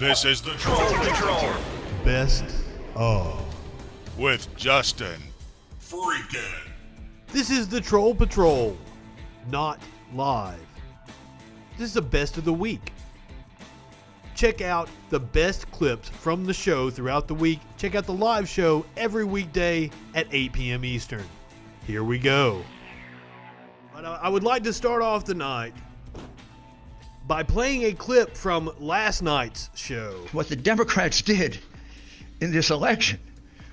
This is the Troll Patrol Best of. with Justin FREAKIN. This is the Troll Patrol, not live. This is the best of the week. Check out the best clips from the show throughout the week. Check out the live show every weekday at 8 p.m. Eastern. Here we go. But I would like to start off the night by playing a clip from last night's show. What the Democrats did in this election,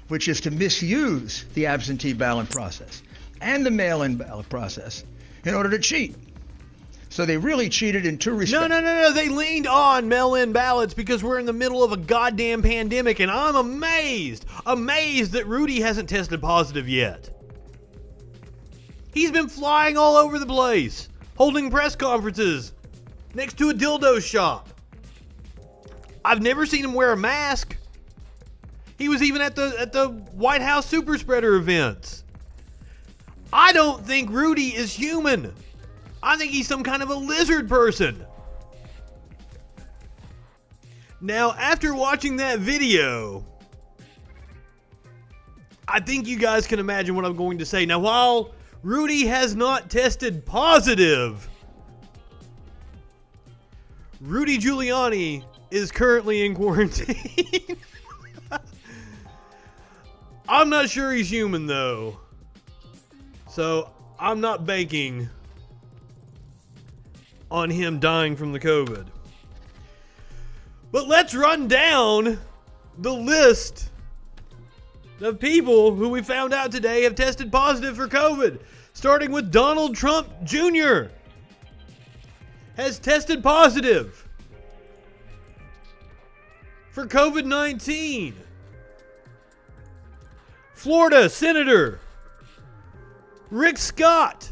which is to misuse the absentee ballot process and the mail-in ballot process in order to cheat. So they really cheated in two respects. No. They leaned on mail-in ballots because we're in the middle of a goddamn pandemic, and I'm amazed that Rudy hasn't tested positive yet. He's been flying all over the place, holding press conferences next to a dildo shop. I've never seen him wear a mask. He was even at the White House super spreader events. I don't think Rudy is human. I think he's some kind of a lizard person. Now, after watching that video, I think you guys can imagine what I'm going to say. Now, while Rudy has not tested positive, Rudy Giuliani is currently in quarantine. I'm not sure he's human, though. So, I'm not banking on him dying from the COVID. But let's run down the list of people who we found out today have tested positive for COVID. Starting with Donald Trump Jr. has tested positive for COVID-19. Florida Senator Rick Scott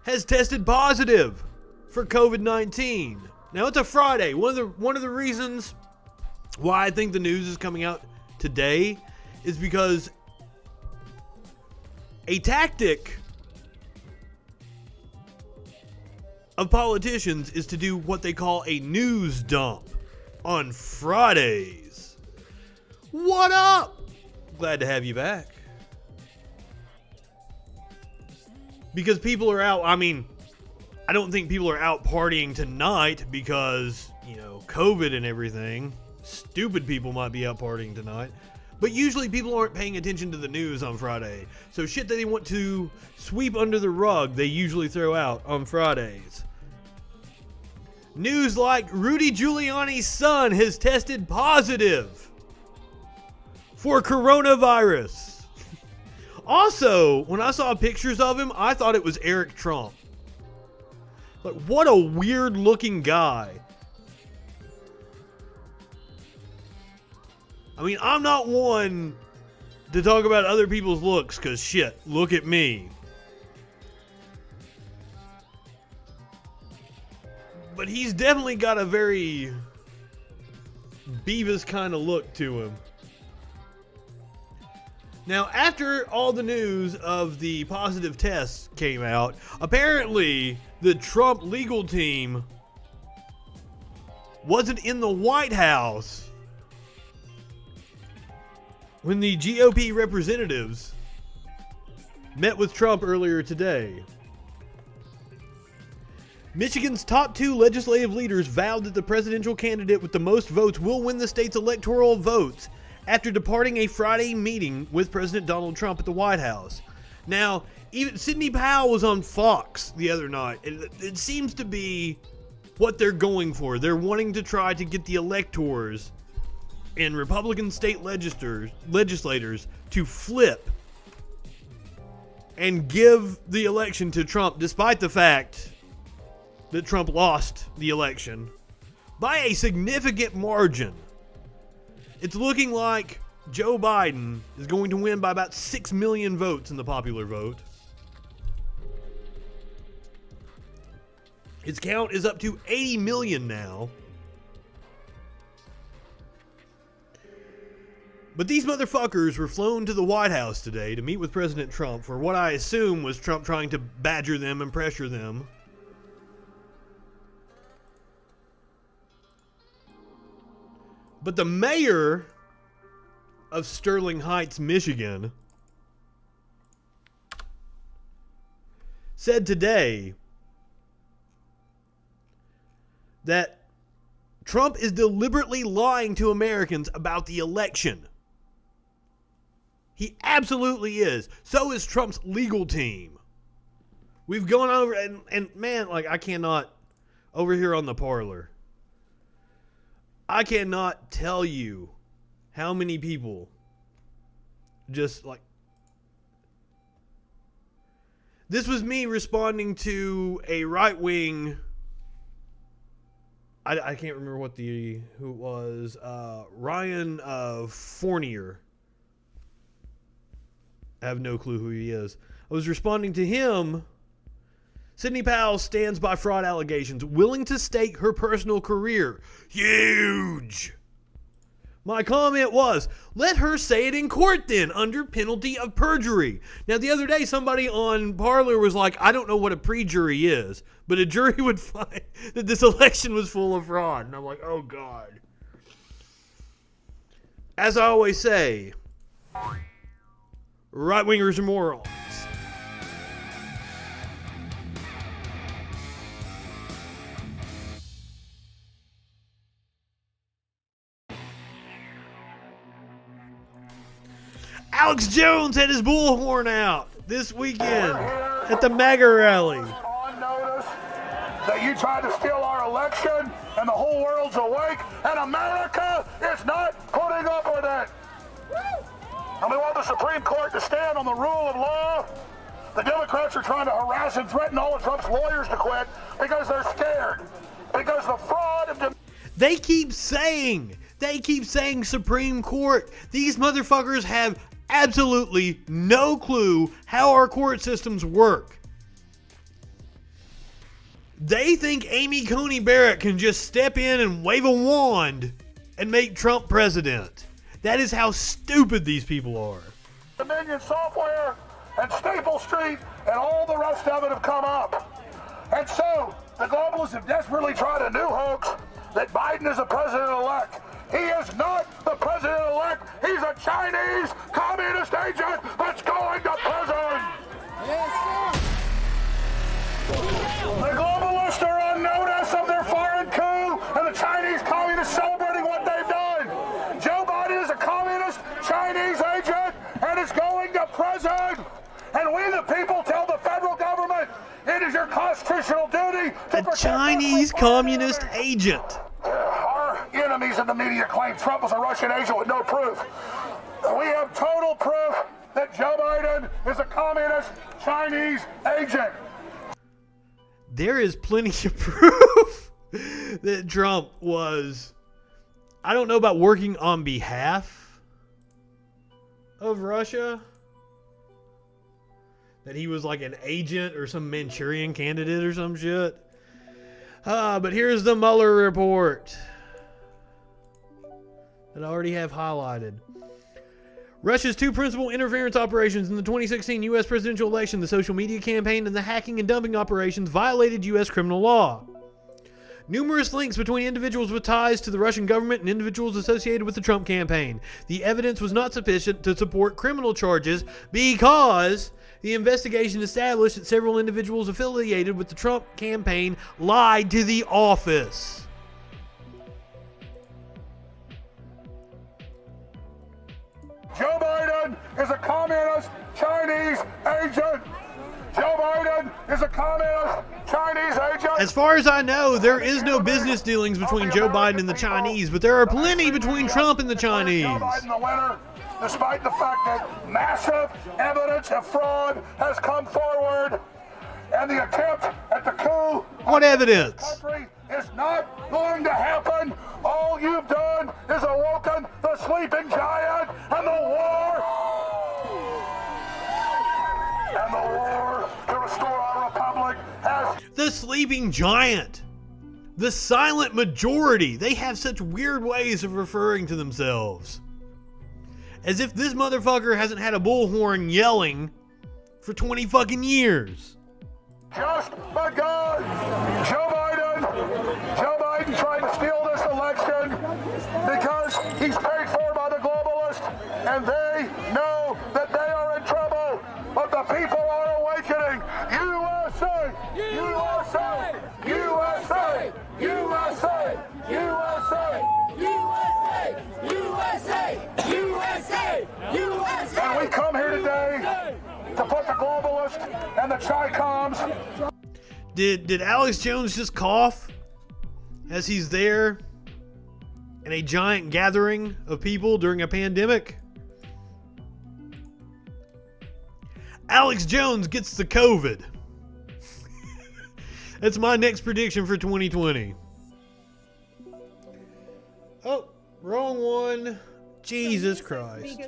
has tested positive for COVID-19. Now, it's a Friday. One of the reasons why I think the news is coming out today is because a tactic of politicians is to do what they call a news dump on Fridays. What up? Glad to have you back. Because people are out. I mean, I don't think people are out partying tonight because, COVID and everything. Stupid people might be out partying tonight. But usually people aren't paying attention to the news on Friday. So shit that they want to sweep under the rug, they usually throw out on Fridays. News like Rudy Giuliani's son has tested positive for coronavirus. Also, when I saw pictures of him, I thought it was Eric Trump. Like, what a weird looking guy. I mean, I'm not one to talk about other people's looks, because shit, look at me. But he's definitely got a very Beavis kind of look to him. Now, after all the news of the positive tests came out, apparently the Trump legal team wasn't in the White House when the GOP representatives met with Trump earlier today. Michigan's top two legislative leaders vowed that the presidential candidate with the most votes will win the state's electoral votes after departing a Friday meeting with President Donald Trump at the White House. Now, even Sidney Powell was on Fox the other night. It seems to be what they're going for. They're wanting to try to get the electors and Republican state legislators to flip and give the election to Trump, despite the fact that Trump lost the election by a significant margin. It's looking like Joe Biden is going to win by about 6 million votes in the popular vote. His count is up to 80 million now. But these motherfuckers were flown to the White House today to meet with President Trump for what I assume was Trump trying to badger them and pressure them But the mayor of Sterling Heights, Michigan, said today that Trump is deliberately lying to Americans about the election. He absolutely is. So is Trump's legal team. We've gone over, and man, like, I cannot, over here on the parlor, I cannot tell you how many people just like, this was me responding to a right-wing, I can't remember who it was, Ryan Fournier. I have no clue who he is. I was responding to him. Sidney Powell stands by fraud allegations, willing to stake her personal career. Huge! My comment was, let her say it in court then, under penalty of perjury. Now, the other day, somebody on Parler was like, I don't know what a pre-jury is, but a jury would find that this election was full of fraud. And I'm like, oh, God. As I always say, right-wingers are morons. Alex Jones had his bullhorn out this weekend at the MAGA rally. On notice that you tried to steal our election and the whole world's awake and America is not putting up with it. And we want the Supreme Court to stand on the rule of law. The Democrats are trying to harass and threaten all of Trump's lawyers to quit because they're scared. Because the fraud of... They keep saying Supreme Court. These motherfuckers have absolutely no clue how our court systems work. They think Amy Coney Barrett can just step in and wave a wand and make Trump president. That is how stupid these people are. Dominion Software and Staple Street and all the rest of it have come up. And so the globalists have desperately tried a new hoax that Biden is a president-elect. He is not the president-elect. He's a Chinese communist agent that's going to prison. Yes, sir. The globalists are on notice of their foreign coup and the Chinese communists celebrating what they've done. Joe Biden is a communist Chinese agent and is going to prison. And we, the people, tell the federal government it is your constitutional duty to protect Chinese communist agent. Our enemies in the media claim Trump was a Russian agent with no proof. We have total proof that Joe Biden is a communist Chinese agent. There is plenty of proof that Trump was, I don't know about working on behalf of Russia, that he was like an agent or some Manchurian candidate or some shit. But here's the Mueller report that I already have highlighted. Russia's two principal interference operations in the 2016 U.S. presidential election, the social media campaign and the hacking and dumping operations, violated U.S. criminal law. Numerous links between individuals with ties to the Russian government and individuals associated with the Trump campaign. The evidence was not sufficient to support criminal charges because the investigation established that several individuals affiliated with the Trump campaign lied to the office. Joe Biden is a communist Chinese agent. Joe Biden is a communist Chinese agent. As far as I know, there is no business dealings between Joe Biden and the Chinese, but there are plenty between Trump and the Chinese. Joe Biden the winner, despite the fact that massive evidence of fraud has come forward, and the attempt at the coup. What evidence? Country is not going to happen. All you've done is awoken the sleeping giant, and the war to restore our republic has... The sleeping giant. The silent majority. They have such weird ways of referring to themselves. As if this motherfucker hasn't had a bullhorn yelling for 20 fucking years. Just begun. Joe Biden Biden tried to steal this election because he's paid for by the globalists, and they know that they are in trouble, but the people are awakening. USA! USA! USA! USA! USA! USA! USA! USA! USA! And we come here today to put the globalists and the Chi-Coms. Did Alex Jones just cough as he's there in a giant gathering of people during a pandemic? Alex Jones gets the COVID. That's my next prediction for 2020. Oh, wrong one. Jesus Christ.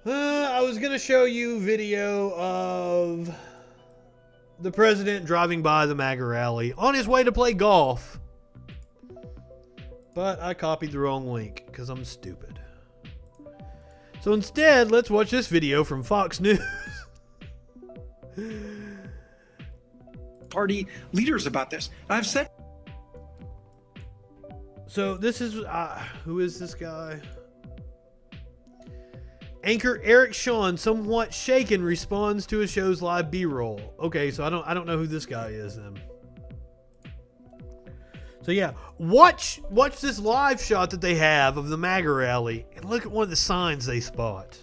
I was going to show you video of the president driving by the MAGA rally on his way to play golf. But I copied the wrong link because I'm stupid. So instead, let's watch this video from Fox News. Party leaders about this. I've said. So this is, who is this guy? Anchor Eric Shawn, somewhat shaken, responds to a show's live B-roll. Okay, so I don't know who this guy is then. So yeah, watch this live shot that they have of the MAGA rally and look at one of the signs they spot.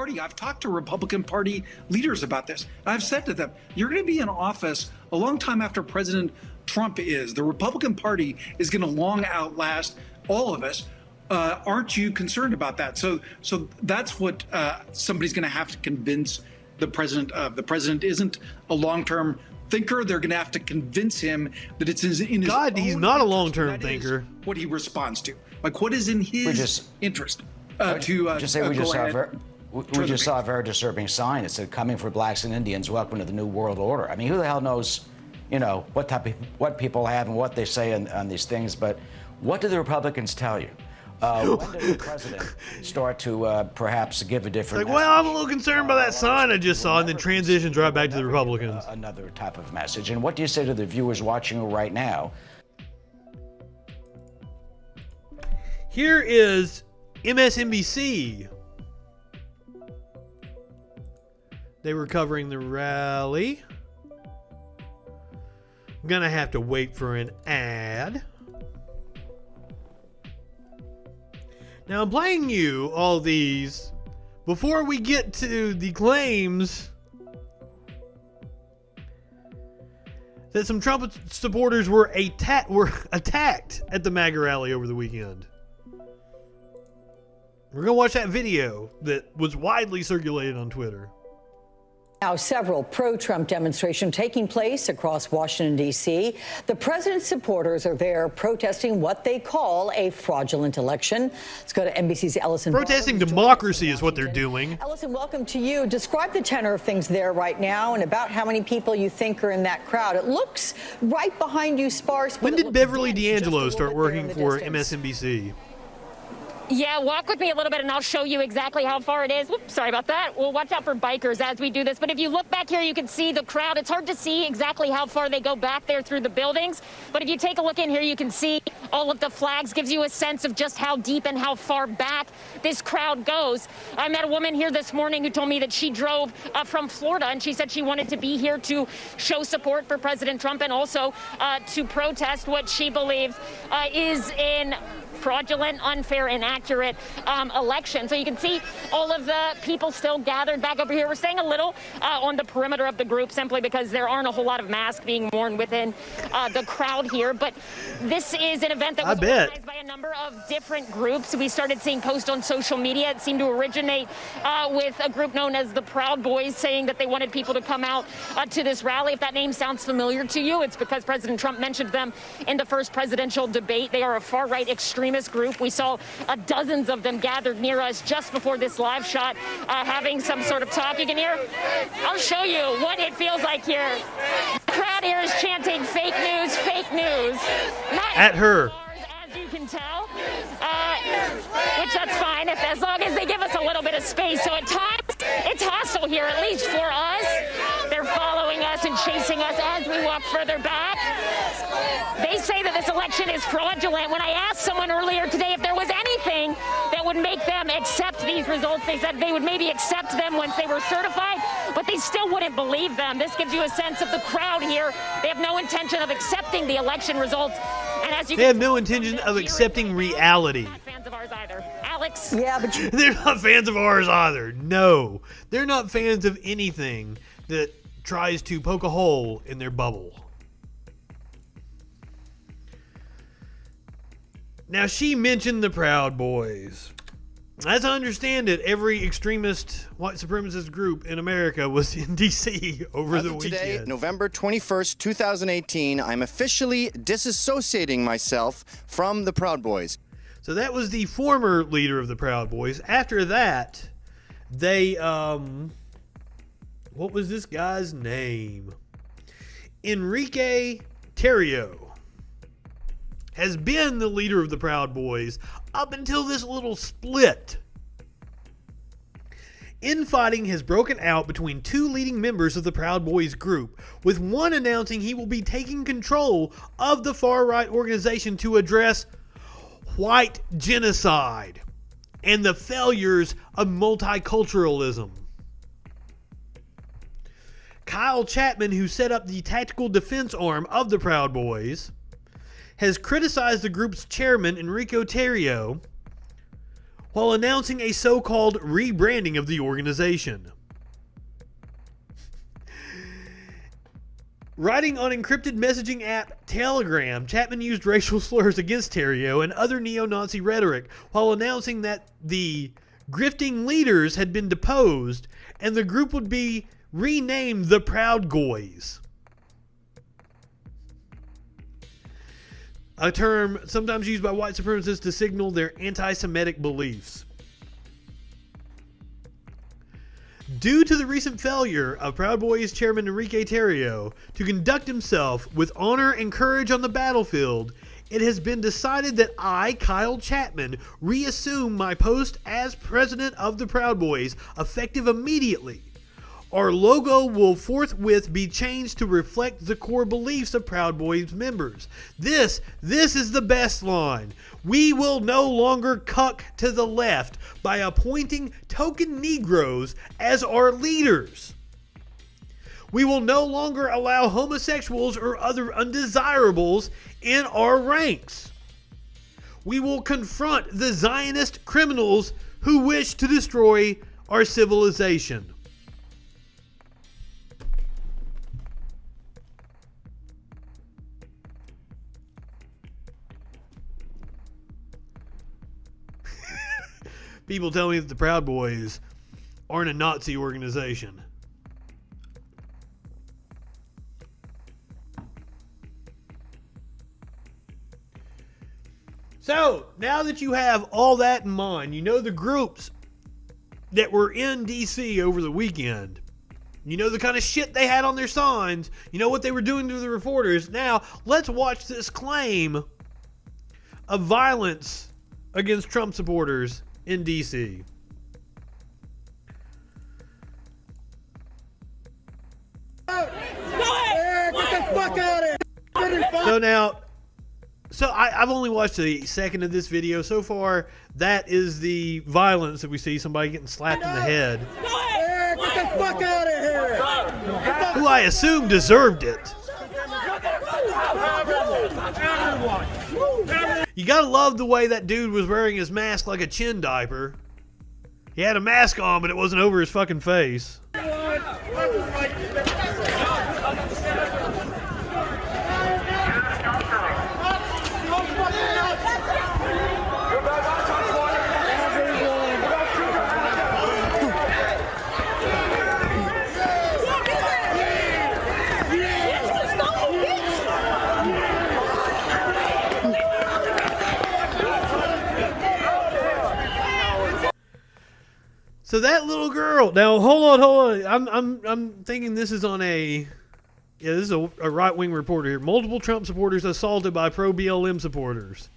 I've talked to Republican Party leaders about this. I've said to them, you're going to be in office a long time after President Trump is. The Republican Party is going to long outlast all of us. Aren't you concerned about that? So that's what somebody's going to have to convince the president of. The president isn't a long-term thinker. They're going to have to convince him that it's in his God, he's not a long-term thinker. What he responds to, like what is in his interest to just say we just saw a very disturbing sign. It said, "Coming for blacks and Indians, welcome to the New World Order." I mean, who the hell knows, what people have and what they say on these things? But what do the Republicans tell you? When did the president start to perhaps give a different? Like, well, I'm a little concerned by that sign I just saw, and then transitions right back to the Republicans. Another type of message. And what do you say to the viewers watching right now? Here is MSNBC. They were covering the rally. I'm gonna have to wait for an ad. Now I'm playing you all these before we get to the claims that some Trump supporters were attacked at the MAGA rally over the weekend. We're gonna watch that video that was widely circulated on Twitter. Now, several pro-Trump demonstrations taking place across Washington, D.C. The president's supporters are there protesting what they call a fraudulent election. Let's go to NBC's Ellison. Protesting democracy is what they're doing. Ellison, welcome to you. Describe the tenor of things there right now and about how many people you think are in that crowd. It looks right behind you sparse. When did Beverly D'Angelo start working for MSNBC? Yeah, walk with me a little bit and I'll show you exactly how far it is. Whoops, sorry about that. We'll watch out for bikers as we do this. But if you look back here, you can see the crowd. It's hard to see exactly how far they go back there through the buildings. But if you take a look in here, you can see all of the flags. Gives you a sense of just how deep and how far back this crowd goes. I met a woman here this morning who told me that she drove from Florida, and she said she wanted to be here to show support for President Trump and also to protest what she believes is in fraudulent, unfair, inaccurate election. So you can see all of the people still gathered back over here. We're staying a little on the perimeter of the group simply because there aren't a whole lot of masks being worn within the crowd here. But this is an event that was organized by a number of different groups. We started seeing posts on social media. It seemed to originate with a group known as the Proud Boys saying that they wanted people to come out to this rally. If that name sounds familiar to you, it's because President Trump mentioned them in the first presidential debate. They are a far-right extremist group. We saw dozens of them gathered near us just before this live shot, having some sort of talk. You can hear, I'll show you what it feels like here. The crowd here is chanting fake news, fake news. Not at her. As you can tell, which that's fine as long as they give us a little bit of space. So at times, it's hostile here, at least for us. They're following us and chasing watching us as we walk further back. They say that this election is fraudulent. When I asked someone earlier today if there was anything that would make them accept these results, they said they would maybe accept them once they were certified, but they still wouldn't believe them. This gives you a sense of the crowd here. They have no intention of accepting the election results. And as you They have no intention of accepting reality. Not fans of ours either. Alex? Yeah, but They're not fans of ours either. No. They're not fans of anything that tries to poke a hole in their bubble. Now, she mentioned the Proud Boys. As I understand it, every extremist white supremacist group in America was in D.C. over the weekend. Today, November 21st, 2018, I'm officially disassociating myself from the Proud Boys. So that was the former leader of the Proud Boys. After that, they, what was this guy's name? Enrique Tarrio has been the leader of the Proud Boys up until this little split. Infighting has broken out between two leading members of the Proud Boys group, with one announcing he will be taking control of the far-right organization to address white genocide and the failures of multiculturalism. Kyle Chapman, who set up the tactical defense arm of the Proud Boys, has criticized the group's chairman, Enrique Tarrio, while announcing a so-called rebranding of the organization. Writing on encrypted messaging app Telegram, Chapman used racial slurs against Tarrio and other neo-Nazi rhetoric while announcing that the grifting leaders had been deposed and the group would be renamed the Proud Goys. A term sometimes used by white supremacists to signal their anti-Semitic beliefs. Due to the recent failure of Proud Boys chairman Enrique Tarrio to conduct himself with honor and courage on the battlefield, it has been decided that I, Kyle Chapman, reassume my post as president of the Proud Boys, effective immediately. Our logo will forthwith be changed to reflect the core beliefs of Proud Boys members. This is the best line. We will no longer cuck to the left by appointing token Negroes as our leaders. We will no longer allow homosexuals or other undesirables in our ranks. We will confront the Zionist criminals who wish to destroy our civilization. People tell me that the Proud Boys aren't a Nazi organization. So, now that you have all that in mind, you know the groups that were in D.C. over the weekend. You know the kind of shit they had on their signs. You know what they were doing to the reporters. Now, let's watch this claim of violence against Trump supporters in D.C. So I've only watched a second of this video so far. That is the violence that we see, somebody getting slapped in the head. Get the fuck out of here! Who I assume deserved it. You gotta love the way that dude was wearing his mask like a chin diaper. He had a mask on, but it wasn't over his fucking face. So that little girl. Now hold on. I'm thinking this is on a. Yeah, this is a right-wing reporter here. Multiple Trump supporters assaulted by pro-BLM supporters.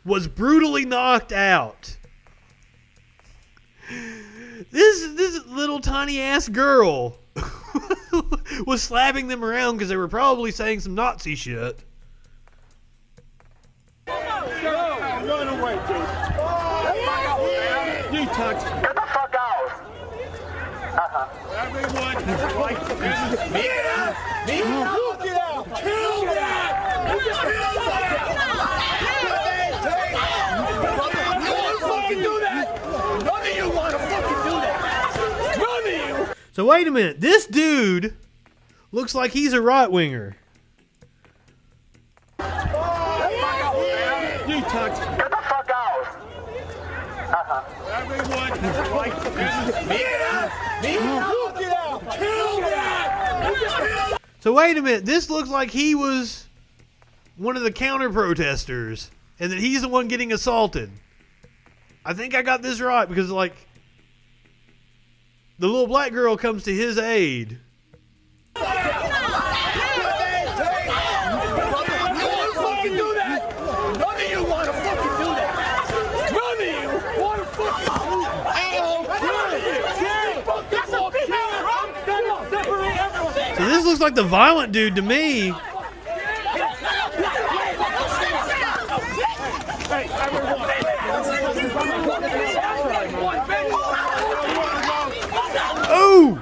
Was brutally knocked out. This little tiny ass girl was slapping them around because they were probably saying some Nazi shit. Run away, dude. You touched me. Get the fuck out. Everyone. Me out. Get out. Kill that. None of you want to fucking do that. None of you. So wait a minute. This dude looks like he's a right-winger. You touched me. Get the fuck out. Everyone. Me out. Get out. Kill that. So wait a minute. This looks like he was one of the counter-protesters and that he's the one getting assaulted. I think I got this right because, like, the little black girl comes to his aid. So this looks like the violent dude to me. Oh!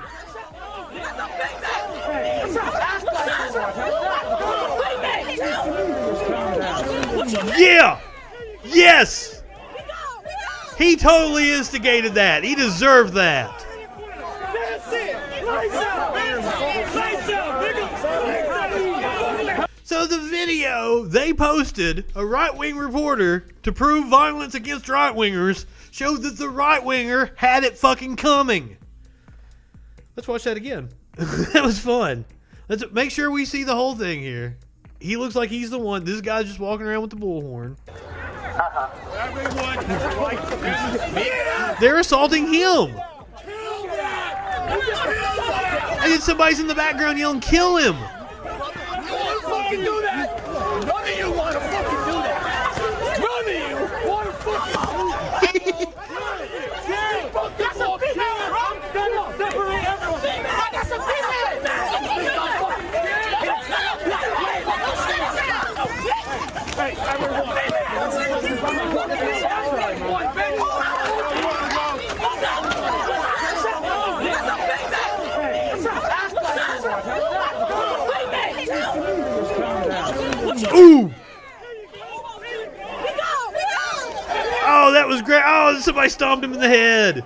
Yeah! Yes! He totally instigated that. He deserved that. So the video they posted, a right-wing reporter, to prove violence against right-wingers, showed that the right-winger had it fucking coming. Let's watch that again. That was fun. Let's make sure we see the whole thing here. He looks like he's the one. This guy's just walking around with the bullhorn. They're assaulting him. And then somebody's in the background yelling, "Kill him!" Fucking do that! None of you want to fucking do that! None of you want to fucking separate everyone! Hey, everyone! Ooh! Oh, that was great. Oh, somebody stomped him in the head.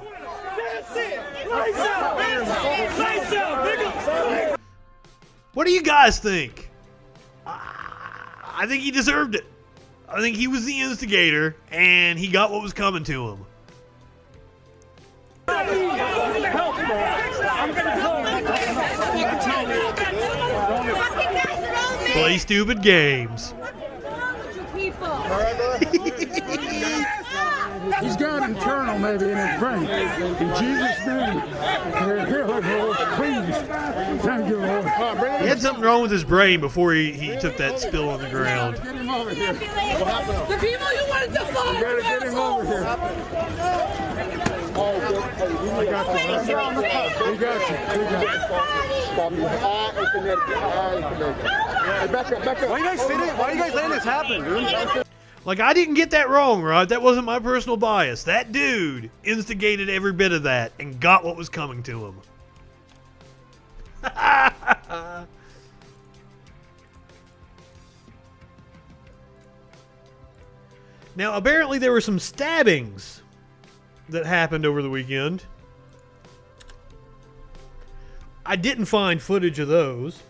What do you guys think? I think he deserved it. I think he was the instigator, and he got what was coming to him. Play stupid games. He's got internal maybe in his brain. In Jesus' name. Here, Lord, please. Thank you, Lord. He had something wrong with his brain before he took that spill on the ground. Get him over here. The people you wanted to fight. You gotta get him over here. I got you. We got you. Back up. Why you guys letting this happen, dude? Like, I didn't get that wrong, right? That wasn't my personal bias. That dude instigated every bit of that and got what was coming to him. Now, apparently there were some stabbings that happened over the weekend. I didn't find footage of those.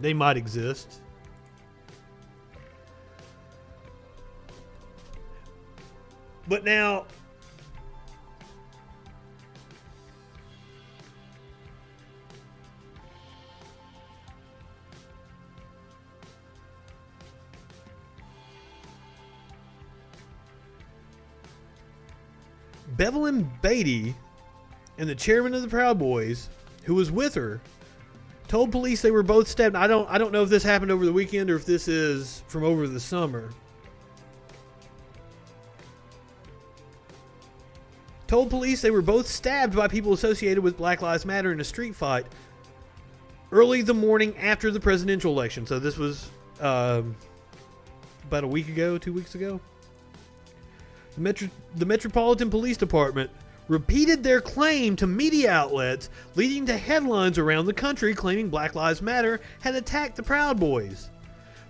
They might exist. But now, Bevelyn Beatty and the chairman of the Proud Boys, who was with her, told police they were both stabbed. I don't know if this happened over the weekend or if this is from over the summer. told police they were both stabbed by people associated with Black Lives Matter in a street fight early the morning after the presidential election. So this was about a week ago, 2 weeks ago. The Metropolitan Police Department repeated their claim to media outlets, leading to headlines around the country claiming Black Lives Matter had attacked the Proud Boys.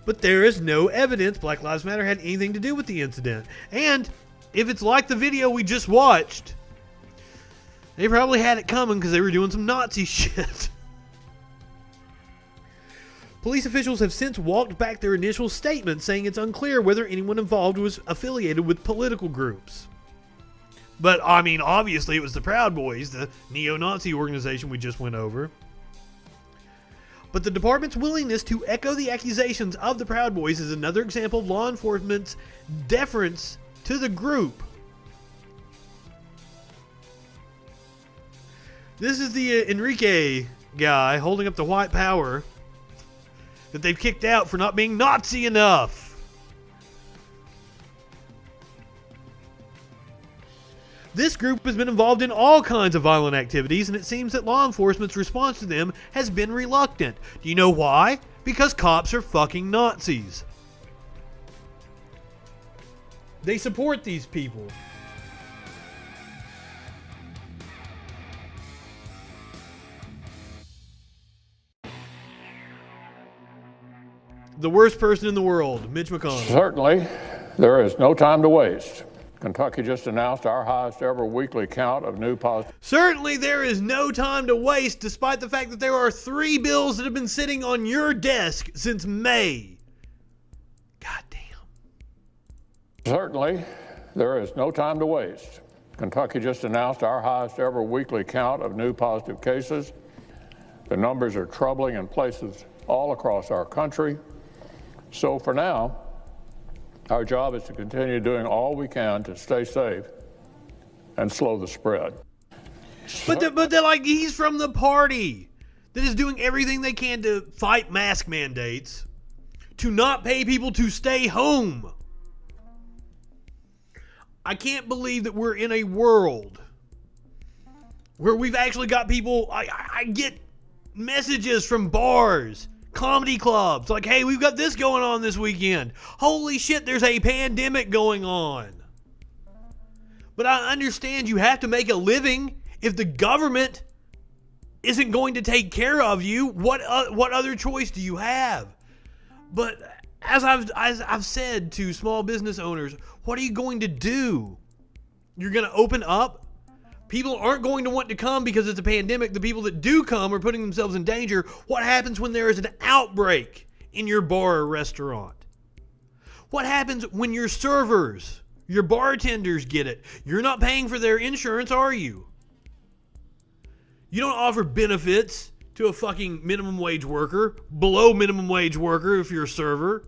But there is no evidence Black Lives Matter had anything to do with the incident. And if it's like the video we just watched, they probably had it coming because they were doing some Nazi shit. Police officials have since walked back their initial statement, saying it's unclear whether anyone involved was affiliated with political groups. But, I mean, obviously it was the Proud Boys, the neo-Nazi organization we just went over. But the department's willingness to echo the accusations of the Proud Boys is another example of law enforcement's deference to the group. This is the Enrique guy holding up the white power that they've kicked out for not being Nazi enough. This group has been involved in all kinds of violent activities, and it seems that law enforcement's response to them has been reluctant. Do you know why? Because cops are fucking Nazis. They support these people. The worst person in the world, Mitch McConnell. Certainly, there is no time to waste. Kentucky just announced our highest ever weekly count of new positive. Certainly there is no time to waste, despite the fact that there are 3 bills that have been sitting on your desk since May. God damn. Certainly, there is no time to waste. Kentucky just announced our highest ever weekly count of new positive cases. The numbers are troubling in places all across our country. So for now, our job is to continue doing all we can to stay safe and slow the spread. But they're like, he's from the party that is doing everything they can to fight mask mandates, to not pay people to stay home. I can't believe that we're in a world where we've actually got people, I get messages from bars, comedy clubs, like, hey, we've got this going on this weekend. Holy shit, there's a pandemic going on. But I understand you have to make a living. If the government isn't going to take care of you, what other choice do you have? But as I've said to small business owners, what are you going to do? You're going to open up? People aren't going to want to come because it's a pandemic. The people that do come are putting themselves in danger. What happens when there is an outbreak in your bar or restaurant? What happens when your servers, your bartenders get it? You're not paying for their insurance, are you? You don't offer benefits to a fucking minimum wage worker, below minimum wage worker if you're a server.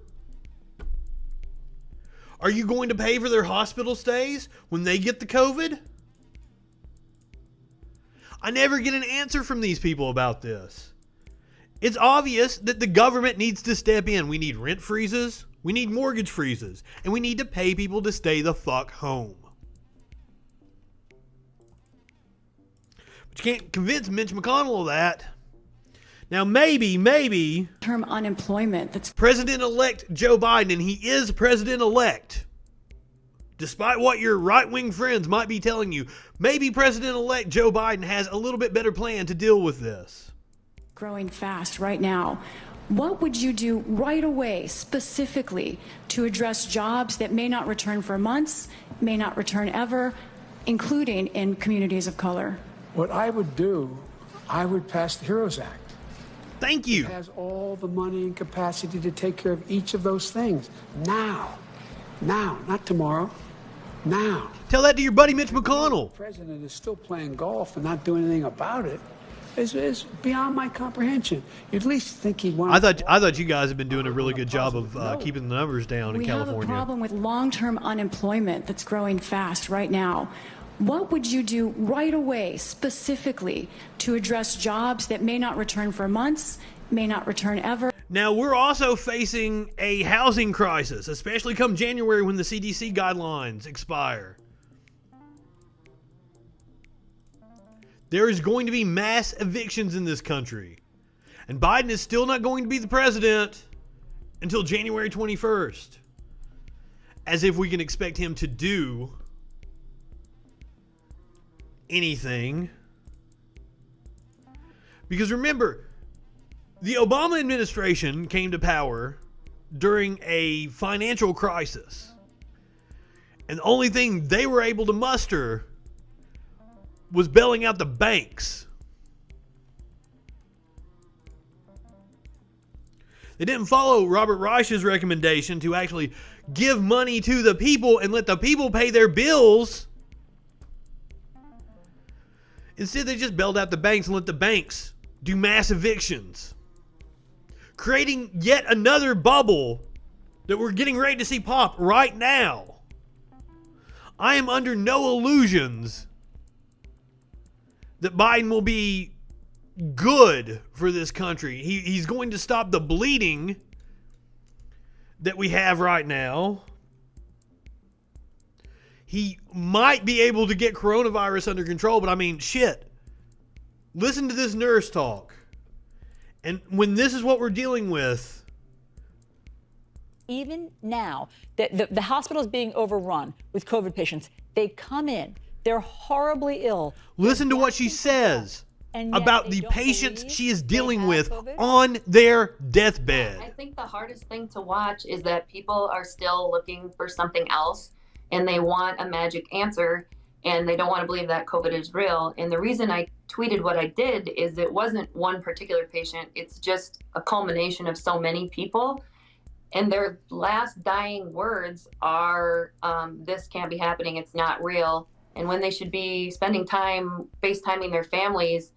Are you going to pay for their hospital stays when they get the COVID? I never get an answer from these people about this. It's obvious that the government needs to step in. We need rent freezes, we need mortgage freezes, and we need to pay people to stay the fuck home. But you can't convince Mitch McConnell of that. Now maybe term unemployment that's President-elect Joe Biden, and he is president-elect. Despite what your right-wing friends might be telling you, maybe President-elect Joe Biden has a little bit better plan to deal with this. growing fast right now. What would you do right away, specifically, to address jobs that may not return for months, may not return ever, including in communities of color? What I would do, I would pass the HEROES Act. Thank you. It has all the money and capacity to take care of each of those things. Now, not tomorrow. Now. Tell that to your buddy Mitch McConnell. The president is still playing golf and not doing anything about it. Is beyond my comprehension. You'd at least think he'd want. I thought you guys have been doing a really good job of keeping the numbers down in California. We have a problem with long-term unemployment that's growing fast right now. What would you do right away, specifically, to address jobs that may not return for months, may not return ever? Now, we're also facing a housing crisis, especially come January when the CDC guidelines expire. There is going to be mass evictions in this country. And Biden is still not going to be the president until January 21st. As if we can expect him to do anything. Because remember, the Obama administration came to power during a financial crisis. And the only thing they were able to muster was bailing out the banks. They didn't follow Robert Reich's recommendation to actually give money to the people and let the people pay their bills. Instead, they just bailed out the banks and let the banks do mass evictions, creating yet another bubble that we're getting ready to see pop right now. I am under no illusions that Biden will be good for this country. He's going to stop the bleeding that we have right now. He might be able to get coronavirus under control, but I mean, shit. Listen to this nurse talk. And when this is what we're dealing with. Even now, the hospital is being overrun with COVID patients. They come in. They're horribly ill. Listen to what she says about the patients she is dealing with on their deathbed. I think the hardest thing to watch is that people are still looking for something else and they want a magic answer and they don't want to believe that COVID is real. And the reason I tweeted what I did is it wasn't one particular patient. It's just a culmination of so many people. And their last dying words are, this can't be happening. It's not real. And when they should be spending time FaceTiming their families,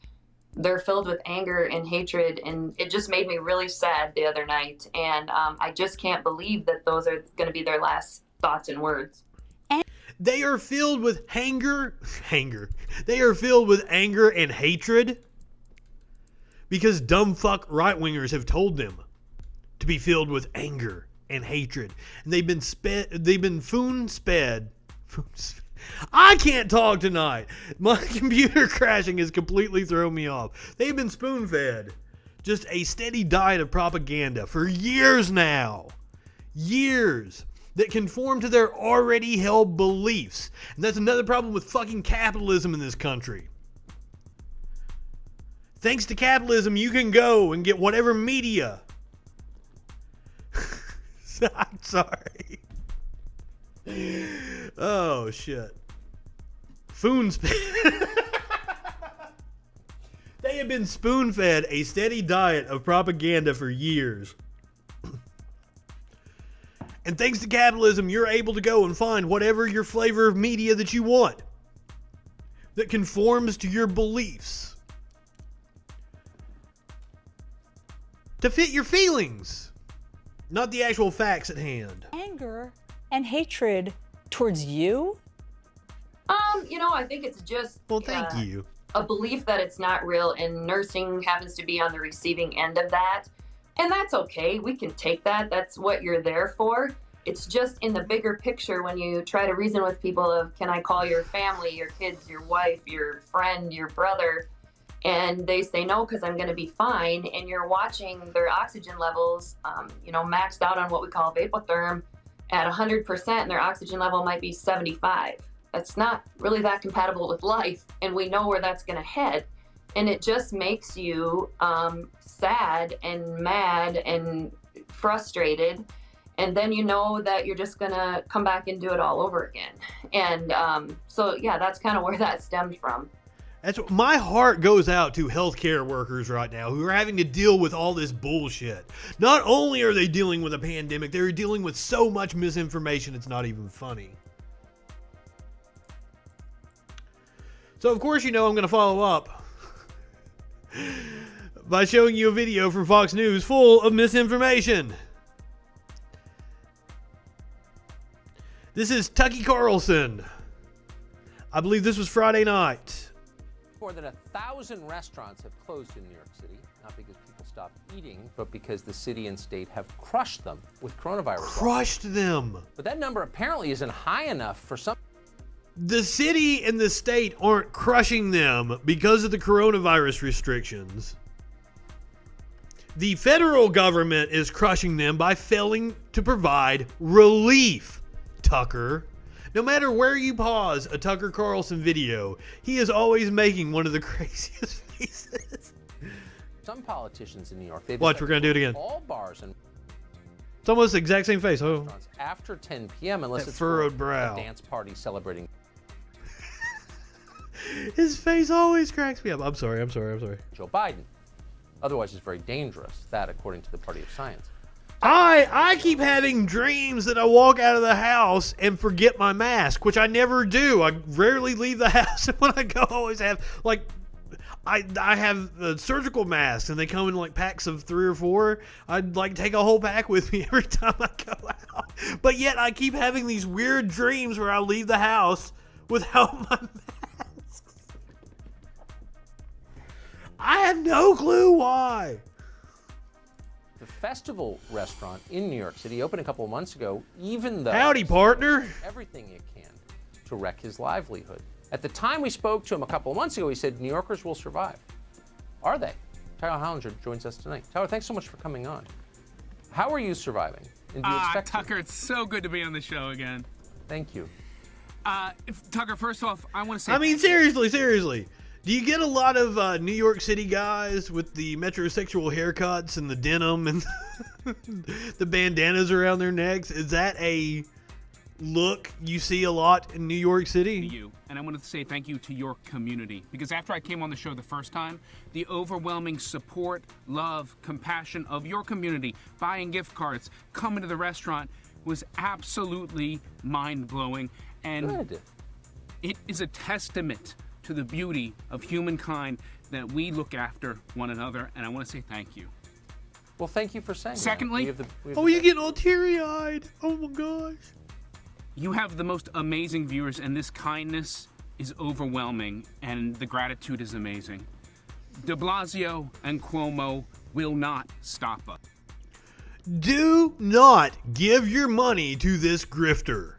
they're filled with anger and hatred. And it just made me really sad the other night. And I just can't believe that those are going to be their last thoughts and words. They are filled with anger. They are filled with anger and hatred because dumb fuck right-wingers have told them to be filled with anger and hatred. And they've been spoon-fed. I can't talk tonight. My computer crashing has completely thrown me off. They've been spoon-fed just a steady diet of propaganda for years now. Years. That conform to their already held beliefs. And that's another problem with fucking capitalism in this country. Thanks to capitalism, you can go and get whatever media. I'm sorry. Oh, shit. They have been spoon-fed a steady diet of propaganda for years. And thanks to capitalism, you're able to go and find whatever your flavor of media that you want that conforms to your beliefs to fit your feelings, not the actual facts at hand. Anger and hatred towards you? I think it's just thank you. A belief that it's not real, and nursing happens to be on the receiving end of that. And that's okay. We can take that. That's what you're there for. It's just in the bigger picture when you try to reason with people of, can I call your family, your kids, your wife, your friend, your brother? And they say no, because I'm going to be fine. And you're watching their oxygen levels, maxed out on what we call vapotherm at 100%, and their oxygen level might be 75. That's not really that compatible with life. And we know where that's going to head. And it just makes you sad and mad and frustrated. And then you know that you're just going to come back and do it all over again. And that's kind of where that stemmed from. That's what, my heart goes out to healthcare workers right now who are having to deal with all this bullshit. Not only are they dealing with a pandemic, they're dealing with so much misinformation it's not even funny. So of course, I'm going to follow up by showing you a video from Fox News full of misinformation. This is Tucker Carlson. I believe this was Friday night. More than 1,000 restaurants have closed in New York City, not because people stopped eating, but because the city and state have crushed them with coronavirus. Crushed them. But that number apparently isn't high enough for some. The city and the state aren't crushing them because of the coronavirus restrictions. The federal government is crushing them by failing to provide relief, Tucker. No matter where you pause a Tucker Carlson video, he is always making one of the craziest faces. Some politicians in New York, they've Watch, we're going to do it again. All bars and it's almost the exact same face. Oh, after 10 p.m. unless that it's furrowed a brow. dance party celebrating. His face always cracks me up. I'm sorry. Joe Biden. Otherwise, it's very dangerous. That, according to the Party of Science. I keep having dreams that I walk out of the house and forget my mask, which I never do. I rarely leave the house. And when I go, I always have, like, I have surgical masks, and they come in, like, packs of 3 or 4. I'd, like, take a whole pack with me every time I go out. But yet I keep having these weird dreams where I leave the house without my mask. I have no clue why. The Festival restaurant in New York City opened a couple of months ago, even though howdy, partner, everything it can to wreck his livelihood. At the time we spoke to him a couple of months ago, he said New Yorkers will survive. Are they? Tyler Hollinger joins us tonight. Tyler, thanks so much for coming on. How are you surviving? And do you expect Tucker, it's so good to be on the show again. Thank you. Tucker, first off, I want to say... I mean, seriously. Do you get a lot of New York City guys with the metrosexual haircuts and the denim and the bandanas around their necks? Is that a look you see a lot in New York City? You. And I wanted to say thank you to your community. Because after I came on the show the first time, the overwhelming support, love, compassion of your community, buying gift cards, coming to the restaurant, was absolutely mind-blowing. And Good. It is a testament to the beauty of humankind that we look after one another, and I want to say thank you. Well, thank you for saying Secondly, that. Oh, you're getting all teary-eyed. Oh, my gosh. You have the most amazing viewers, and this kindness is overwhelming, and the gratitude is amazing. De Blasio and Cuomo will not stop us. Do not give your money to this grifter.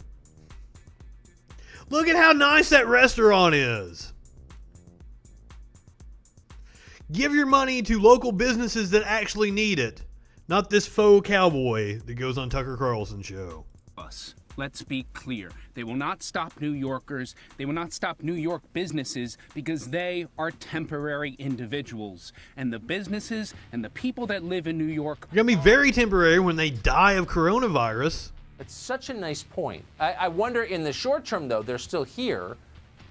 Look at how nice that restaurant is. Give your money to local businesses that actually need it, not this faux cowboy that goes on Tucker Carlson's show. Let's be clear. They will not stop New Yorkers. They will not stop New York businesses because they are temporary individuals. And the businesses and the people that live in New York... They're going to be very temporary when they die of coronavirus. It's such a nice point. I wonder, in the short term, though, they're still here.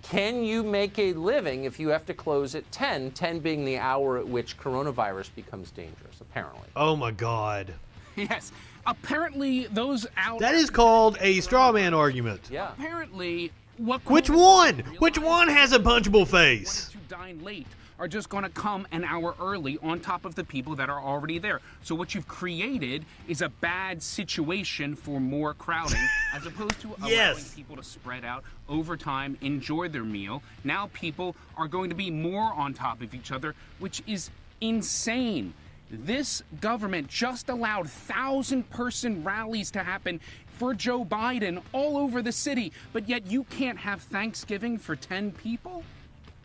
Can you make a living if you have to close at 10, 10 being the hour at which coronavirus becomes dangerous, apparently? Oh, my God. Yes. Apparently, those out... That is called a straw man argument. Yeah. Apparently, Which one? Which one has a punchable face? To dine late are just going to come an hour early on top of the people that are already there. So what you've created is a bad situation for more crowding as opposed to allowing people to spread out over time, enjoy their meal. Now people are going to be more on top of each other, which is insane. This government just allowed 1,000-person rallies to happen for Joe Biden all over the city, but yet you can't have Thanksgiving for 10 people?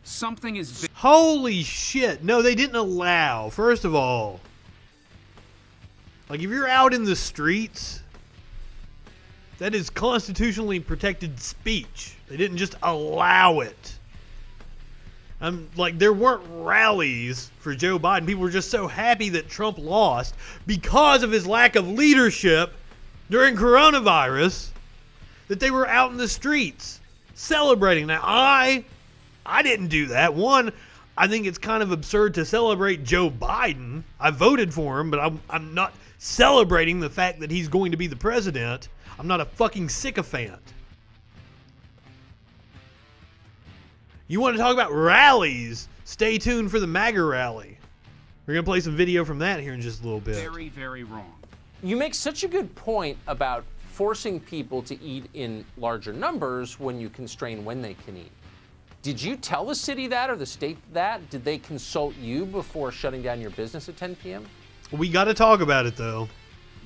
Something is... Holy shit. No, they didn't allow. First of all, like, if you're out in the streets, that is constitutionally protected speech. They didn't just allow it. Like, there weren't rallies for Joe Biden. People were just so happy that Trump lost because of his lack of leadership during coronavirus that they were out in the streets celebrating. Now, I didn't do that. One, I think it's kind of absurd to celebrate Joe Biden. I voted for him, but I'm not celebrating the fact that he's going to be the president. I'm not a fucking sycophant. You want to talk about rallies? Stay tuned for the MAGA rally. We're going to play some video from that here in just a little bit. Very, very wrong. You make such a good point about forcing people to eat in larger numbers when you constrain when they can eat. Did you tell the city that or the state that? Did they consult you before shutting down your business at 10 p.m.? We got to talk about it, though.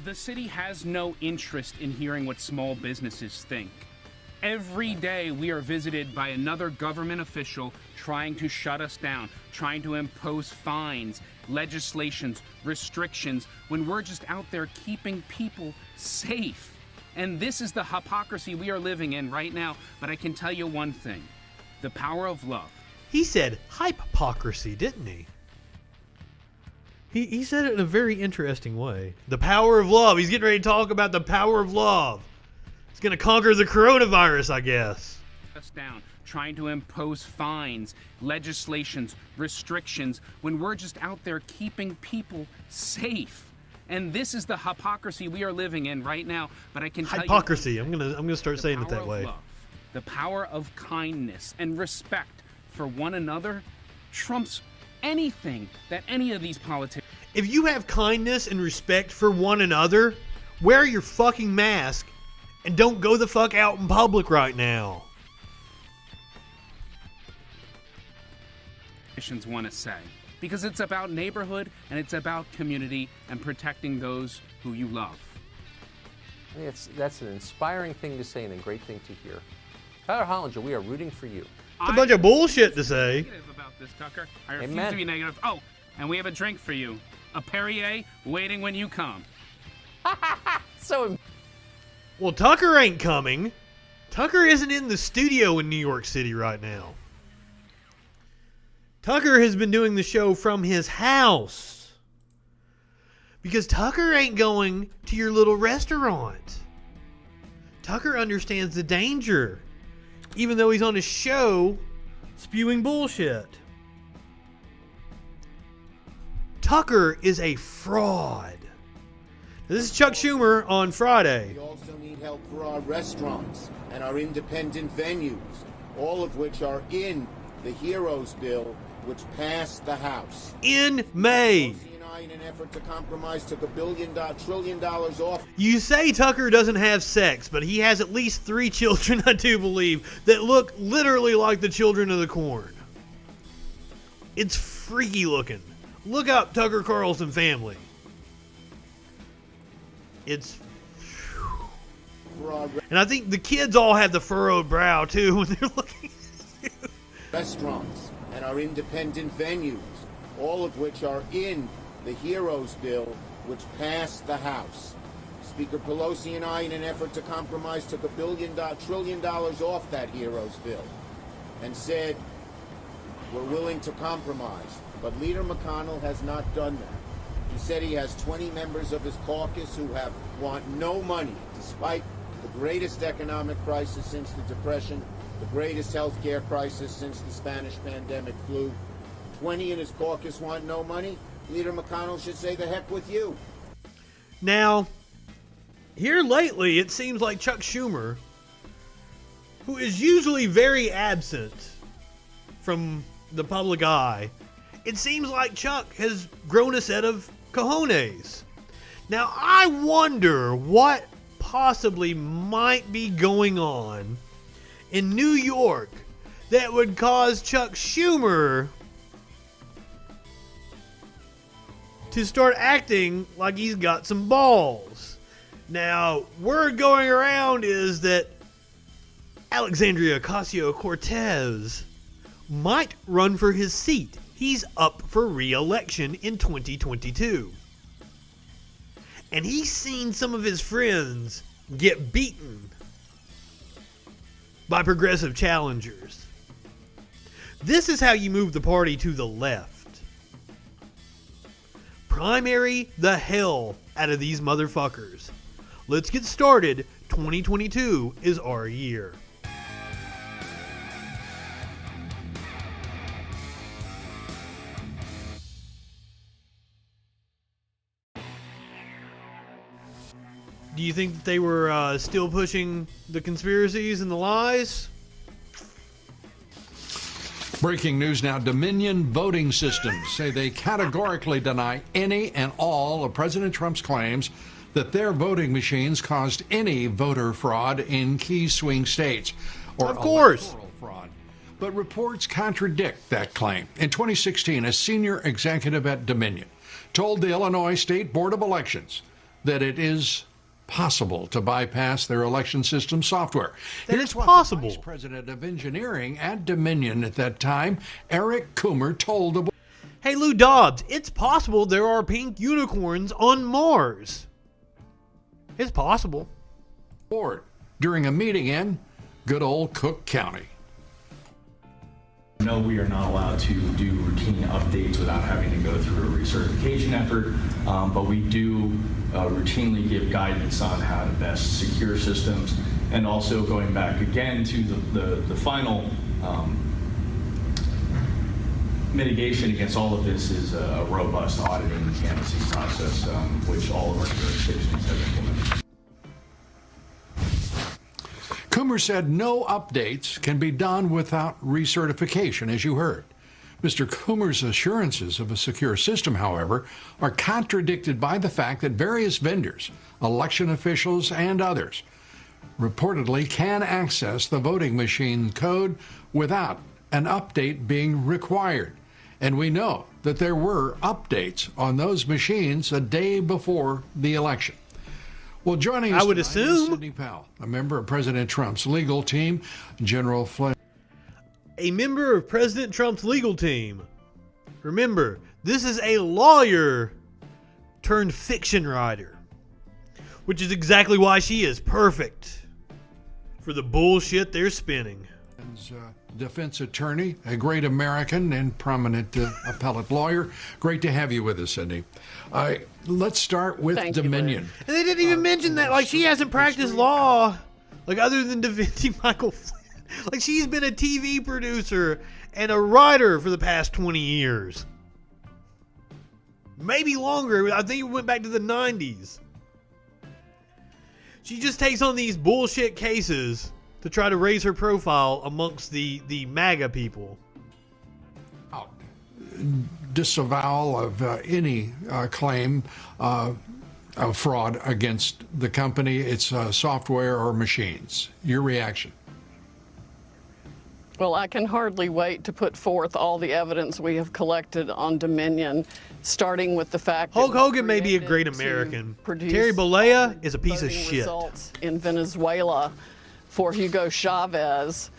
The city has no interest in hearing what small businesses think. Every day we are visited by another government official trying to shut us down, trying to impose fines, legislations, restrictions, when we're just out there keeping people safe. And this is the hypocrisy we are living in right now. But I can tell you one thing, the power of love. He said hypocrisy, didn't he? He said it in a very interesting way. The power of love. He's getting ready to talk about the power of love. It's going to conquer the coronavirus, I guess. Us down, trying to impose fines, legislations, restrictions, when we're just out there keeping people safe. And this is the hypocrisy we are living in right now. But I can tell hypocrisy. you, I'm gonna start saying it that way. Love, the power of kindness and respect for one another trumps anything that any of these politicians. If you have kindness and respect for one another, wear your fucking mask and don't go the fuck out in public right now. Want to say, because it's about neighborhood and it's about community and protecting those who you love. That's an inspiring thing to say and a great thing to hear. Tyler Hollinger, we are rooting for you. It's a bunch of bullshit to say. Negative about this, Tucker. I refuse Amen. to be negative. Oh, and we have a drink for you. A Perrier waiting when you come. Well, Tucker ain't coming. Tucker isn't in the studio in New York City right now. Tucker has been doing the show from his house. Because Tucker ain't going to your little restaurant. Tucker understands the danger. Even though he's on his show spewing bullshit. Tucker is a fraud. This is Chuck Schumer on Friday. We also need help for our restaurants and our independent venues, all of which are in the Heroes Bill, which passed the House. In May. In an effort to compromise, took $1 trillion off. You say Tucker doesn't have sex, but he has at least 3 children, I do believe, that look literally like the children of the corn. It's freaky looking. Look up Tucker Carlson family. It's... And I think the kids all have the furrowed brow, too, when they're looking at you. Restaurants and our independent venues, all of which are in the Heroes Bill, which passed the House. Speaker Pelosi and I, in an effort to compromise, took $1 trillion off that Heroes Bill and said, we're willing to compromise. But Leader McConnell has not done that. He said he has 20 members of his caucus who want no money, despite the greatest economic crisis since the Depression, the greatest health care crisis since the Spanish pandemic flu. 20 in his caucus want no money. Leader McConnell should say the heck with you. Now, here lately, it seems like Chuck Schumer, who is usually very absent from the public eye, it seems like Chuck has grown a set of cojones. Now, I wonder what possibly might be going on in New York that would cause Chuck Schumer to start acting like he's got some balls. Now, word going around is that Alexandria Ocasio-Cortez might run for his seat. He's up for re-election in 2022. And he's seen some of his friends get beaten by progressive challengers. This is how you move the party to the left. Primary the hell out of these motherfuckers. Let's get started. 2022 is our year. Do you think that they were still pushing the conspiracies and the lies? Breaking news now. Dominion voting systems say they categorically deny any and all of President Trump's claims that their voting machines caused any voter fraud in key swing states. Or of course. Electoral fraud. But reports contradict that claim. In 2016, a senior executive at Dominion told the Illinois State Board of Elections that it is possible to bypass their election system software. That Here's it's what possible. The Vice President of Engineering at Dominion at that time, Eric Coomer, told the Hey, Lou Dobbs, it's possible there are pink unicorns on Mars. It's possible. board during a meeting in good old Cook County. No, we are not allowed to do routine updates without having to go through a recertification effort, but we do routinely give guidance on how to best secure systems, and also going back again to the final mitigation against all of this is a robust auditing and canvassing process, which all of our jurisdictions have implemented. Coomer said no updates can be done without recertification, as you heard. Mr. Coomer's assurances of a secure system, however, are contradicted by the fact that various vendors, election officials, and others reportedly can access the voting machine code without an update being required. And we know that there were updates on those machines a day before the election. Well, joining us I would tonight is assume Sidney Powell, a member of President Trump's legal team, General Flynn. a member of President Trump's legal team. Remember, this is a lawyer turned fiction writer, which is exactly why she is perfect for the bullshit they're spinning. Defense attorney, a great American and prominent appellate lawyer. Great to have you with us, Sidney. Let's start with Dominion. And they didn't even mention that. Like, she hasn't practiced law, like, other than defending Michael Flynn. Like, she's been a TV producer and a writer for the past 20 years. Maybe longer. I think it went back to the 90s. She just takes on these bullshit cases to try to raise her profile amongst the MAGA people. Disavowal of any claim of fraud against the company, its software or machines. Your reaction? Well, I can hardly wait to put forth all the evidence we have collected on Dominion, starting with the fact Hulk that Hogan may be a great American. Terry Bollea is a piece of shit. Results in Venezuela for Hugo Chavez,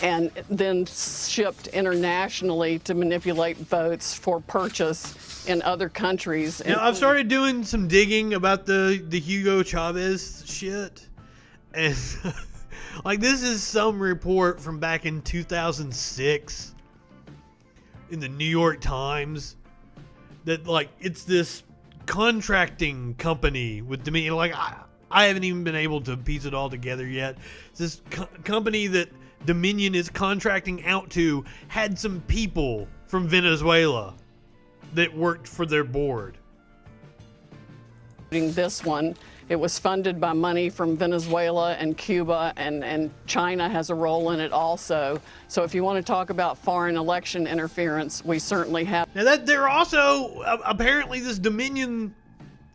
and then shipped internationally to manipulate votes for purchase in other countries. Now, I've started doing some digging about the Hugo Chavez shit, and like, this is some report from back in 2006 in the New York Times that, like, it's this contracting company with Dominion. Like, I haven't even been able to piece it all together yet. This company that Dominion is contracting out to had some people from Venezuela that worked for their board. This one, it was funded by money from Venezuela and Cuba, and China has a role in it also. So if you want to talk about foreign election interference, we certainly have. Now, that they're also, apparently this Dominion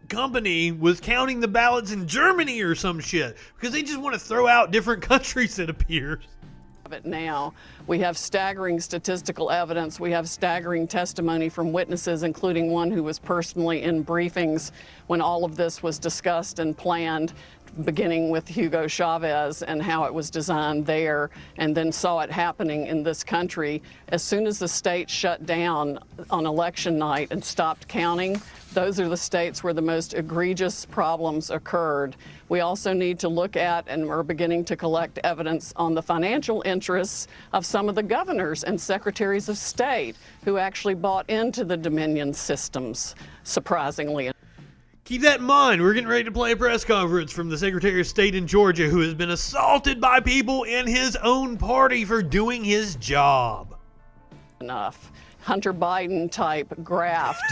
company was counting the ballots in Germany or some shit, because they just want to throw out different countries, it appears. It now. We have staggering statistical evidence. We have staggering testimony from witnesses, including one who was personally in briefings when all of this was discussed and planned, beginning with Hugo Chavez and how it was designed there, and then saw it happening in this country. As soon as the state shut down on election night and stopped counting, those are the states where the most egregious problems occurred. We also need to look at, and we're beginning to collect evidence on the financial interests of some of the governors and secretaries of state who actually bought into the Dominion systems, surprisingly. Keep that in mind. We're getting ready to play a press conference from the Secretary of State in Georgia, who has been assaulted by people in his own party for doing his job. Enough. Hunter Biden type graft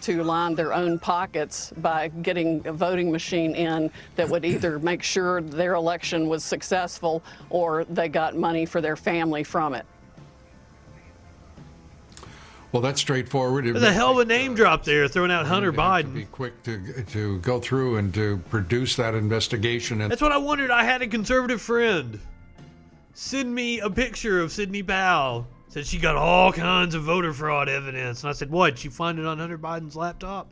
to line their own pockets by getting a voting machine in that would either make sure their election was successful or they got money for their family from it. Well, that's straightforward. There's a hell of a name drop there, throwing out Hunter Biden. Be quick to go through and to produce that investigation. And that's what I wondered. I had a conservative friend send me a picture of Sidney Powell. Said she got all kinds of voter fraud evidence. And I said, what? Did you find it on Hunter Biden's laptop?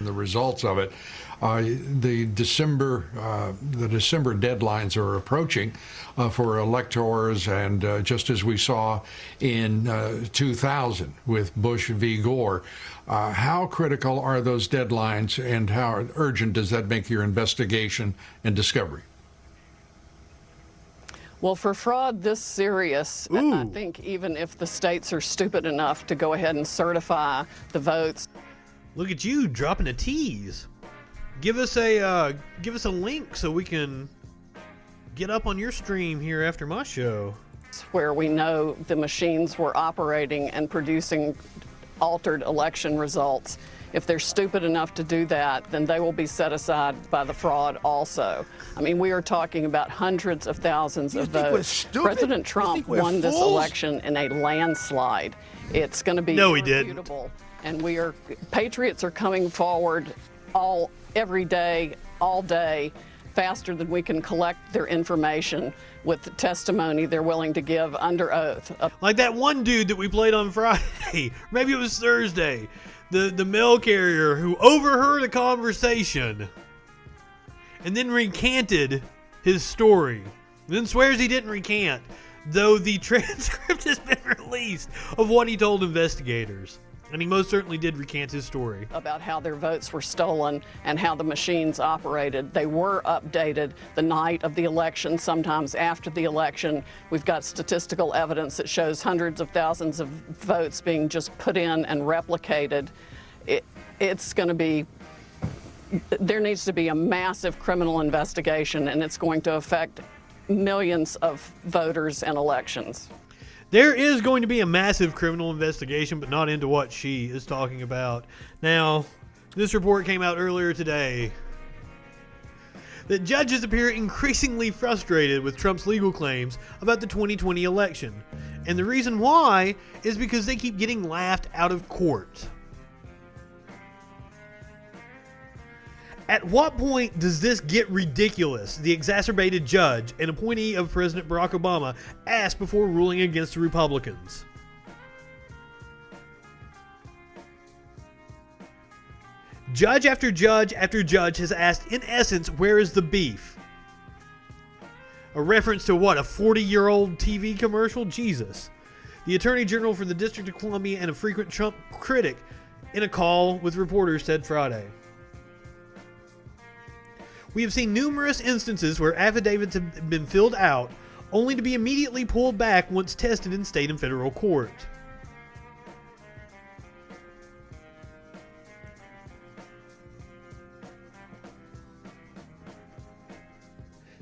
The results of it. The December deadlines are approaching for electors, and just as we saw in 2000 with Bush v. Gore, how critical are those deadlines, and how urgent does that make your investigation and discovery? Well, for fraud this serious, I think even if the states are stupid enough to go ahead and certify the votes. Look at you dropping a tease. Give us a link so we can get up on your stream here after my show. Where we know the machines were operating and producing altered election results. If they're stupid enough to do that, then they will be set aside by the fraud also. I mean, we are talking about hundreds of thousands of votes. President Trump won this election in a landslide. It's going to be irrefutable. And patriots are coming forward every day, all day, faster than we can collect their information with the testimony they're willing to give under oath. Like that one dude that we played on Friday, maybe it was Thursday, the mail carrier who overheard a conversation and then recanted his story, and then swears he didn't recant, though the transcript has been released of what he told investigators. And he most certainly did recant his story. About how their votes were stolen and how the machines operated. They were updated the night of the election, sometimes after the election. We've got statistical evidence that shows hundreds of thousands of votes being just put in and replicated. It's going to be, there needs to be a massive criminal investigation, and it's going to affect millions of voters and elections. There is going to be a massive criminal investigation, but not into what she is talking about. Now, this report came out earlier today that judges appear increasingly frustrated with Trump's legal claims about the 2020 election. And the reason why is because they keep getting laughed out of court. At what point does this get ridiculous? The exacerbated judge, an appointee of President Barack Obama, asked before ruling against the Republicans. Judge after judge after judge has asked, in essence, where is the beef? A reference to what, a 40-year-old TV commercial? Jesus. The Attorney General for the District of Columbia and a frequent Trump critic in a call with reporters said Friday. We have seen numerous instances where affidavits have been filled out only to be immediately pulled back once tested in state and federal court.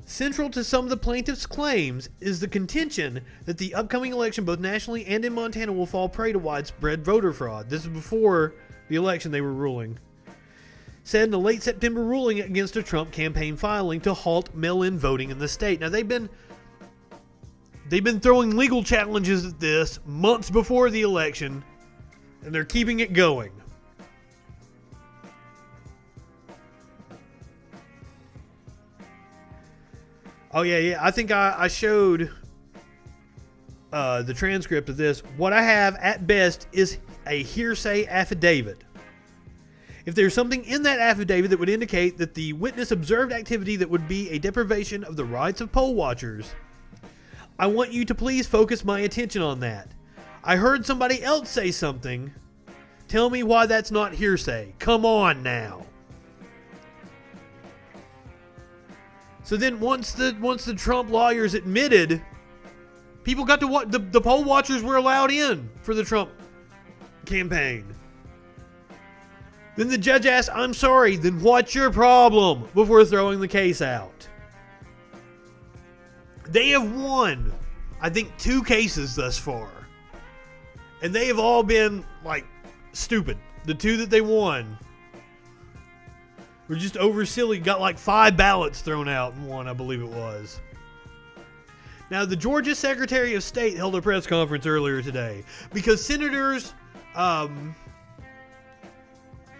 Central to some of the plaintiffs' claims is the contention that the upcoming election, both nationally and in Montana, will fall prey to widespread voter fraud. This is before the election they were ruling. Said in a late September ruling against a Trump campaign filing to halt mail-in voting in the state. Now they've been throwing legal challenges at this months before the election, and they're keeping it going. Oh yeah. I think I showed the transcript of this. What I have at best is a hearsay affidavit. If there's something in that affidavit that would indicate that the witness observed activity that would be a deprivation of the rights of poll watchers, I want you to please focus my attention on that. I heard somebody else say something. Tell me why that's not hearsay. Come on now. So then once the Trump lawyers admitted, people got to what the poll watchers were allowed in for the Trump campaign. Then the judge asked, I'm sorry, then what's your problem? Before throwing the case out. They have won, I think, 2 cases thus far. And they have all been, like, stupid. The 2 that they won were just over silly. Got like 5 ballots thrown out in one, I believe it was. Now, the Georgia Secretary of State held a press conference earlier today because senators,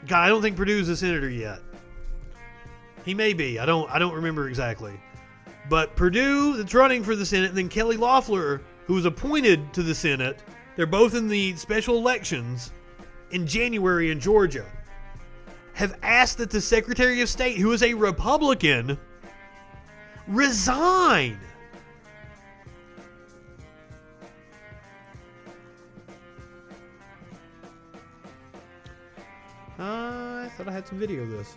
God, I don't think Perdue's a senator yet. He may be. I don't remember exactly. But Perdue, that's running for the Senate, and then Kelly Loeffler, who was appointed to the Senate, they're both in the special elections in January in Georgia, have asked that the Secretary of State, who is a Republican, resign. I thought I had some video of this.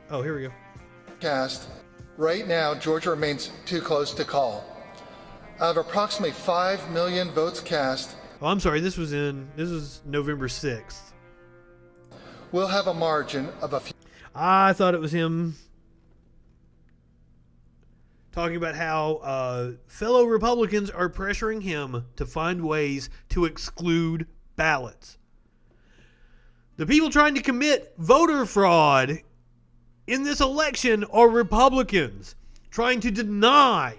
Oh, here we go. Cast. Right now, Georgia remains too close to call. Out of approximately 5 million votes cast, Oh, I'm sorry. This was November 6th. we'll have a margin of a few. I thought it was him talking about how fellow Republicans are pressuring him to find ways to exclude ballots. The people trying to commit voter fraud in this election are Republicans trying to deny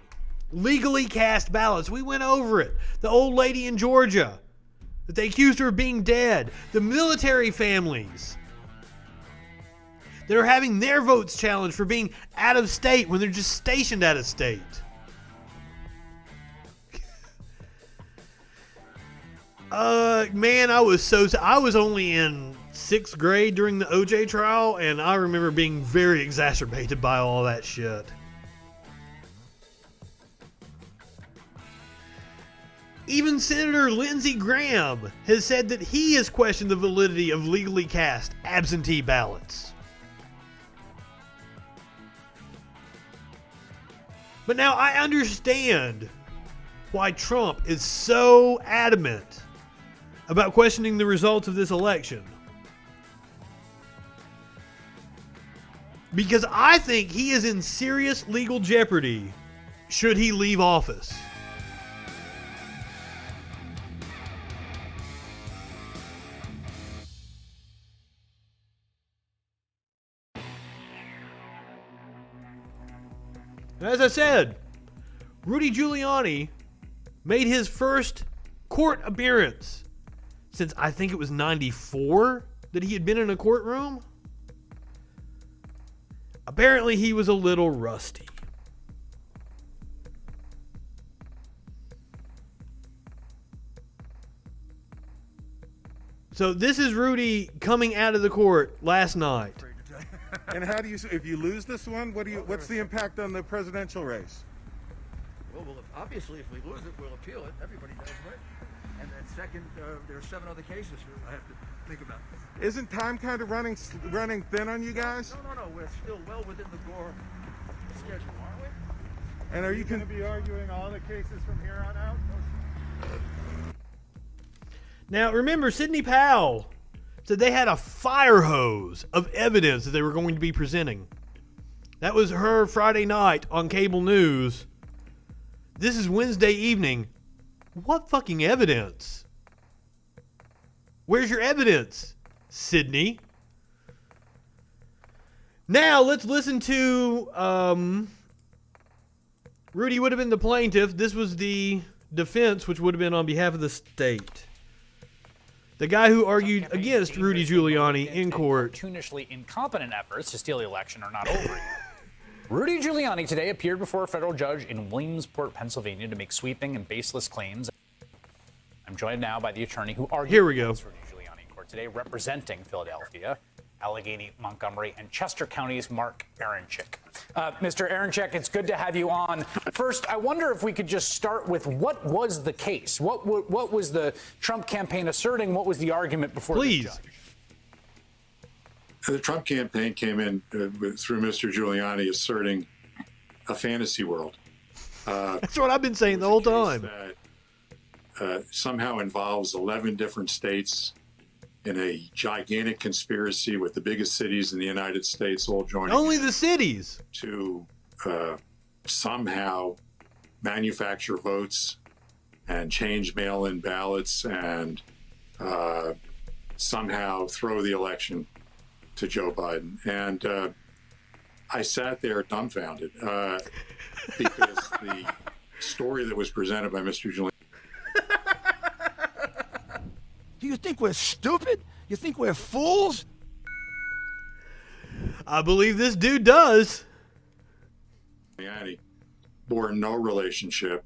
legally cast ballots. We went over it. The old lady in Georgia that they accused her of being dead. The military families that are having their votes challenged for being out of state when they're just stationed out of state. Man, I was only in 6th grade during the OJ trial, and I remember being very exacerbated by all that shit. Even Senator Lindsey Graham has said that he has questioned the validity of legally cast absentee ballots. But now I understand why Trump is so adamant about questioning the results of this election. Because I think he is in serious legal jeopardy should he leave office. As I said, Rudy Giuliani made his first court appearance since I think it was 94 that he had been in a courtroom. Apparently he was a little rusty. So this is Rudy coming out of the court last night. And how do you, if you lose this one, what's the impact on the presidential race? Well, obviously, if we lose it, we'll appeal it. Everybody does, right? And then second, there are 7 other cases I have to think about. Isn't time kind of running thin on you guys? No. We're still well within the Gore schedule, aren't we? And are you going to be arguing all the cases from here on out? Now, remember, Sidney Powell said they had a fire hose of evidence that they were going to be presenting. That was her Friday night on cable news. This is Wednesday evening. What fucking evidence? Where's your evidence, Sidney? Now, let's listen to... Rudy would have been the plaintiff. This was the defense, which would have been on behalf of the state. The guy who argued against Rudy Giuliani in court. Cartoonishly incompetent efforts to steal the election are not over yet. Rudy Giuliani today appeared before a federal judge in Williamsport, Pennsylvania, to make sweeping and baseless claims. I'm joined now by the attorney who argued against Rudy Giuliani in court today, representing Philadelphia, Allegheny, Montgomery, and Chester counties, Mark Aronczyk. Mr. Aronczyk, it's good to have you on. First, I wonder if we could just start with what was the case? What was the Trump campaign asserting? What was the argument before the judge? The Trump campaign came in through Mr. Giuliani asserting a fantasy world. That's what I've been saying the whole time. That somehow involves 11 different states in a gigantic conspiracy with the biggest cities in the United States all joining. Only the cities. To somehow manufacture votes and change mail-in ballots and somehow throw the election to Joe Biden. And I sat there dumbfounded because the story that was presented by Mr. Giuliani. Do you think we're stupid? You think we're fools? I believe this dude does. Giuliani bore no relationship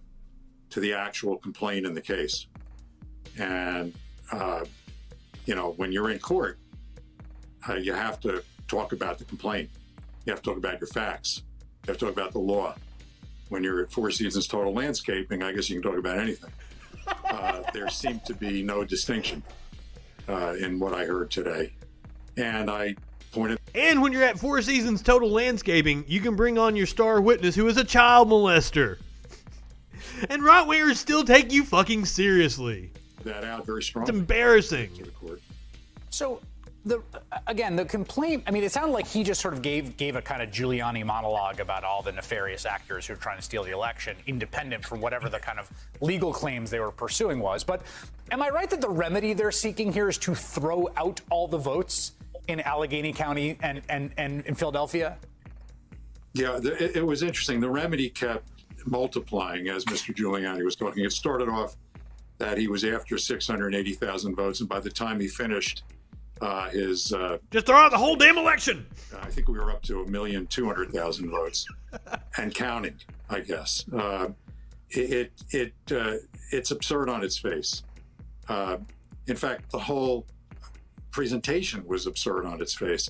to the actual complaint in the case. And when you're in court, you have to talk about the complaint. You have to talk about your facts. You have to talk about the law. When you're at Four Seasons Total Landscaping, I guess you can talk about anything. There seemed to be no distinction in what I heard today. And I pointed. And when you're at Four Seasons Total Landscaping, you can bring on your star witness who is a child molester. And right-wingers still take you fucking seriously. That out very strongly. It's embarrassing. So, the complaint, I mean, it sounded like he just sort of gave a kind of Giuliani monologue about all the nefarious actors who are trying to steal the election, independent from whatever the kind of legal claims they were pursuing was. But am I right that the remedy they're seeking here is to throw out all the votes in Allegheny County and in Philadelphia? Yeah, it was interesting. The remedy kept multiplying as Mr. Giuliani was talking. It started off that he was after 680,000 votes, and by the time he finished his... just throw out the whole damn election! I think we were up to 1,200,000 votes, and counting, I guess. It's absurd on its face. In fact, the whole presentation was absurd on its face.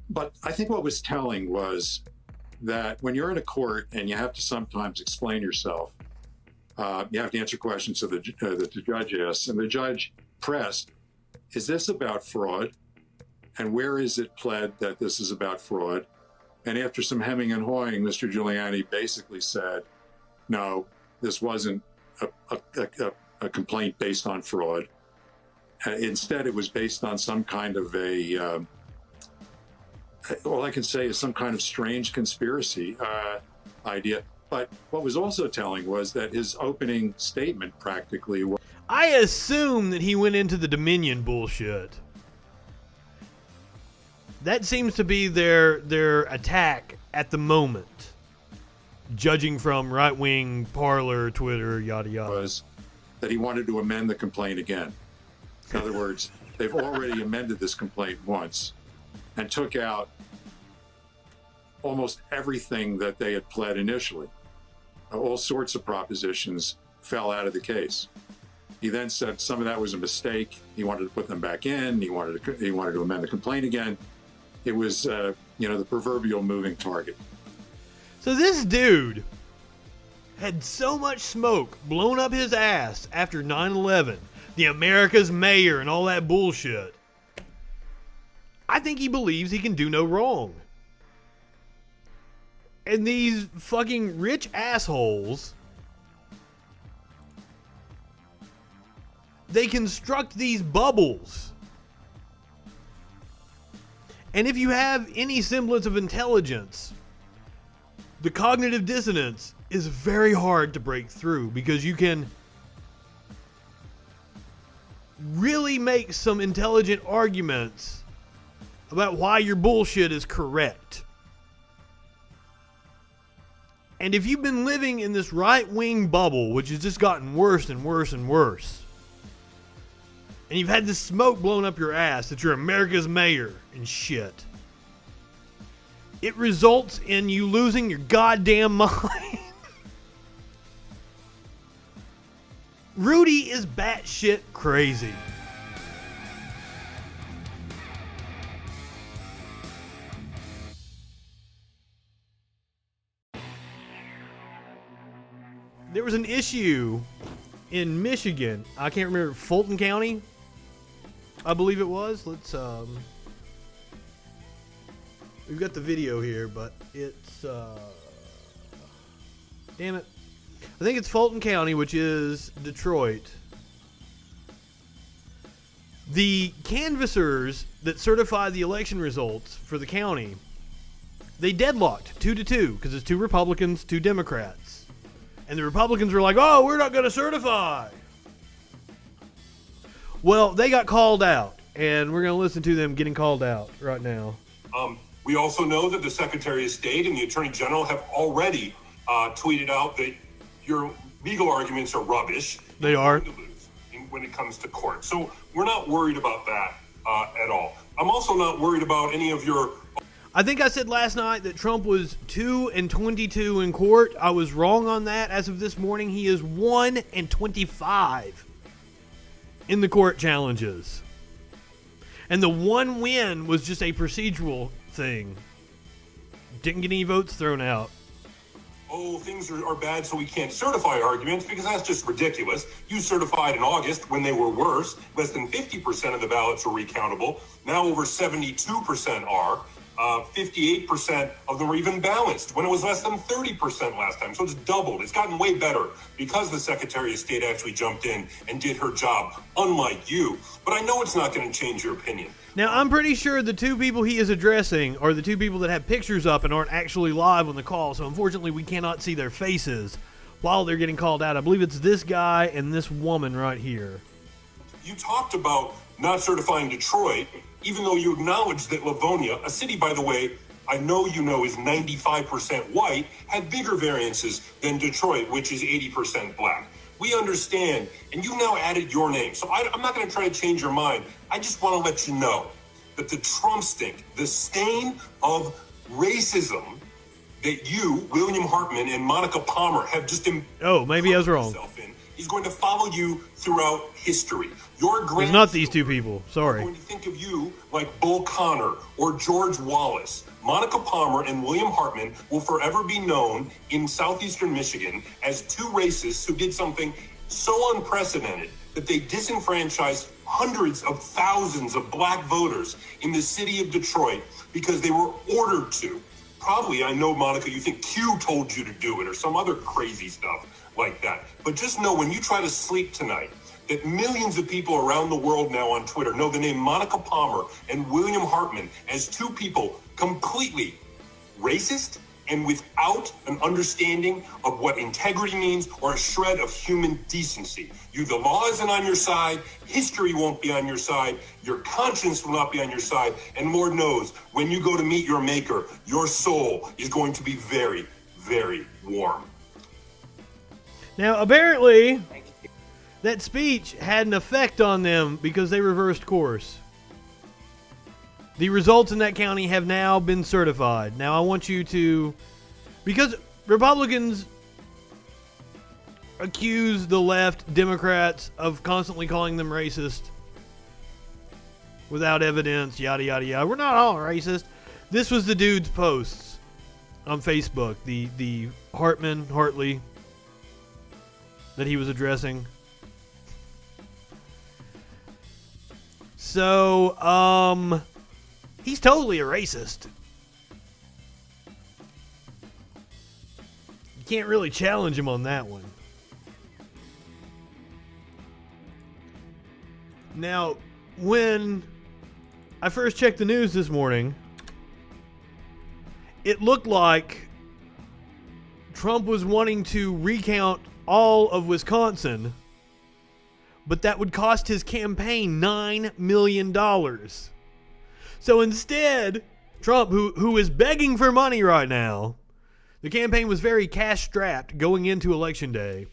But I think what was telling was that when you're in a court and you have to sometimes explain yourself, you have to answer questions that the judge asks, and the judge pressed, is this about fraud? And where is it pled that this is about fraud? And after some hemming and hawing, Mr. Giuliani basically said, no, this wasn't a complaint based on fraud. Instead, it was based on some kind of all I can say is some kind of strange conspiracy idea. But what was also telling was that his opening statement practically was... I assume that he went into the Dominion bullshit. That seems to be their attack at the moment, judging from right-wing parlor, Twitter, yada yada. Was that he wanted to amend the complaint again. In other words, they've already amended this complaint once and took out almost everything that they had pled initially. All sorts of propositions fell out of the case. He then said some of that was a mistake. He wanted to put them back in. He wanted to amend the complaint again. It was, the proverbial moving target. So this dude had so much smoke blown up his ass after 9/11, the America's mayor and all that bullshit. I think he believes he can do no wrong. And these fucking rich assholes, they construct these bubbles. And if you have any semblance of intelligence, the cognitive dissonance is very hard to break through, because you can really make some intelligent arguments about why your bullshit is correct. And if you've been living in this right-wing bubble, which has just gotten worse and worse and worse, and you've had this smoke blown up your ass that you're America's mayor and shit, it results in you losing your goddamn mind. Rudy is batshit crazy. There was an issue in Michigan. I can't remember, Fulton County, I believe it was. Let's we've got the video here, but it's damn it. I think it's Fulton County, which is Detroit. The canvassers that certified the election results for the county, they deadlocked 2-2 because it's 2 Republicans, 2 Democrats. And the Republicans were like, oh, we're not going to certify. Well, they got called out, and we're going to listen to them getting called out right now. We also know that the Secretary of State and the Attorney General have already tweeted out that your legal arguments are rubbish. They are. When it comes to court. So we're not worried about that at all. I'm also not worried about any of your... I think I said last night that Trump was 2-22 in court. I was wrong on that. As of this morning, he is 1-25 in the court challenges. And the one win was just a procedural thing. Didn't get any votes thrown out. Oh, things are bad, so we can't certify arguments, because that's just ridiculous. You certified in August when they were worse. Less than 50% of the ballots were recountable. Now over 72% are. 58% of them are even balanced, when it was less than 30% last time. So it's doubled. It's gotten way better because the Secretary of State actually jumped in and did her job, unlike you. But I know it's not going to change your opinion. Now, I'm pretty sure the two people he is addressing are the two people that have pictures up and aren't actually live on the call, so unfortunately we cannot see their faces while they're getting called out. I believe it's this guy and this woman right here. You talked about not certifying Detroit, even though you acknowledged that Livonia, a city, by the way, I know you know is 95% white, had bigger variances than Detroit, which is 80% black. We understand, and you've now added your name. So I'm not going to try to change your mind. I just want to let you know that the Trump stink, the stain of racism that you, William Hartman, and Monica Palmer have just maybe I was wrong. Is going to follow you throughout history. It's not these two people. Sorry. When you think of you like Bull Connor or George Wallace, Monica Palmer and William Hartman will forever be known in southeastern Michigan as two racists who did something so unprecedented that they disenfranchised hundreds of thousands of black voters in the city of Detroit because they were ordered to. Probably, I know, Monica, you think Q told you to do it or some other crazy stuff like that. But just know when you try to sleep tonight, that millions of people around the world now on Twitter know the name Monica Palmer and William Hartman as two people completely racist and without an understanding of what integrity means or a shred of human decency. The law isn't on your side, history won't be on your side, your conscience will not be on your side, and Lord knows, when you go to meet your maker, your soul is going to be very, very warm. Now, apparently, that speech had an effect on them because they reversed course. The results in that county have now been certified. Now, I want you to... Because Republicans accuse the left, Democrats, of constantly calling them racist without evidence, yada, yada, yada. We're not all racist. This was the dude's posts on Facebook, the Hartley that he was addressing. So, he's totally a racist. You can't really challenge him on that one. Now, when I first checked the news this morning, it looked like Trump was wanting to recount all of Wisconsin, but that would cost his campaign $9 million. So instead, Trump, who is begging for money right now, the campaign was very cash-strapped going into Election Day.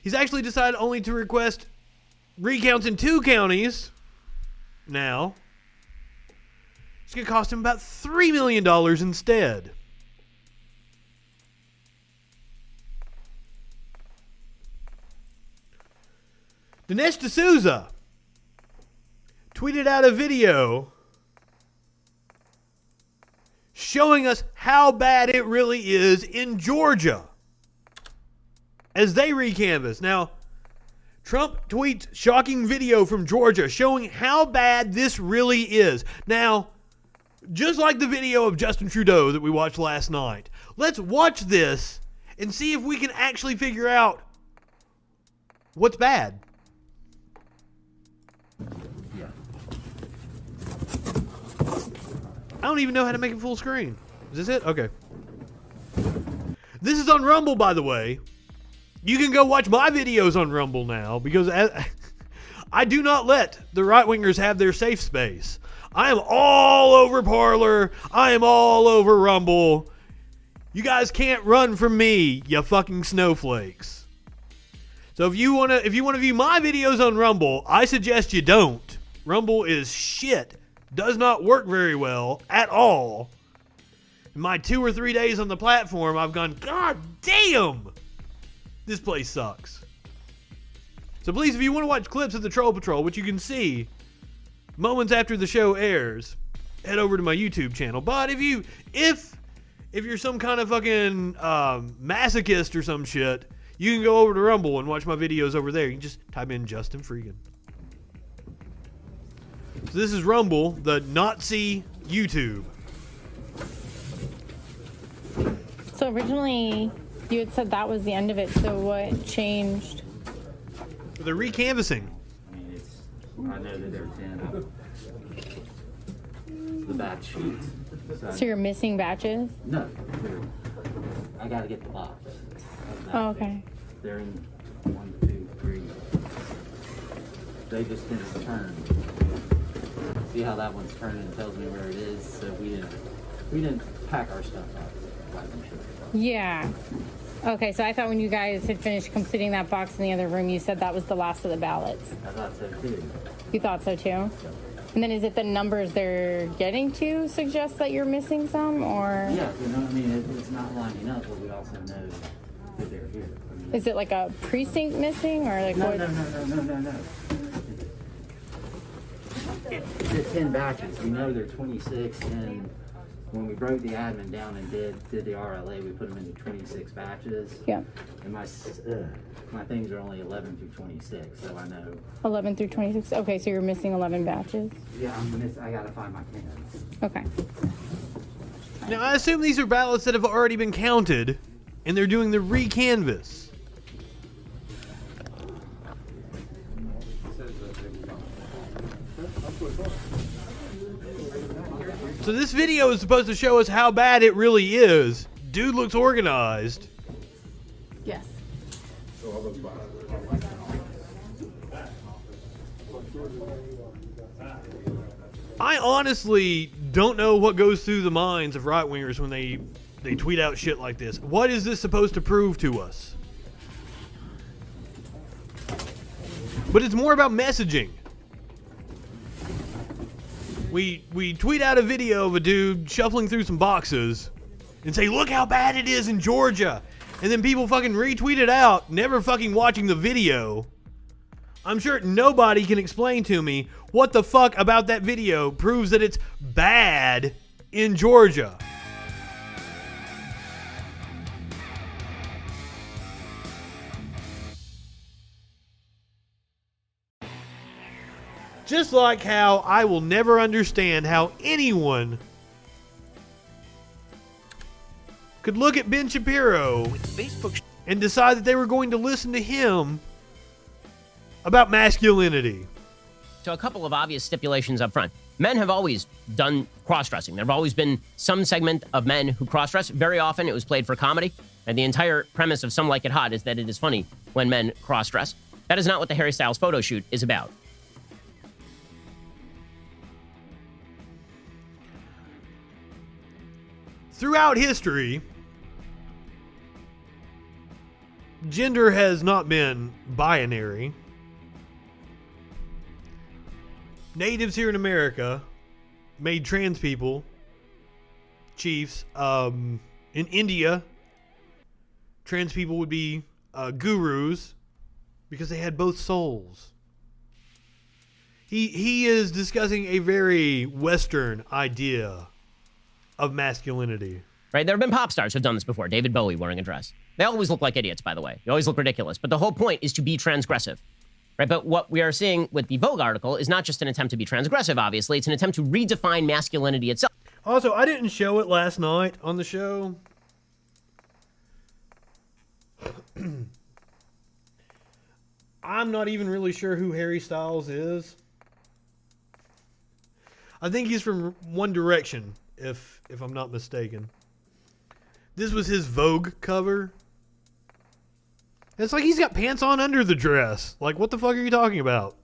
He's actually decided only to request recounts in 2 counties now. It's going to cost him about $3 million instead. Dinesh D'Souza tweeted out a video showing us how bad it really is in Georgia as they recanvass. Now, Trump tweets shocking video from Georgia showing how bad this really is. Now, just like the video of Justin Trudeau that we watched last night, let's watch this and see if we can actually figure out what's bad. I don't even know how to make it full screen. Is this it? Okay. This is on Rumble, by the way. You can go watch my videos on Rumble now because I do not let the right-wingers have their safe space. I am all over Parler. I am all over Rumble. You guys can't run from me, you fucking snowflakes. So if you want to view my videos on Rumble, I suggest you don't. Rumble is shit. Does not work very well at all. In my 2 or 3 days on the platform, I've gone, God damn, this place sucks. So please, if you want to watch clips of the Troll Patrol, which you can see moments after the show airs, head over to my YouTube channel. But if you're some kind of fucking masochist or some shit, you can go over to Rumble and watch my videos over there. You can just type in Justin Freakin. So this is Rumble, the Nazi YouTube. So originally, you had said that was the end of it. So what changed? They're recanvassing. I know that they're 10. The batch sheets. So you're missing batches? No. I gotta get the box. Oh, okay. They're in 1, 2, 3. They just didn't turn. See how that one's turning and tells me where it is? So we didn't pack our stuff up. Yeah. Okay, so I thought when you guys had finished completing that box in the other room, you said that was the last of the ballots. I thought so too. You thought so too? And then is it the numbers they're getting to suggest that you're missing some, or? Yeah, you know what I mean? It's not lining up, but we also know that they're here. I mean, is it like a precinct missing, or like what? No. The 10 batches. We know they're 26, and when we broke the admin down and did the RLA, we put them into 26 batches. Yeah. And my things are only 11 through 26, so I know. 11 through 26. Okay, so you're missing 11 batches. Yeah, I gotta find my pins. Okay. Now I assume these are ballots that have already been counted, and they're doing the recanvass. So this video is supposed to show us how bad it really is. Dude looks organized. Yes. I honestly don't know what goes through the minds of right-wingers when they tweet out shit like this. What is this supposed to prove to us? But it's more about messaging. We tweet out a video of a dude shuffling through some boxes and say, look how bad it is in Georgia. And then people fucking retweet it out, never fucking watching the video. I'm sure nobody can explain to me what the fuck about that video proves that it's bad in Georgia. Just like how I will never understand how anyone could look at Ben Shapiro and decide that they were going to listen to him about masculinity. So a couple of obvious stipulations up front. Men have always done cross-dressing. There have always been some segment of men who cross-dress. Very often it was played for comedy. And the entire premise of Some Like It Hot is that it is funny when men cross-dress. That is not what the Harry Styles photo shoot is about. Throughout history, gender has not been binary. Natives here in America made trans people chiefs. In India, trans people would be gurus because they had both souls. He is discussing a very Western idea of masculinity. Right? There have been pop stars who've done this before. David Bowie wearing a dress. They always look like idiots, by the way. They always look ridiculous. But the whole point is to be transgressive. Right? But what we are seeing with the Vogue article is not just an attempt to be transgressive, obviously. It's an attempt to redefine masculinity itself. Also, I didn't show it last night on the show. I'm not even really sure who Harry Styles is. I think he's from One Direction, if I'm not mistaken. This was his Vogue cover. It's like he's got pants on under the dress. Like, what the fuck are you talking about?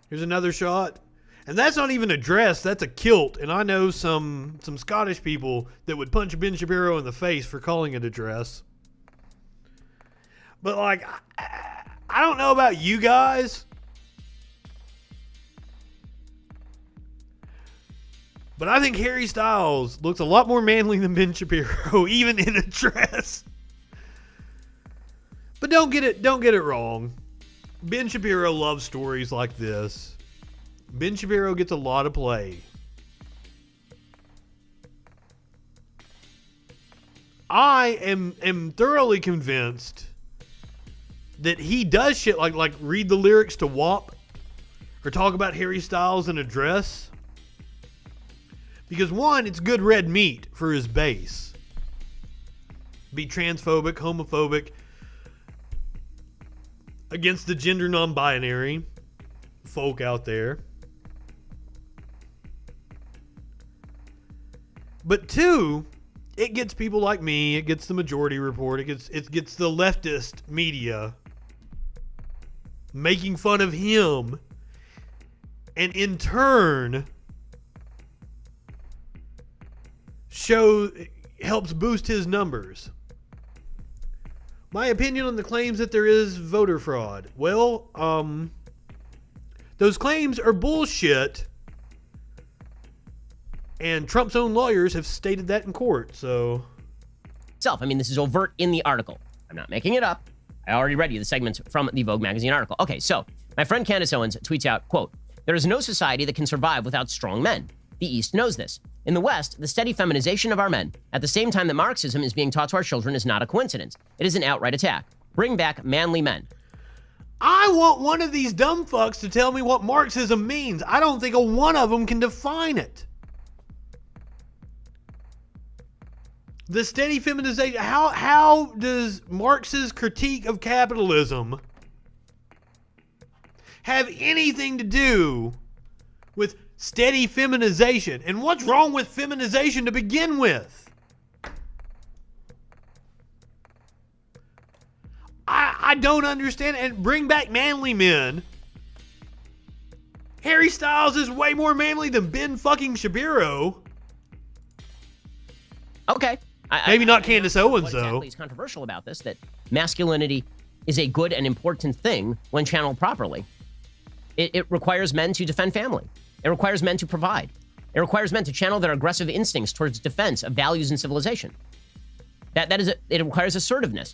Here's another shot. And that's not even a dress, that's a kilt. And I know some Scottish people that would punch Ben Shapiro in the face for calling it a dress. But, like, I don't know about you guys, but I think Harry Styles looks a lot more manly than Ben Shapiro, even in a dress. But don't get it wrong. Ben Shapiro loves stories like this. Ben Shapiro gets a lot of play. I am thoroughly convinced that he does shit like read the lyrics to WAP or talk about Harry Styles in a dress. Because one, it's good red meat for his base. Be transphobic, homophobic, against the gender non-binary folk out there. But two, it gets people like me, it gets the Majority Report, it gets the leftist media making fun of him, and in turn helps boost his numbers. My opinion on the claims that there is voter fraud. Well, those claims are bullshit, and Trump's own lawyers have stated that in court, so... I mean, this is overt in the article. I'm not making it up. I already read you the segments from the Vogue magazine article. Okay, so my friend Candace Owens tweets out, quote, "There is no society that can survive without strong men. The East knows this. In the West, the steady feminization of our men, at the same time that Marxism is being taught to our children, is not a coincidence. It is an outright attack. Bring back manly men." I want one of these dumb fucks to tell me what Marxism means. I don't think a one of them can define it. The steady feminization. How does Marx's critique of capitalism have anything to do with steady feminization? And what's wrong with feminization to begin with? I don't understand. And bring back manly men. Harry Styles is way more manly than Ben fucking Shapiro. Okay. Maybe not Candace Owens, though. What exactly is controversial about this? That masculinity is a good and important thing when channeled properly. It requires men to defend family. It requires men to provide. It requires men to channel their aggressive instincts towards defense of values and civilization. It requires assertiveness.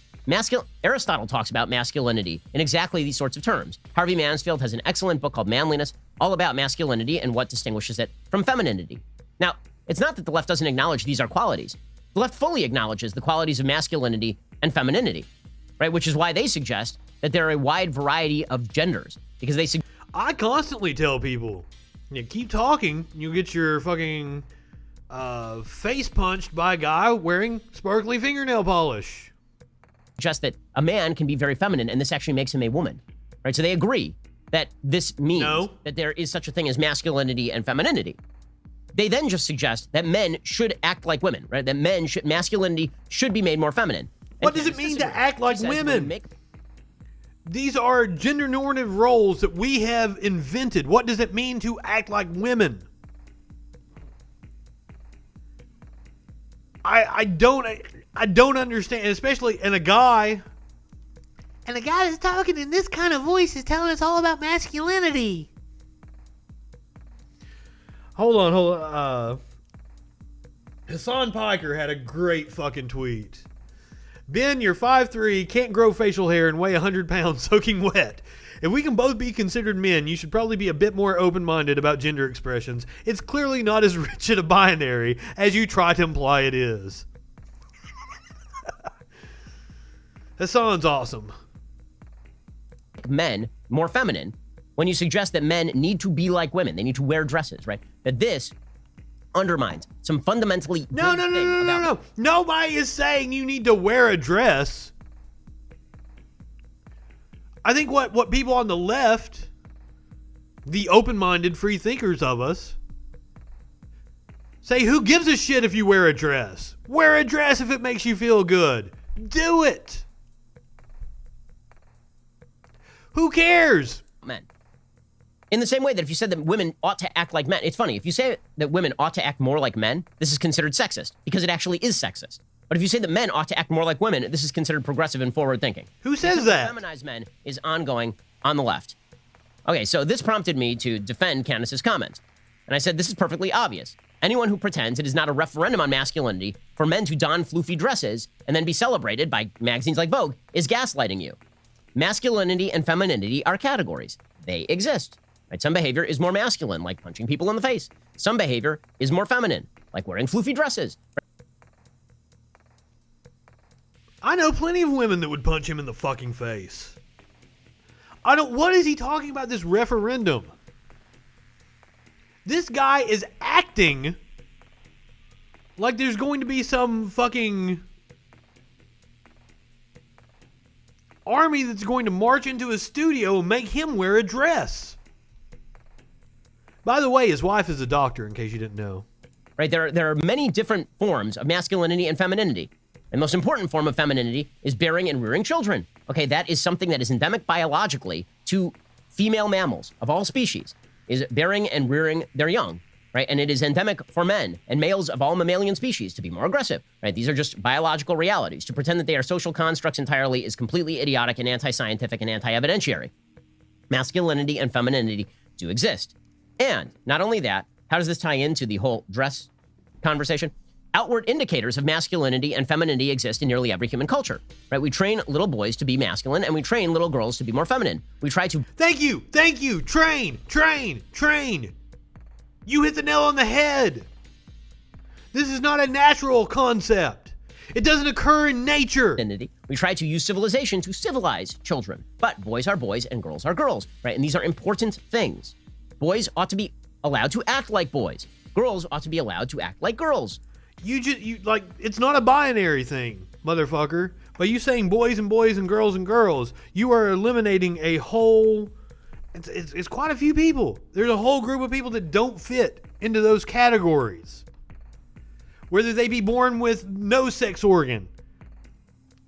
Aristotle talks about masculinity in exactly these sorts of terms. Harvey Mansfield has an excellent book called Manliness, all about masculinity and what distinguishes it from femininity. Now, it's not that the left doesn't acknowledge these are qualities. The left fully acknowledges the qualities of masculinity and femininity, right? Which is why they suggest that there are a wide variety of genders. Because I constantly tell people, keep talking, you'll get your fucking face punched by a guy wearing sparkly fingernail polish. Just that a man can be very feminine, and this actually makes him a woman, right? So they agree that this means that there is such a thing as masculinity and femininity. They then just suggest that men should act like women, right? That masculinity should be made more feminine. What does it mean to act like women? These are gender normative roles that we have invented. What does it mean to act like women? I don't understand, especially in a guy. And a guy that's talking in this kind of voice is telling us all about masculinity. Hold on. Hassan Piker had a great fucking tweet. Ben, you're 5'3", can't grow facial hair, and weigh 100 pounds soaking wet. If we can both be considered men, you should probably be a bit more open-minded about gender expressions. It's clearly not as rich in a binary as you try to imply it is. Hassan's awesome. Men more feminine when you suggest that men need to be like women. They need to wear dresses, right? That this undermines some fundamentally No. Nobody is saying you need to wear a dress. I think what people on the left, the open-minded free thinkers of us, say, who gives a shit if you wear a dress? Wear a dress if it makes you feel good. Do it. Who cares? Men. In the same way that if you said that women ought to act like men, it's funny. If you say that women ought to act more like men, this is considered sexist because it actually is sexist. But if you say that men ought to act more like women, this is considered progressive and forward thinking. Who says that? Feminized men is ongoing on the left. Okay, so this prompted me to defend Candace's comments. And I said, this is perfectly obvious. Anyone who pretends it is not a referendum on masculinity for men to don floofy dresses and then be celebrated by magazines like Vogue is gaslighting you. Masculinity and femininity are categories. They exist. Right? Some behavior is more masculine, like punching people in the face. Some behavior is more feminine, like wearing floofy dresses. I know plenty of women that would punch him in the fucking face. What is he talking about, this referendum? This guy is acting like there's going to be some fucking army that's going to march into his studio and make him wear a dress. By the way, his wife is a doctor, in case you didn't know. Right, there are many different forms of masculinity and femininity. The most important form of femininity is bearing and rearing children. Okay, that is something that is endemic biologically to female mammals of all species, is bearing and rearing their young, right? And it is endemic for men and males of all mammalian species to be more aggressive, right? These are just biological realities. To pretend that they are social constructs entirely is completely idiotic and anti-scientific and anti-evidentiary. Masculinity and femininity do exist. And not only that, how does this tie into the whole dress conversation? Outward indicators of masculinity and femininity exist in nearly every human culture, right? We train little boys to be masculine and we train little girls to be more feminine. We try to... Thank you. Train. You hit the nail on the head. This is not a natural concept. It doesn't occur in nature. We try to use civilization to civilize children, but boys are boys and girls are girls, right? And these are important things. Boys ought to be allowed to act like boys. Girls ought to be allowed to act like girls. It's not a binary thing, motherfucker. By you saying boys and boys and girls, you are eliminating a whole, it's quite a few people. There's a whole group of people that don't fit into those categories. Whether they be born with no sex organ,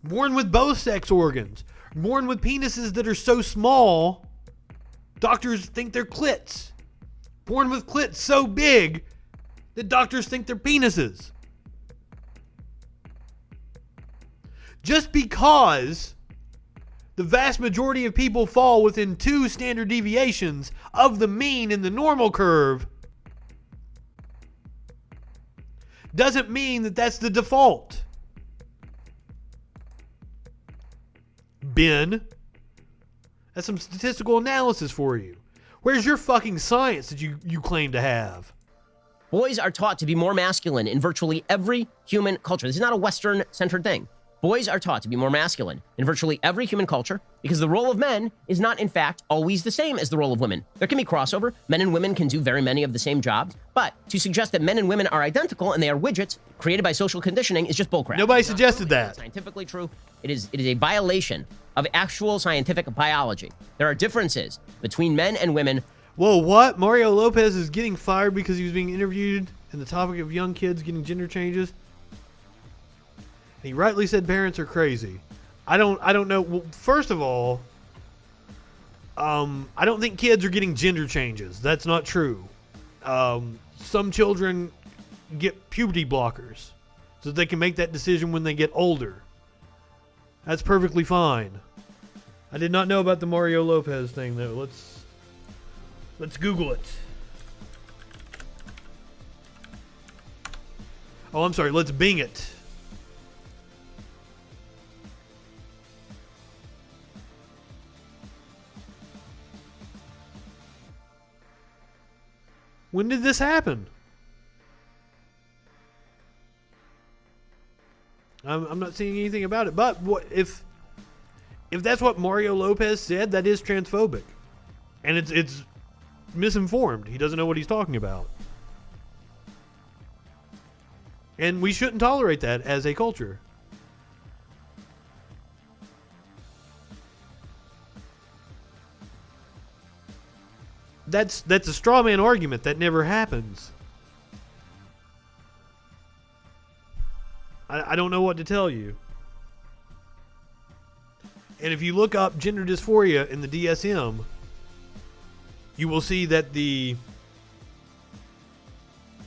born with both sex organs, born with penises that are so small, doctors think they're clits. Born with clits so big that doctors think they're penises. Just because the vast majority of people fall within 2 standard deviations of the mean in the normal curve doesn't mean that that's the default. Ben, that's some statistical analysis for you. Where's your fucking science that you claim to have? Boys are taught to be more masculine in virtually every human culture. This is not a Western-centered thing. Boys are taught to be more masculine in virtually every human culture because the role of men is not, in fact, always the same as the role of women. There can be crossover. Men and women can do very many of the same jobs. But to suggest that men and women are identical and they are widgets created by social conditioning is just bullcrap. Nobody suggested that. It's scientifically true. It is a violation of actual scientific biology. There are differences between men and women. Whoa, what? Mario Lopez is getting fired because he was being interviewed and the topic of young kids getting gender changes? He rightly said parents are crazy. I don't know. Well, first of all, I don't think kids are getting gender changes. That's not true. Some children get puberty blockers so that they can make that decision when they get older. That's perfectly fine. I did not know about the Mario Lopez thing though. Let's Google it. Oh, I'm sorry. Let's Bing it. When did this happen? I'm not seeing anything about it. But what if that's what Mario Lopez said, that is transphobic. And it's misinformed. He doesn't know what he's talking about. And we shouldn't tolerate that as a culture. That's a straw man argument. That never happens. I don't know what to tell you. And if you look up gender dysphoria in the DSM, you will see that the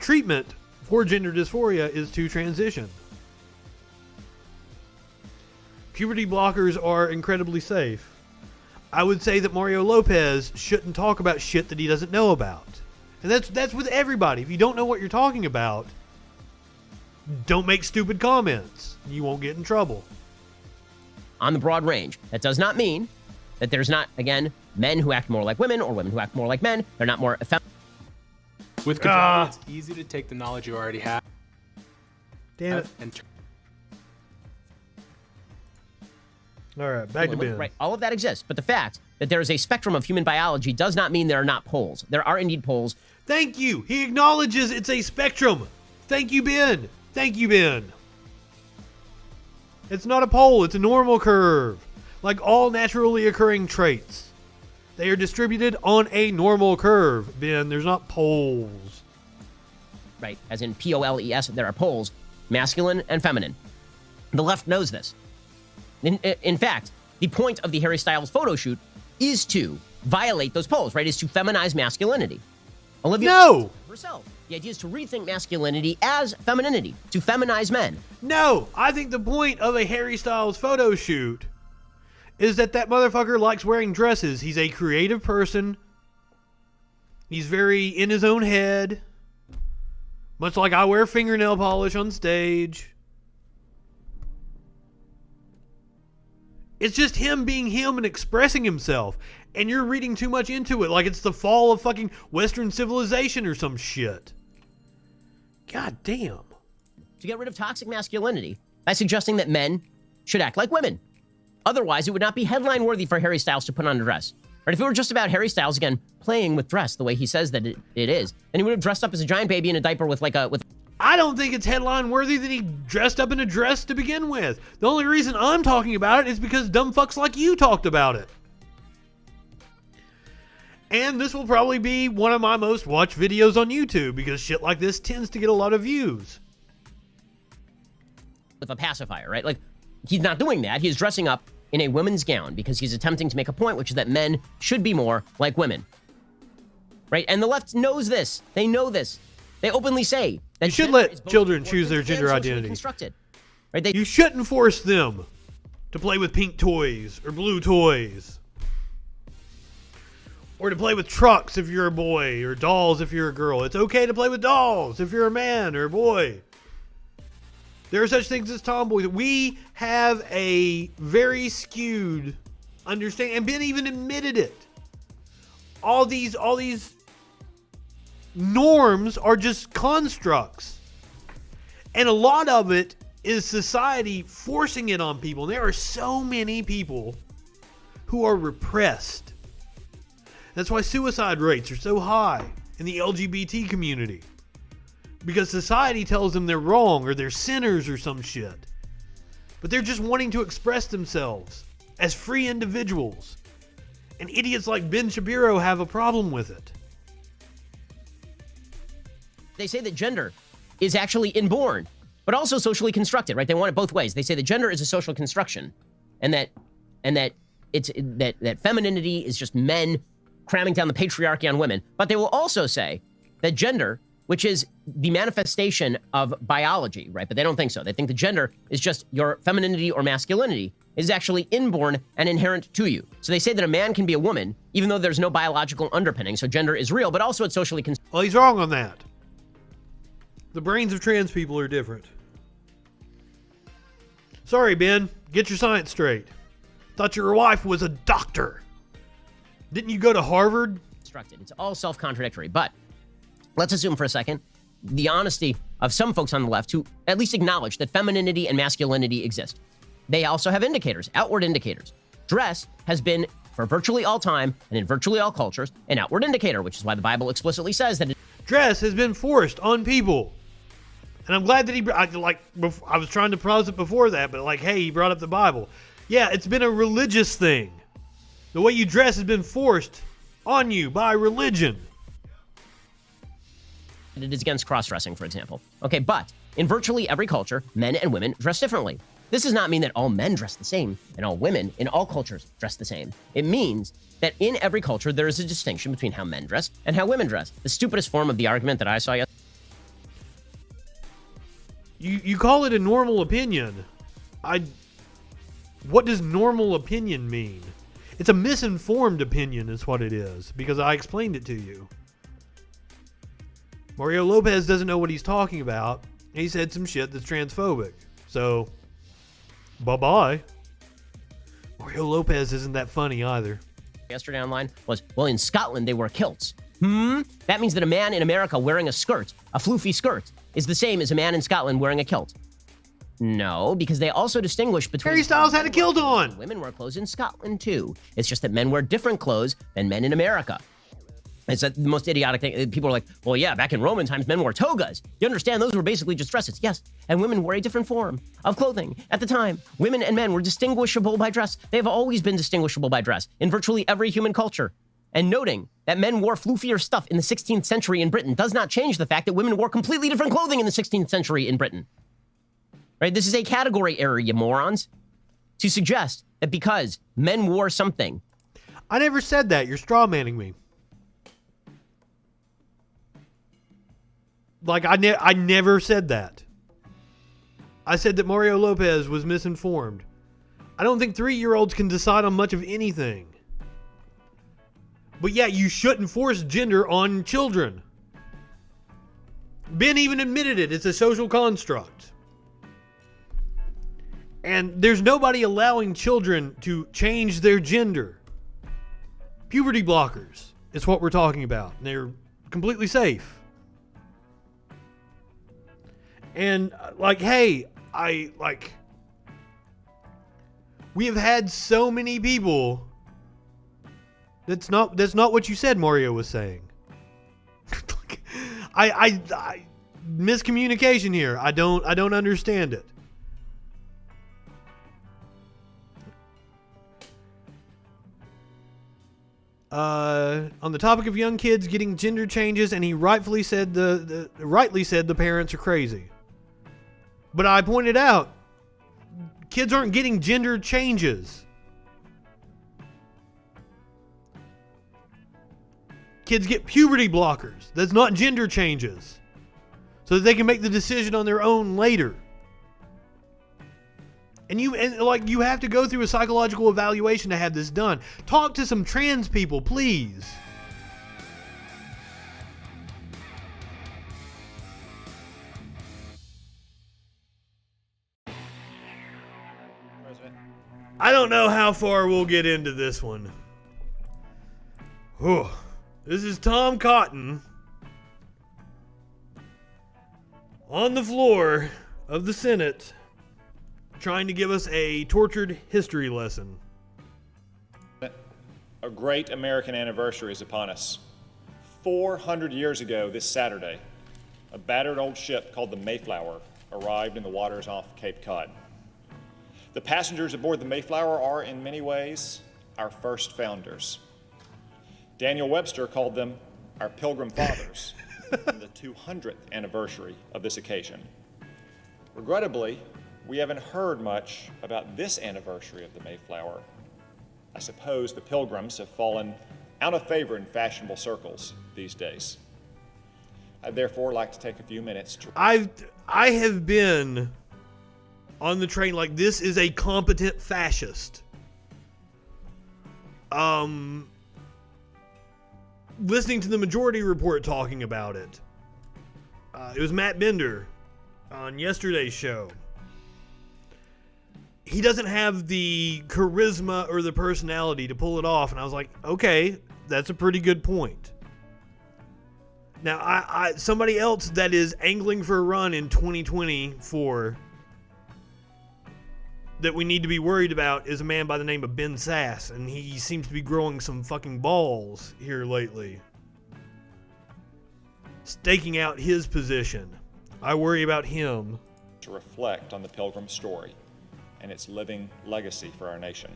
treatment for gender dysphoria is to transition. Puberty blockers are incredibly safe. I would say that Mario Lopez shouldn't talk about shit that he doesn't know about. And that's with everybody. If you don't know what you're talking about, don't make stupid comments. You won't get in trouble. On the broad range. That does not mean that there's not, again, men who act more like women or women who act more like men. They're not more effective. With control, it's easy to take the knowledge you already have. Damn it. And all right, back to Ben. Right, all of that exists. But the fact that there is a spectrum of human biology does not mean there are not poles. There are indeed poles. Thank you. He acknowledges it's a spectrum. Thank you, Ben. Thank you, Ben. It's not a pole. It's a normal curve. Like all naturally occurring traits. They are distributed on a normal curve, Ben. There's not poles. Right, as in P-O-L-E-S, there are poles, masculine and feminine. The left knows this. In fact, the point of the Harry Styles photo shoot is to violate those poles, right? Is to feminize masculinity. Olivia herself. The idea is to rethink masculinity as femininity, to feminize men. No, I think the point of a Harry Styles photo shoot is that motherfucker likes wearing dresses. He's a creative person. He's very in his own head. Much like I wear fingernail polish on stage. It's just him being him and expressing himself. And you're reading too much into it like it's the fall of fucking Western civilization or some shit. God damn. To get rid of toxic masculinity by suggesting that men should act like women. Otherwise, it would not be headline worthy for Harry Styles to put on a dress. Right? If it were just about Harry Styles, again, playing with dress the way he says that it is, then he would have dressed up as a giant baby in a diaper with I don't think it's headline worthy that he dressed up in a dress to begin with. The only reason I'm talking about it is because dumb fucks like you talked about it. And this will probably be one of my most watched videos on YouTube because shit like this tends to get a lot of views. With a pacifier, right? Like, he's not doing that. He's dressing up in a women's gown because he's attempting to make a point, which is that men should be more like women. Right? And the left knows this. They know this. They openly say that you should let children choose their gender identity. Constructed. Right? You shouldn't force them to play with pink toys or blue toys. Or to play with trucks if you're a boy, or dolls if you're a girl. It's okay to play with dolls if you're a man or a boy. There are such things as tomboys. We have a very skewed understanding, and Ben even admitted it. All these norms are just constructs. And a lot of it is society forcing it on people. And there are so many people who are repressed. That's why suicide rates are so high in the LGBT community. Because society tells them they're wrong or they're sinners or some shit. But they're just wanting to express themselves as free individuals. And idiots like Ben Shapiro have a problem with it. They say that gender is actually inborn, but also socially constructed, right? They want it both ways. They say that gender is a social construction and that femininity is just men cramming down the patriarchy on women. But they will also say that gender, which is the manifestation of biology, right? But they don't think so. They think the gender is just your femininity or masculinity is actually inborn and inherent to you. So they say that a man can be a woman, even though there's no biological underpinning. So gender is real, but also it's socially constructed. Well, he's wrong on that. The brains of trans people are different. Sorry, Ben. Get your science straight. Thought your wife was a doctor. Didn't you go to Harvard? It's all self-contradictory. But let's assume for a second the honesty of some folks on the left who at least acknowledge that femininity and masculinity exist. They also have indicators, outward indicators. Dress has been, for virtually all time and in virtually all cultures, an outward indicator, which is why the Bible explicitly says that dress has been forced on people. And I'm glad that I was trying to pause it before that, but hey, he brought up the Bible. Yeah, it's been a religious thing. The way you dress has been forced on you by religion. it is against cross-dressing, for example. Okay, but in virtually every culture, men and women dress differently. This does not mean that all men dress the same and all women in all cultures dress the same. It means that in every culture, there is a distinction between how men dress and how women dress. The stupidest form of the argument that I saw yesterday. You call it a normal opinion. What does normal opinion mean? It's a misinformed opinion is what it is, because I explained it to you. Mario Lopez doesn't know what he's talking about. He said some shit that's transphobic. So, bye-bye. Mario Lopez isn't that funny either. Yesterday online was, well, in Scotland, they wear kilts. That means that a man in America wearing a skirt, a floofy skirt, is the same as a man in Scotland wearing a kilt. No, because they also distinguish between... Harry Styles had a kilt on! Women wear clothes in Scotland, too. It's just that men wear different clothes than men in America. It's the most idiotic thing. People are like, well, yeah, back in Roman times, men wore togas. You understand? Those were basically just dresses. Yes, and women wore a different form of clothing. At the time, women and men were distinguishable by dress. They have always been distinguishable by dress in virtually every human culture. And noting that men wore floofier stuff in the 16th century in Britain does not change the fact that women wore completely different clothing in the 16th century in Britain. Right? This is a category error, you morons. To suggest that because men wore something... I never said that. You're strawmanning me. Like, I never said that. I said that Mario Lopez was misinformed. I don't think 3-year-olds can decide on much of anything. But yeah, you shouldn't force gender on children. Ben even admitted it. It's a social construct. And there's nobody allowing children to change their gender. Puberty blockers is what we're talking about. They're completely safe. And like, hey, we have had so many people. That's not what you said Mario was saying. I miscommunication here. I don't understand it. On the topic of young kids getting gender changes, and he rightly said the parents are crazy. But I pointed out, kids aren't getting gender changes. Kids get puberty blockers. That's not gender changes. So that they can make the decision on their own later. And you have to go through a psychological evaluation to have this done. Talk to some trans people, please. I don't know how far we'll get into this one. Whew. This is Tom Cotton on the floor of the Senate trying to give us a tortured history lesson. A great American anniversary is upon us. 400 years ago this Saturday, a battered old ship called the Mayflower arrived in the waters off Cape Cod. The passengers aboard the Mayflower are, in many ways, our first founders. Daniel Webster called them our Pilgrim Fathers on the 200th anniversary of this occasion. Regrettably, we haven't heard much about this anniversary of the Mayflower. I suppose the Pilgrims have fallen out of favor in fashionable circles these days. I'd therefore like to take a few minutes to... I have been on the train like this is a competent fascist. Listening to the Majority Report talking about it. It was Matt Bender on yesterday's show. He doesn't have the charisma or the personality to pull it off. And I was like, okay, that's a pretty good point. Now, somebody else that is angling for a run in 2024 that we need to be worried about is a man by the name of Ben Sass, and he seems to be growing some fucking balls here lately. Staking out his position. I worry about him. To reflect on the Pilgrim story and its living legacy for our nation.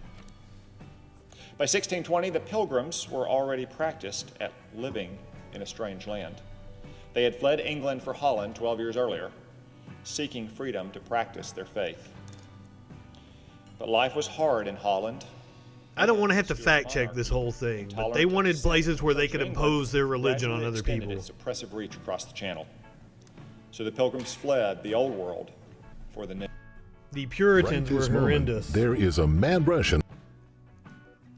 By 1620, the Pilgrims were already practiced at living in a strange land. They had fled England for Holland 12 years earlier, seeking freedom to practice their faith. But life was hard in Holland. I don't want to have to fact check this whole thing, but they wanted places where they could impose their religion on other people. Its oppressive reach across the channel. So the Pilgrims fled the old world for the new. The Puritans were horrendous. There is a mad Russian.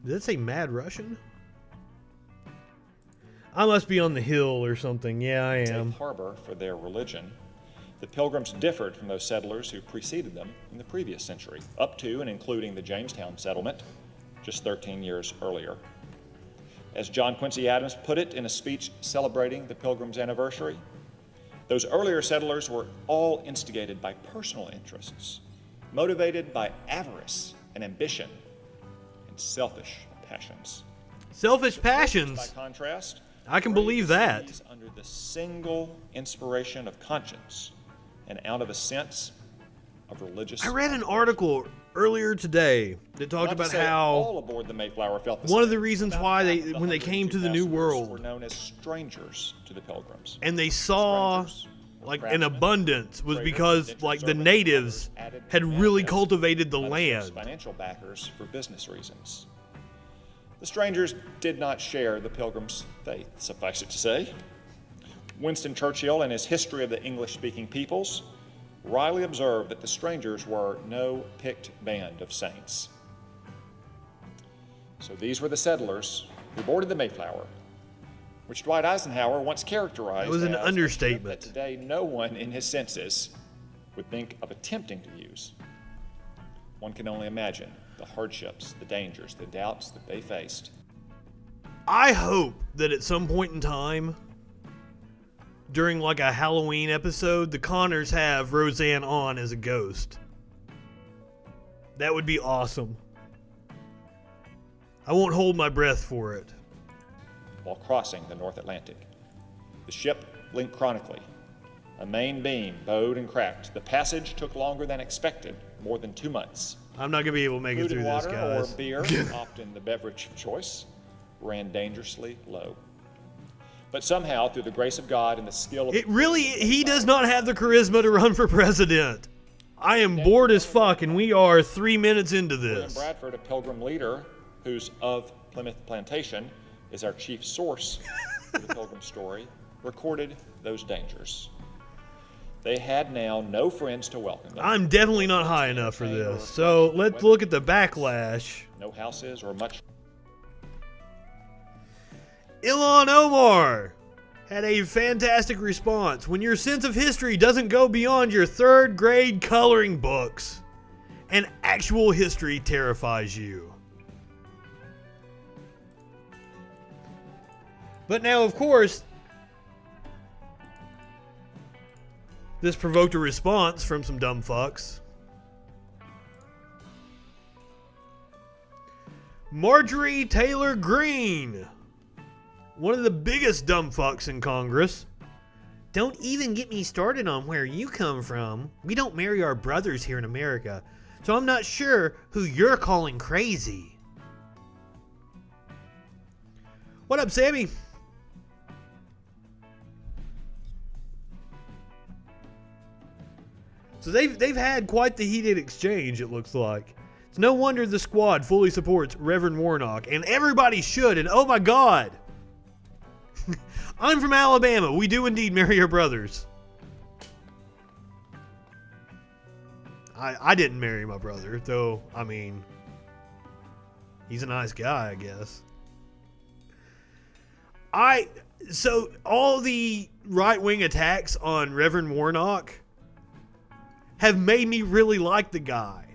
Did that say mad Russian? I must be on the hill or something. Yeah, I am. Safe harbor for their religion. The Pilgrims differed from those settlers who preceded them in the previous century, up to and including the Jamestown settlement just 13 years earlier. As John Quincy Adams put it in a speech celebrating the Pilgrims' anniversary, those earlier settlers were all instigated by personal interests, motivated by avarice and ambition, and selfish passions. Selfish passions? By contrast, I can believe that. Under the single inspiration of conscience and out of a sense of religious. I read an article earlier today that talked about how all aboard the Mayflower felt the one of same. the reasons why when they came to the New World, were known as strangers to the Pilgrims. and they saw like an abundance was because like the natives had really cultivated the land. Financial backers for business reasons. The strangers did not share the Pilgrims' faith, suffice it to say. Winston Churchill, in his History of the English-Speaking Peoples, wryly observed that the strangers were no picked band of saints. So these were the settlers who boarded the Mayflower, which Dwight Eisenhower once characterized It was an as understatement. a ship that today no one in his senses would think of attempting to use. One can only imagine the hardships, the dangers, the doubts that they faced. I hope that at some point in time, during like a Halloween episode, the Connors have Roseanne on as a ghost. That would be awesome. I won't hold my breath for it. While crossing the North Atlantic, the ship linked chronically. A main beam bowed and cracked. The passage took longer than expected, more than 2 months. I'm not going to be able to make it Food through and this, water guys. or beer, often the beverage of choice, ran dangerously low. But somehow, through the grace of God and the skill of He does not have the charisma to run for president. I am bored as fuck, and we are 3 minutes into William this. Bradford, a Pilgrim leader who's of Plymouth Plantation, is our chief source for the Pilgrim story, recorded those dangers. They had now no friends to welcome them. I'm definitely not high enough for this. So let's look at the backlash. No houses or much. Ilhan Omar had a fantastic response. When your sense of history doesn't go beyond your 3rd grade coloring books, and actual history terrifies you. But now, of course, this provoked a response from some dumb fucks. Marjorie Taylor Greene, one of the biggest dumb fucks in Congress. Don't even get me started on where you come from. We don't marry our brothers here in America, so I'm not sure who you're calling crazy. What up, Sammy? So they've had quite the heated exchange, it looks like. It's no wonder the squad fully supports Reverend Warnock, and everybody should, and oh my god! I'm from Alabama. We do indeed marry our brothers. I didn't marry my brother, though, I mean, he's a nice guy, I guess. So all the right-wing attacks on Reverend Warnock have made me really like the guy.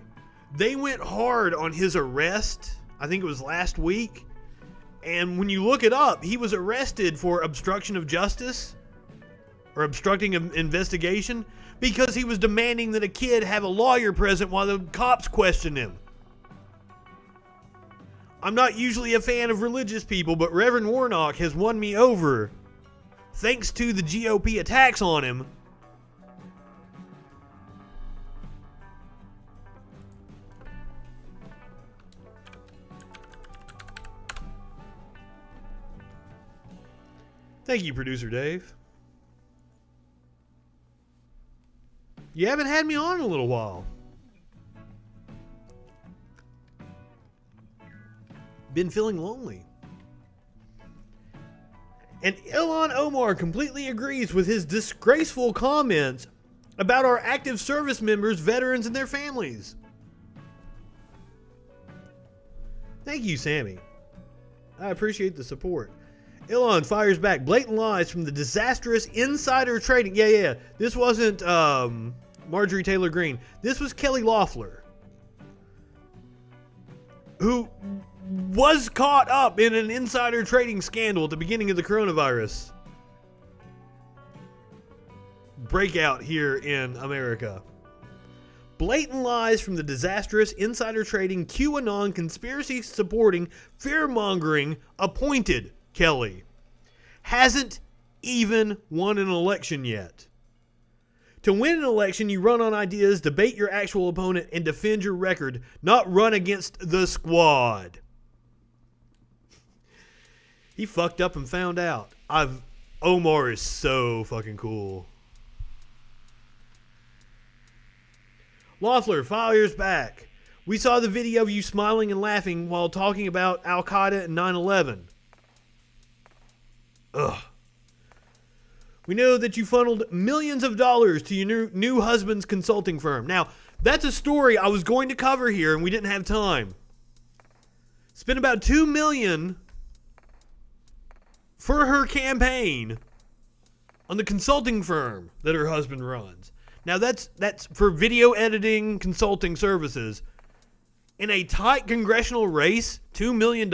They went hard on his arrest, I think it was last week. And when you look it up, he was arrested for obstruction of justice or obstructing an investigation because he was demanding that a kid have a lawyer present while the cops questioned him. I'm not usually a fan of religious people, but Reverend Warnock has won me over thanks to the GOP attacks on him. Thank you, Producer Dave. You haven't had me on in a little while. Been feeling lonely. And Ilhan Omar completely agrees with his disgraceful comments about our active service members, veterans, and their families. Thank you, Sammy. I appreciate the support. Elon fires back. Blatant lies from the disastrous insider trading. Yeah. This wasn't Marjorie Taylor Greene. This was Kelly Loeffler, who was caught up in an insider trading scandal at the beginning of the coronavirus breakout here in America. Blatant lies from the disastrous insider trading, QAnon, conspiracy supporting, fear-mongering appointed Kelly. Hasn't even won an election yet. To win an election, you run on ideas, debate your actual opponent, and defend your record, not run against the squad. He fucked up and found out. Omar is so fucking cool. Loeffler fires back. We saw the video of you smiling and laughing while talking about Al-Qaeda and 9/11. Ugh. We know that you funneled millions of dollars to your new husband's consulting firm. Now, that's a story I was going to cover here and we didn't have time. Spent about $2 million for her campaign on the consulting firm that her husband runs. Now, that's for video editing consulting services. In a tight congressional race, $2 million?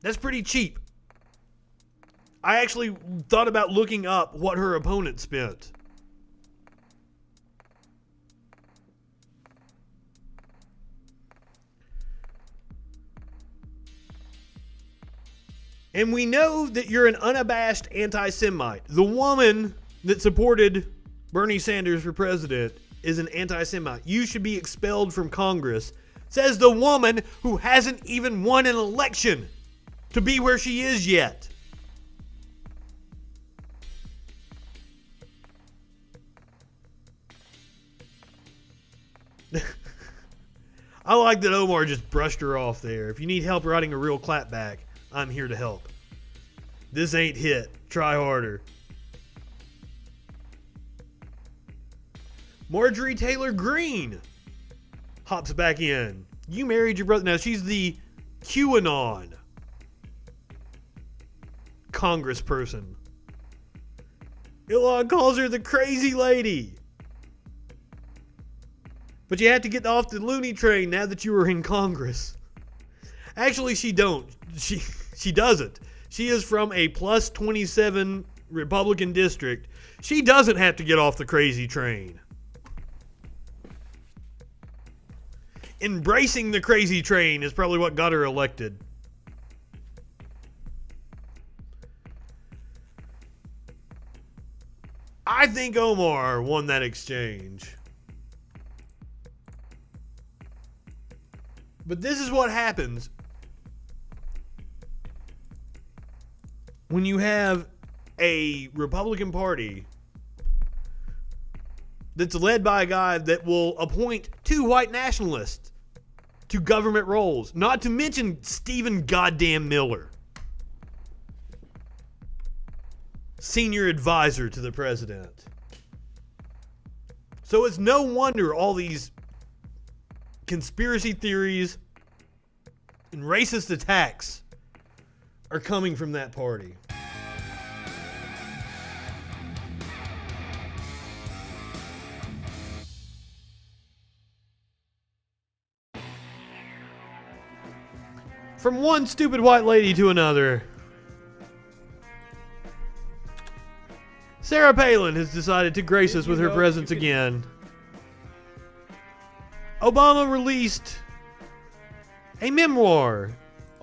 That's pretty cheap. I actually thought about looking up what her opponent spent. And we know that you're an unabashed anti-Semite. The woman that supported Bernie Sanders for president is an anti-Semite. You should be expelled from Congress, says the woman who hasn't even won an election to be where she is yet. I like that Omar just brushed her off there. If you need help writing a real clapback, I'm here to help. This ain't hit. Try harder. Marjorie Taylor Greene hops back in. You married your brother. Now, she's the QAnon congressperson. Elon calls her the crazy lady. But you have to get off the loony train now that you are in Congress. Actually, she don't. She doesn't. She is from a plus 27 Republican district. She doesn't have to get off the crazy train. Embracing the crazy train is probably what got her elected. I think Omar won that exchange. But this is what happens when you have a Republican Party that's led by a guy that will appoint 2 white nationalists to government roles, not to mention Stephen goddamn Miller, senior advisor to the president. So it's no wonder all these conspiracy theories and racist attacks are coming from that party. From one stupid white lady to another, Sarah Palin has decided to grace us with her presence again. Obama released a memoir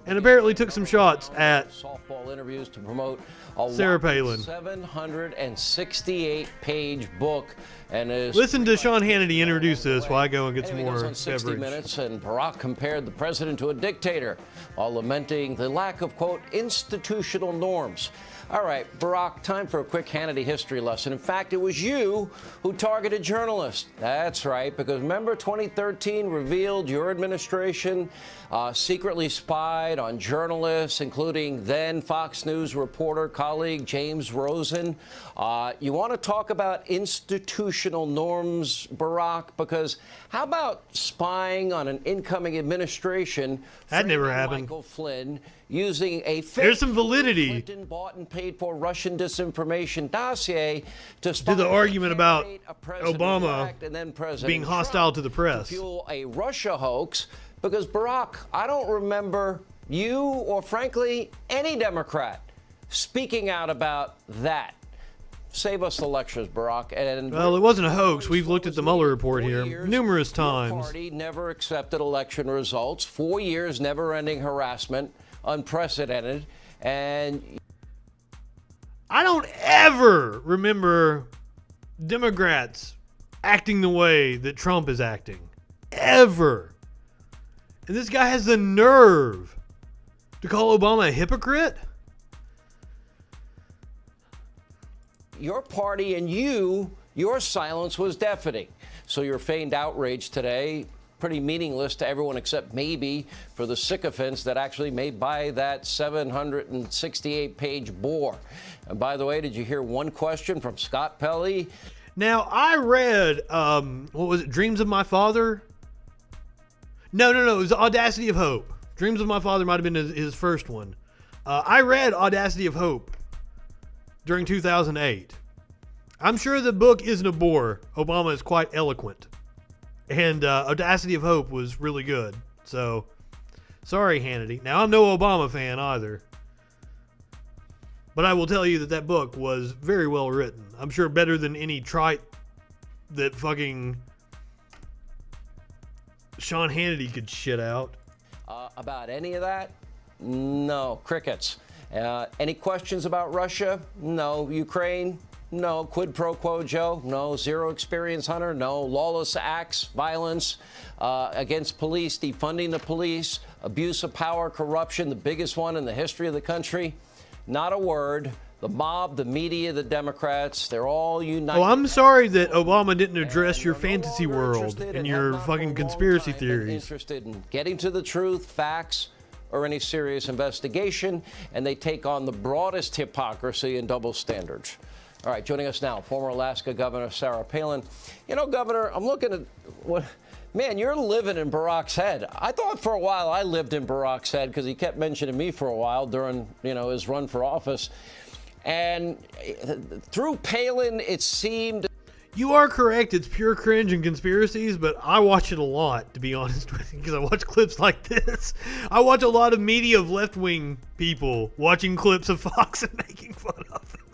and apparently took some shots at softball interviews to promote a Sarah Palin. 768-page book. And listen to Sean Hannity introduce this while I go and get some more on 60 beverage. Minutes, and Barack compared the president to a dictator while lamenting the lack of, quote, institutional norms. All right, Barack, time for a quick Hannity history lesson. In fact, it was you who targeted journalists. That's right, because remember 2013 revealed your administration secretly spied hit on journalists, including then Fox News reporter colleague James Rosen. You want to talk about institutional norms, Barack? Because how about spying on an incoming administration? That never happened. Michael Flynn using a There's some validity. Clinton bought and paid for Russian disinformation dossier to spy To the argument about President-elect Obama and then President being Trump hostile to the press. to fuel a Russia hoax. Because, Barack, I don't remember you or, frankly, any Democrat speaking out about that. Save us the lectures, Barack. And Well, it wasn't a hoax. We've looked at the Mueller report here numerous your times. party never accepted election results. 4 years, never-ending harassment, unprecedented, and I don't ever remember Democrats acting the way that Trump is acting. Ever. And this guy has the nerve to call Obama a hypocrite? your party and your silence was deafening. So your feigned outrage today, pretty meaningless to everyone except maybe for the sycophants that actually may buy that 768-page bore. And by the way, did you hear one question from Scott Pelley? Now, I read, what was it, Dreams of My Father? No, it was Audacity of Hope. Dreams of My Father might have been his first one. I read Audacity of Hope during 2008. I'm sure the book isn't a bore. Obama is quite eloquent. And Audacity of Hope was really good. So, sorry, Hannity. Now, I'm no Obama fan either. But I will tell you that book was very well written. I'm sure better than any trite that fucking Sean Hannity could shit out. About any of that? No. Crickets. Any questions about Russia? No. Ukraine? No. Quid pro quo, Joe? No. Zero experience, Hunter? No. Lawless acts, violence against police, defunding the police, abuse of power, corruption, the biggest one in the history of the country? Not a word. The mob, the media, the Democrats, they're all united. Oh, I'm sorry that Obama didn't address your fantasy world and your fucking conspiracy theories. Interested in getting to the truth, facts, or any serious investigation, and they take on the broadest hypocrisy and double standards. All right, joining us now, former Alaska Governor Sarah Palin. You know, Governor, I'm looking at what. Man, you're living in Barack's head. I thought for a while I lived in Barack's head because he kept mentioning me for a while during, his run for office. And through Palin, it seemed... You are correct. It's pure cringe and conspiracies, but I watch it a lot, to be honest with you, because I watch clips like this. I watch a lot of media of left-wing people watching clips of Fox and making fun of them.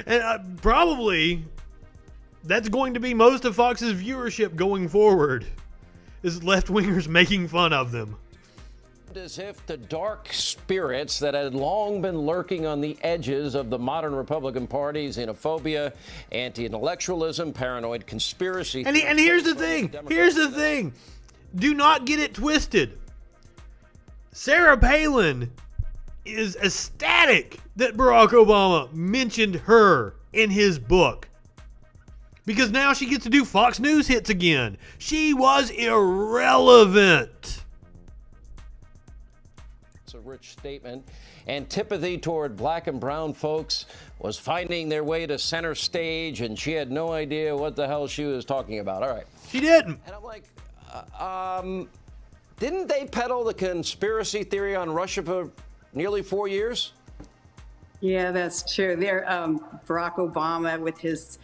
And probably... that's going to be most of Fox's viewership going forward, is left-wingers making fun of them. As if the dark spirits that had long been lurking on the edges of the modern Republican Party, xenophobia, anti-intellectualism, paranoid conspiracy. And here's the thing. Here's the thing. Do not get it twisted. Sarah Palin is ecstatic that Barack Obama mentioned her in his book. Because now she gets to do Fox News hits again. She was irrelevant. It's a rich statement. Antipathy toward black and brown folks was finding their way to center stage, and she had no idea what the hell she was talking about. All right. She didn't. And I'm like, didn't they peddle the conspiracy theory on Russia for nearly 4 years? Yeah, that's true. Barack Obama with his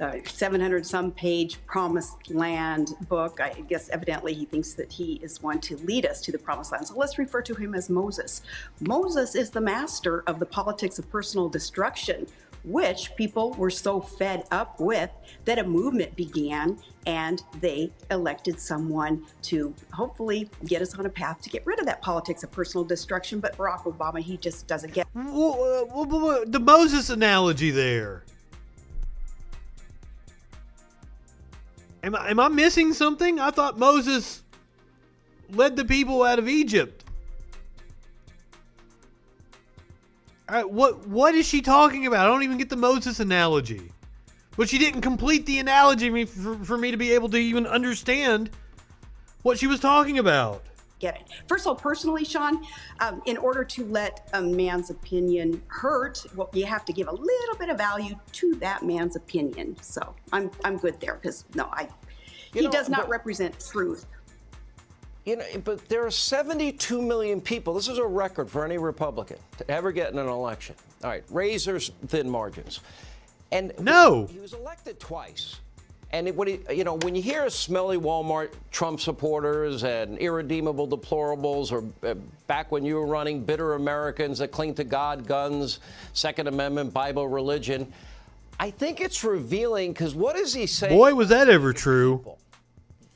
700-some page Promised Land book. I guess evidently he thinks that he is one to lead us to the Promised Land. So let's refer to him as Moses. Moses is the master of the politics of personal destruction, which people were so fed up with that a movement began and they elected someone to hopefully get us on a path to get rid of that politics of personal destruction. But Barack Obama, he just doesn't get the Moses analogy there. Am I missing something? I thought Moses led the people out of Egypt. What is she talking about? I don't even get the Moses analogy. But she didn't complete the analogy for me to be able to even understand what she was talking about. get it. First of all, personally, Sean, in order to let a man's opinion hurt, well, you have to give a little bit of value to that man's opinion. So I'm good there because he does not represent truth. But there are 72 million people. This is a record for any Republican to ever get in an election. All right, razors thin margins. And he was elected twice. And when you hear smelly Walmart Trump supporters and irredeemable deplorables, or back when you were running, bitter Americans that cling to God, guns, Second Amendment, Bible, religion, I think it's revealing, because what is he saying? Boy, was that ever true.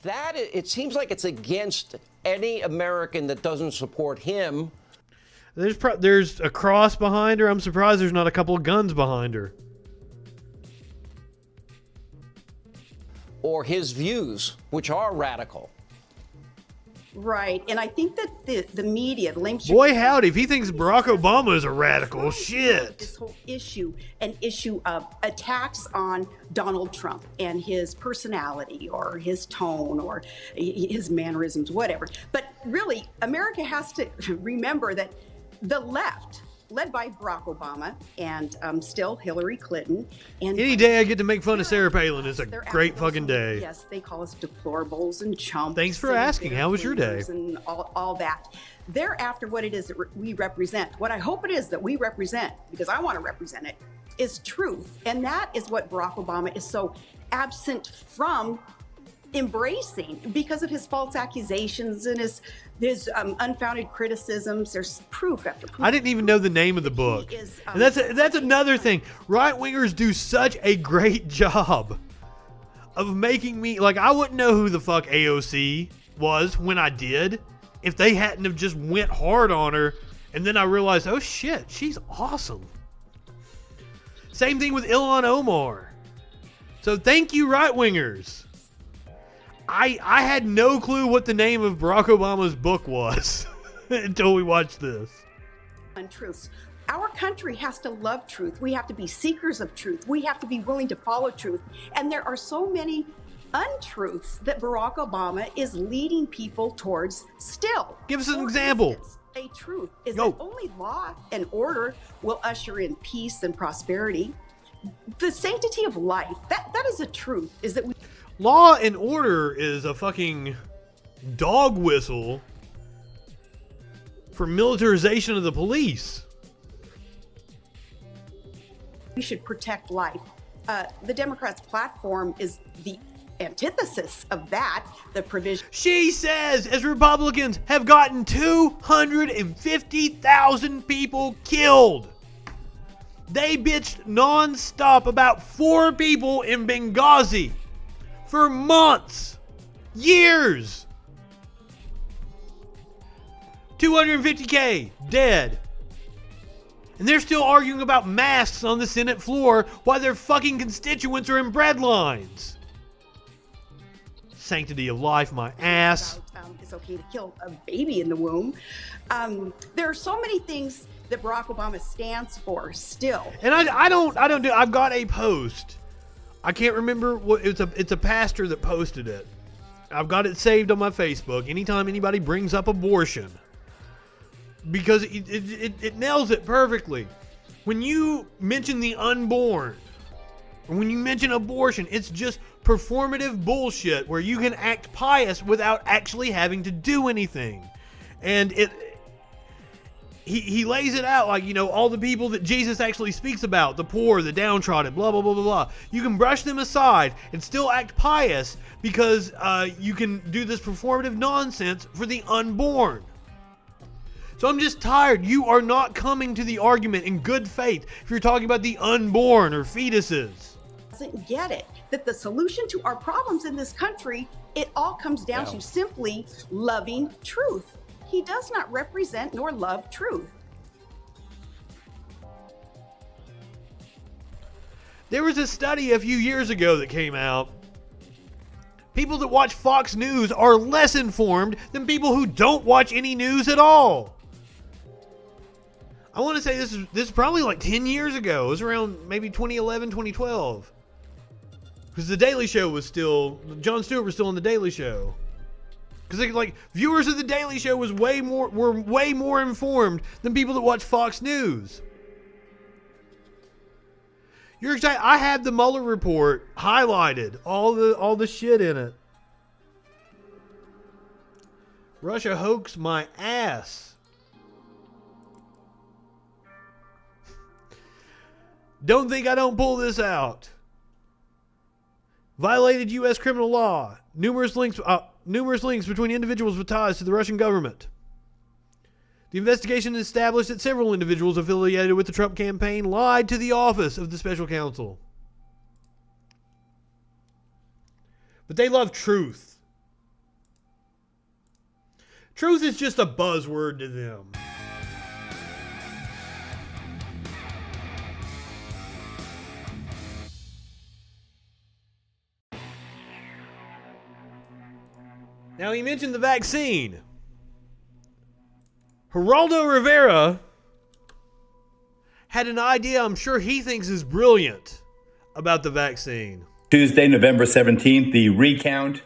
That it seems like it's against any American that doesn't support him. There's a cross behind her. I'm surprised there's not a couple of guns behind her. Or his views, which are radical. Right, and I think that the media, the lamestream... Boy, howdy, if he thinks Barack Obama is a radical, shit. This whole issue, an issue of attacks on Donald Trump and his personality or his tone or his mannerisms, whatever. But really, America has to remember that the left, led by Barack Obama and still Hillary Clinton. And any day I get to make fun of Sarah Palin is a great fucking day. Yes, they call us deplorables and chumps. Thanks for asking. How was your day? And all that. They're after what it is that we represent. What I hope it is that we represent, because I want to represent it, is truth. And that is what Barack Obama is so absent from embracing because of his false accusations and his unfounded criticisms. There's proof after proof. I didn't even know the name of the book. And that's another thing. Right-wingers do such a great job of making me, like, I wouldn't know who the fuck AOC was when I did if they hadn't have just went hard on her, and then I realized, oh shit, she's awesome. Same thing with Ilhan Omar. So thank you, right-wingers. I had no clue what the name of Barack Obama's book was until we watched this. Untruths. Our country has to love truth. We have to be seekers of truth. We have to be willing to follow truth. And there are so many untruths that Barack Obama is leading people towards still. Give us an example. A truth is that only law and order will usher in peace and prosperity. The sanctity of life, that is a truth, is that we... Law and order is a fucking dog whistle for militarization of the police. We should protect life. The Democrats' platform is the antithesis of that, the provision. She says, as Republicans have gotten 250,000 people killed. They bitched nonstop about 4 people in Benghazi. For months, years. 250K dead. And they're still arguing about masks on the Senate floor while their fucking constituents are in bread lines. Sanctity of life, my ass. It's okay to kill a baby in the womb. There are so many things that Barack Obama stands for still. And I've got a post. I can't remember what it's a pastor that posted it. I've got it saved on my Facebook anytime anybody brings up abortion. Because it nails it perfectly. When you mention the unborn, or when you mention abortion, it's just performative bullshit where you can act pious without actually having to do anything. And He lays it out like, all the people that Jesus actually speaks about, the poor, the downtrodden, blah, blah, blah, blah, blah. You can brush them aside and still act pious because you can do this performative nonsense for the unborn. So I'm just tired. You are not coming to the argument in good faith if you're talking about the unborn or fetuses. Doesn't get it, that the solution to our problems in this country, it all comes down to simply loving truth. He does not represent nor love truth. There was a study a few years ago that came out. People that watch Fox News are less informed than people who don't watch any news at all. I want to say this is probably like 10 years ago. It was around maybe 2011, 2012. Because The Daily Show was still... Jon Stewart was still on The Daily Show. Because like viewers of the Daily Show were way more informed than people that watch Fox News. You're excited. I had the Mueller report highlighted, all the shit in it. Russia hoaxed my ass. Don't think I don't pull this out. Violated U.S. criminal law. Numerous links between individuals with ties to the Russian government. The investigation established that several individuals affiliated with the Trump campaign lied to the office of the special counsel. But they love truth. Truth is just a buzzword to them. Now, he mentioned the vaccine. Geraldo Rivera had an idea I'm sure he thinks is brilliant about the vaccine. Tuesday, November 17th, the recount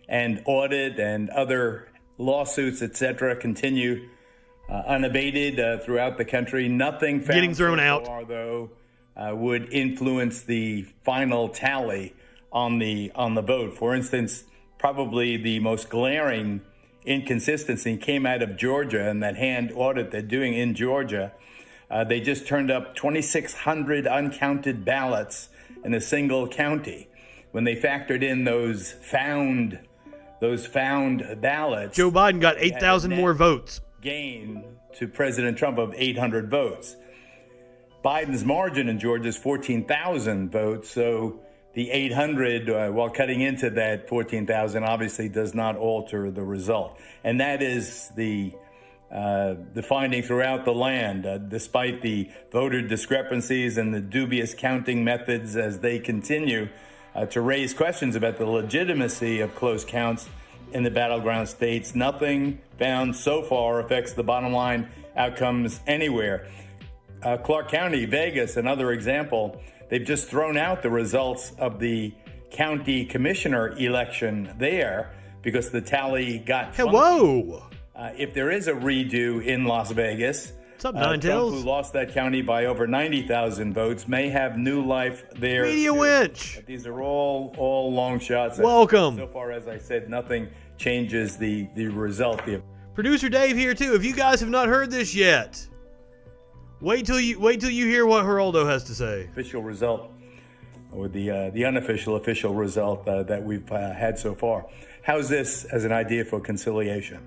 and audit and other lawsuits, etc., continue unabated throughout the country. Nothing found getting thrown out, far, though, would influence the final tally on the vote. For instance, probably the most glaring inconsistency came out of Georgia and that hand audit they're doing in Georgia. They just turned up 2,600 uncounted ballots in a single county. When they factored in those found ballots, Joe Biden got 8,000 more votes. Gain to President Trump of 800 votes. Biden's margin in Georgia is 14,000 votes, so the 800, while cutting into that 14,000, obviously does not alter the result. And that is the finding throughout the land, despite the voter discrepancies and the dubious counting methods as they continue to raise questions about the legitimacy of close counts in the battleground states. Nothing found so far affects the bottom line outcomes anywhere. Clark County, Vegas, another example. They've just thrown out the results of the county commissioner election there because the tally got funky. Whoa! If there is a redo in Las Vegas, what's up, Nine Tails? Trump, who lost that county by over 90,000 votes, may have new life there. Media winch. These are all long shots. Welcome. So far, as I said, nothing changes the result. Producer Dave here too. If you guys have not heard this yet, wait till you hear what Geraldo has to say. Official result, or the unofficial official result that we've had so far. How's this as an idea for conciliation?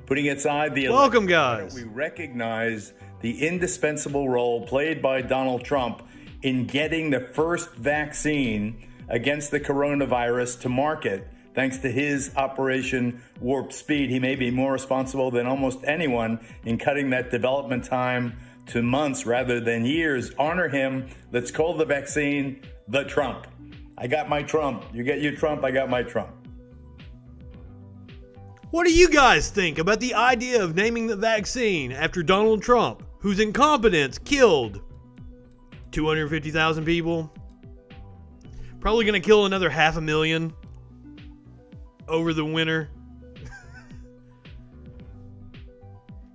Putting aside the welcome, election, guys. We recognize the indispensable role played by Donald Trump in getting the first vaccine against the coronavirus to market. Thanks to his Operation Warp Speed, he may be more responsible than almost anyone in cutting that development time to months rather than years. Honor him. Let's call the vaccine the Trump. I got my Trump. You get your Trump, I got my Trump. What do you guys think about the idea of naming the vaccine after Donald Trump, whose incompetence killed 250,000 people? Probably going to kill another 500,000 over the winter.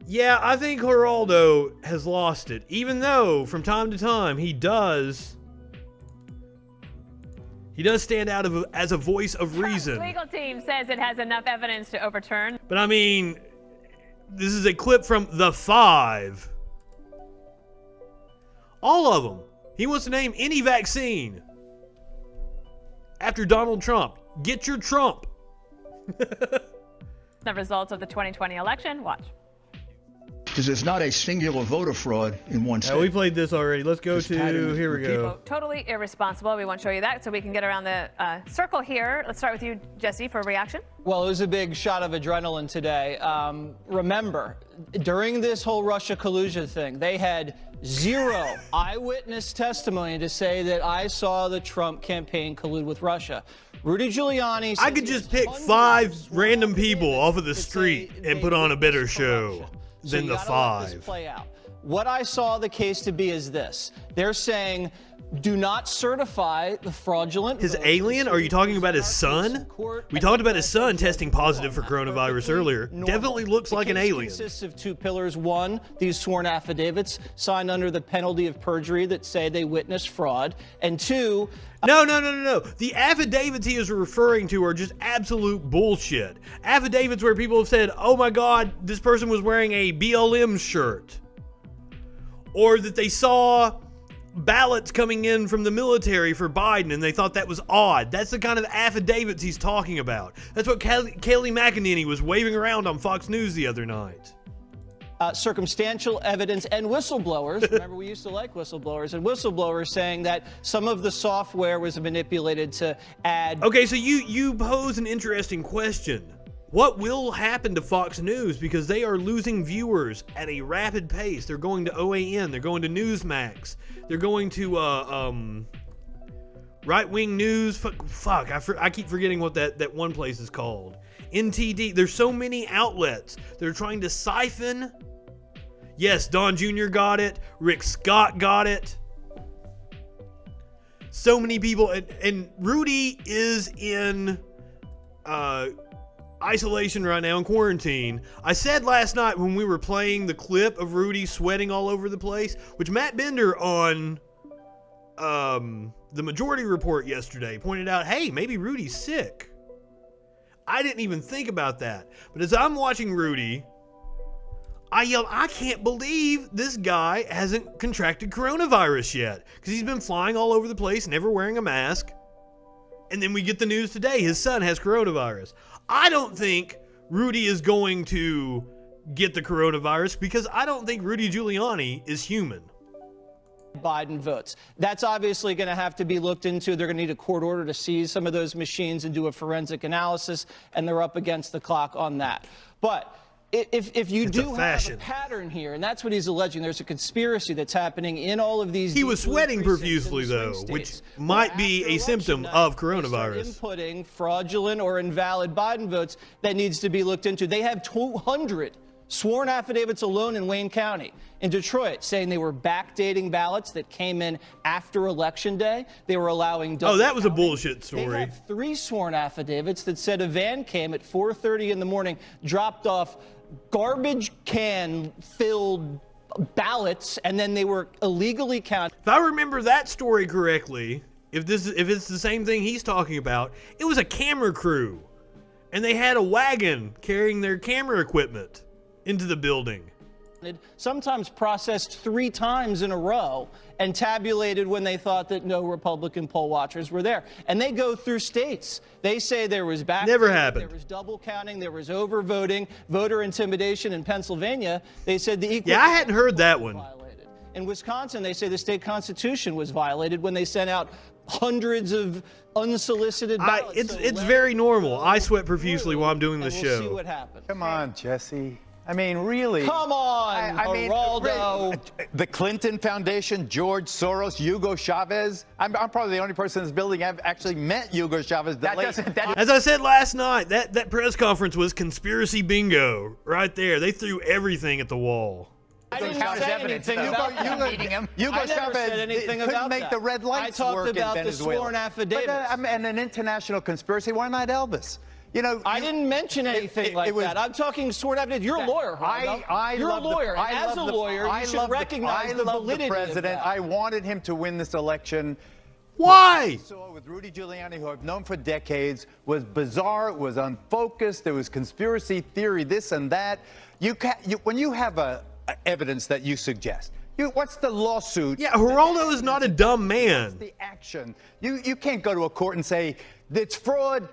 Yeah, I think Geraldo has lost it, even though from time to time he does stand out as a voice of reason. The legal team says it has enough evidence to overturn. But I mean, this is a clip from The Five. All of them. He wants to name any vaccine after Donald Trump. Get your Trump. The results of the 2020 election. Watch. Because it's not a singular voter fraud in one state. We played this already. Let's go to, here we go. Totally irresponsible. We won't show you that so we can get around the circle here. Let's start with you, Jesse, for a reaction. Well, it was a big shot of adrenaline today. Remember, during this whole Russia collusion thing, they had zero eyewitness testimony to say that I saw the Trump campaign collude with Russia. Rudy Giuliani. I could just pick 5 random people off of the street and put on a better show than The Five. Play out. what I saw the case to be is this. They're saying, do not certify the fraudulent His votes. alien? Are you talking about his son? We talked about his son testing positive for coronavirus earlier. Definitely looks like an alien. It consists of two pillars. One, these sworn affidavits signed under the penalty of perjury that say they witnessed fraud. And two... No. The affidavits he is referring to are just absolute bullshit. Affidavits where people have said, oh my God, this person was wearing a BLM shirt. Or that they saw ballots coming in from the military for Biden and they thought that was odd. That's the kind of affidavits he's talking about. That's what Kayleigh McEnany was waving around on Fox News the other night. Circumstantial evidence and whistleblowers. Remember, we used to like whistleblowers, and whistleblowers saying that some of the software was manipulated to add... Okay, so you pose an interesting question. What will happen to Fox News? Because they are losing viewers at a rapid pace. They're going to OAN. They're going to Newsmax. They're going to right-wing news. Fuck, I keep forgetting what that one place is called. NTD. There's so many outlets. They're trying to siphon. Yes, Don Jr. got it. Rick Scott got it. So many people. And Rudy is in isolation right now, in quarantine. I said last night when we were playing the clip of Rudy sweating all over the place, which Matt Bender on the Majority Report yesterday pointed out, hey, maybe Rudy's sick. I didn't even think about that. But as I'm watching Rudy, I yelled, I can't believe this guy hasn't contracted coronavirus yet. Because he's been flying all over the place, never wearing a mask. And then we get the news today, his son has coronavirus. I don't think Rudy is going to get the coronavirus because I don't think Rudy Giuliani is human. Biden votes. That's obviously going to have to be looked into. They're going to need a court order to seize some of those machines and do a forensic analysis, and they're up against the clock on that. But if you do have a pattern here, and that's what he's alleging, there's a conspiracy that's happening in all of these... He was sweating profusely, though, which might be a symptom of coronavirus. Inputting fraudulent or invalid Biden votes that needs to be looked into. They have 200 sworn affidavits alone in Wayne County, in Detroit, saying they were backdating ballots that came in after Election Day. They were allowing double that was a counting. bullshit story. They have 3 sworn affidavits that said a van came at 4:30 in the morning, dropped off garbage can filled ballots, and then they were illegally counted. If I remember that story correctly, if it's the same thing he's talking about, it was a camera crew, and they had a wagon carrying their camera equipment into the building. Sometimes processed 3 times in a row and tabulated when they thought that no Republican poll watchers were there. And they go through states. They say there was Never happened. There was double counting, there was overvoting, voter intimidation in Pennsylvania. They said the equal... Yeah, I hadn't heard that one. In Wisconsin, they say the state constitution was violated when they sent out hundreds of unsolicited ballots. It's very normal. I sweat profusely while I'm doing the show. We'll see what happens. Come on, Jesse. I mean, really. Come on, I mean, Geraldo. The Clinton Foundation, George Soros, Hugo Chavez. I'm probably the only person in this building I've actually met Hugo Chavez. As I said last night, that press conference was conspiracy bingo right there. They threw everything at the wall. I didn't say anything about that. I never said anything about couldn't make that. the red lights work in I talked about the Venezuela. sworn affidavits. And an international conspiracy. Why not Elvis? You know, I didn't mention anything like that. I'm talking sworn affidavits. You're a lawyer, Geraldo. You're a lawyer. And as a lawyer, you should recognize the validity the president. of that. I wanted him to win this election. Why? What we saw with Rudy Giuliani, who I've known for decades, was bizarre. It was unfocused. There was conspiracy theory, this and that. When you have evidence that you suggest, what's the lawsuit? Yeah, Geraldo is not a dumb man. What's the action? You can't go to a court and say, it's fraud.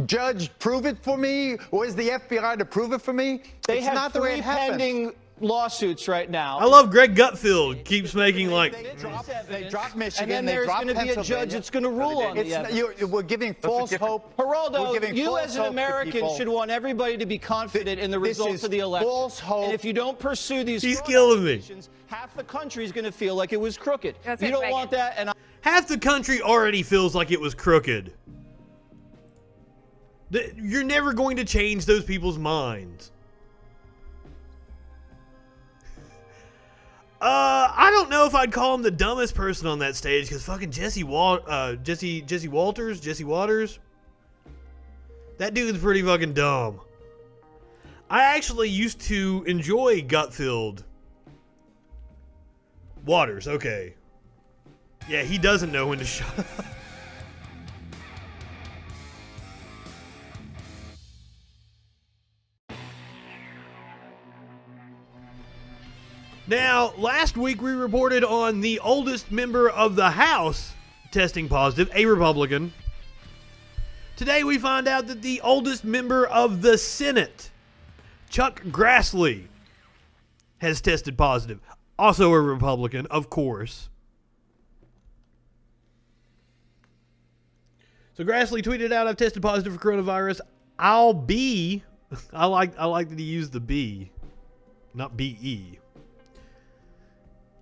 Judge, prove it for me. Or is the FBI to prove it for me? They it's have not the way 3 it happens. pending lawsuits right now. I love Greg Gutfeld keeps making like... They drop Michigan, and then there's going to be a judge that's going to rule on the evidence. We're giving false hope. Geraldo, you as an American should want everybody to be confident in the results of the election. False hope. And if you don't pursue these He's killing me. half the country is going to feel like it was crooked. You don't want that. And half the country already feels like it was crooked. You're never going to change those people's minds. I don't know if I'd call him the dumbest person on that stage, because fucking Jesse Waters, that dude's pretty fucking dumb. I actually used to enjoy gut-filled Waters. Okay. Yeah, he doesn't know when to shut up. Now, last week we reported on the oldest member of the House testing positive, a Republican. Today we find out that the oldest member of the Senate, Chuck Grassley, has tested positive. Also a Republican, of course. So Grassley tweeted out, "I've tested positive for coronavirus. I'll be..." I like that he used the B, not B-E.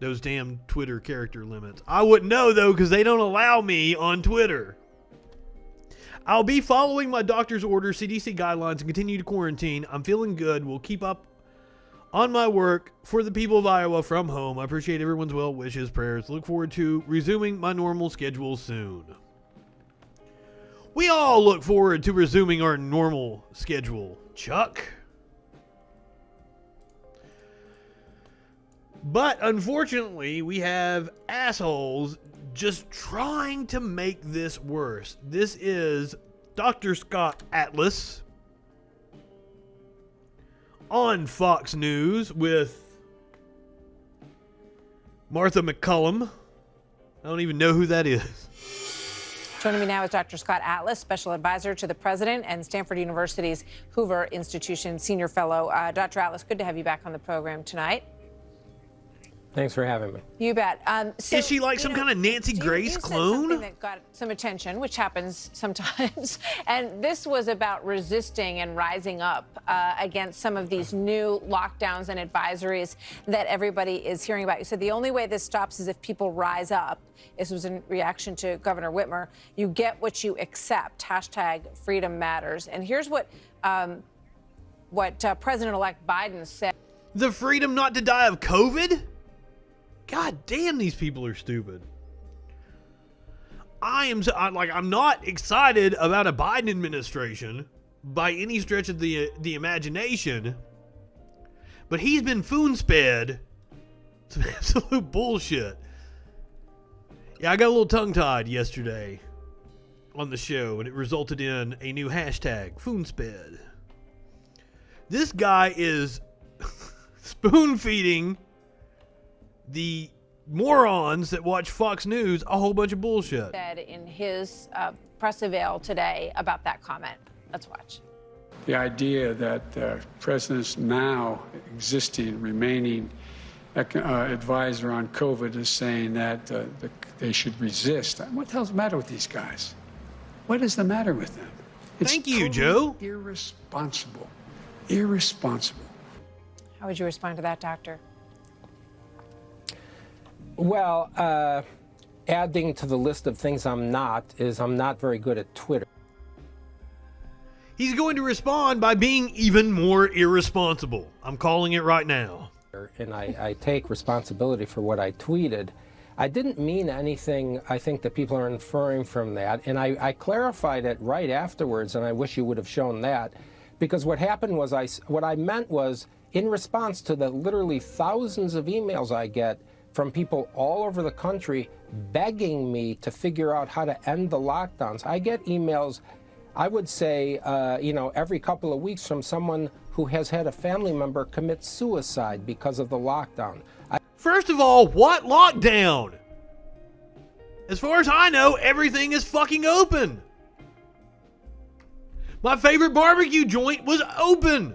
Those damn Twitter character limits. I wouldn't know, though, because they don't allow me on Twitter. "I'll be following my doctor's orders, CDC guidelines, and continue to quarantine. I'm feeling good. We'll keep up on my work for the people of Iowa from home. I appreciate everyone's well wishes, prayers. Look forward to resuming my normal schedule soon." We all look forward to resuming our normal schedule, Chuck. But unfortunately, we have assholes just trying to make this worse. This is Dr. Scott Atlas on Fox News with Martha McCullum. I don't even know who that is. Joining me now is Dr. Scott Atlas, Special Advisor to the President and Stanford University's Hoover Institution Senior Fellow. Dr. Atlas, good to have you back on the program tonight. Thanks for having me. You bet. So, is she like some kind of Nancy Grace clone? Something that got some attention, which happens sometimes, and this was about resisting and rising up against some of these new lockdowns and advisories that everybody is hearing about. You said the only way this stops is if people rise up. This was in reaction to Governor Whitmer. You get what you accept. Hashtag freedom matters. And here's what President-elect Biden said. The freedom not to die of COVID? God damn, these people are stupid. I'm not excited about a Biden administration by any stretch of the imagination, but he's been spoon-fed some absolute bullshit. Yeah, I got a little tongue-tied yesterday on the show, and it resulted in a new hashtag, Foonsped. This guy is spoon-feeding the morons that watch Fox News a whole bunch of bullshit. Said in his press avail today about that comment. Let's watch. The idea that President's now existing, remaining advisor on COVID is saying that they should resist. What the hell's the matter with these guys? What is the matter with them? It's Thank you, totally Joe. Irresponsible. Irresponsible. How would you respond to that, Doctor? Well, adding to the list of things I'm not very good at Twitter. He's going to respond by being even more irresponsible. I'm calling it right now. And I take responsibility for what I tweeted. I didn't mean anything, I think, that people are inferring from that. And I clarified it right afterwards, and I wish you would have shown that. Because what happened was, what I meant was, in response to the literally thousands of emails I get from people all over the country begging me to figure out how to end the lockdowns. I get emails, I would say, every couple of weeks from someone who has had a family member commit suicide because of the lockdown. First of all, what lockdown? As far as I know, everything is fucking open. My favorite barbecue joint was open.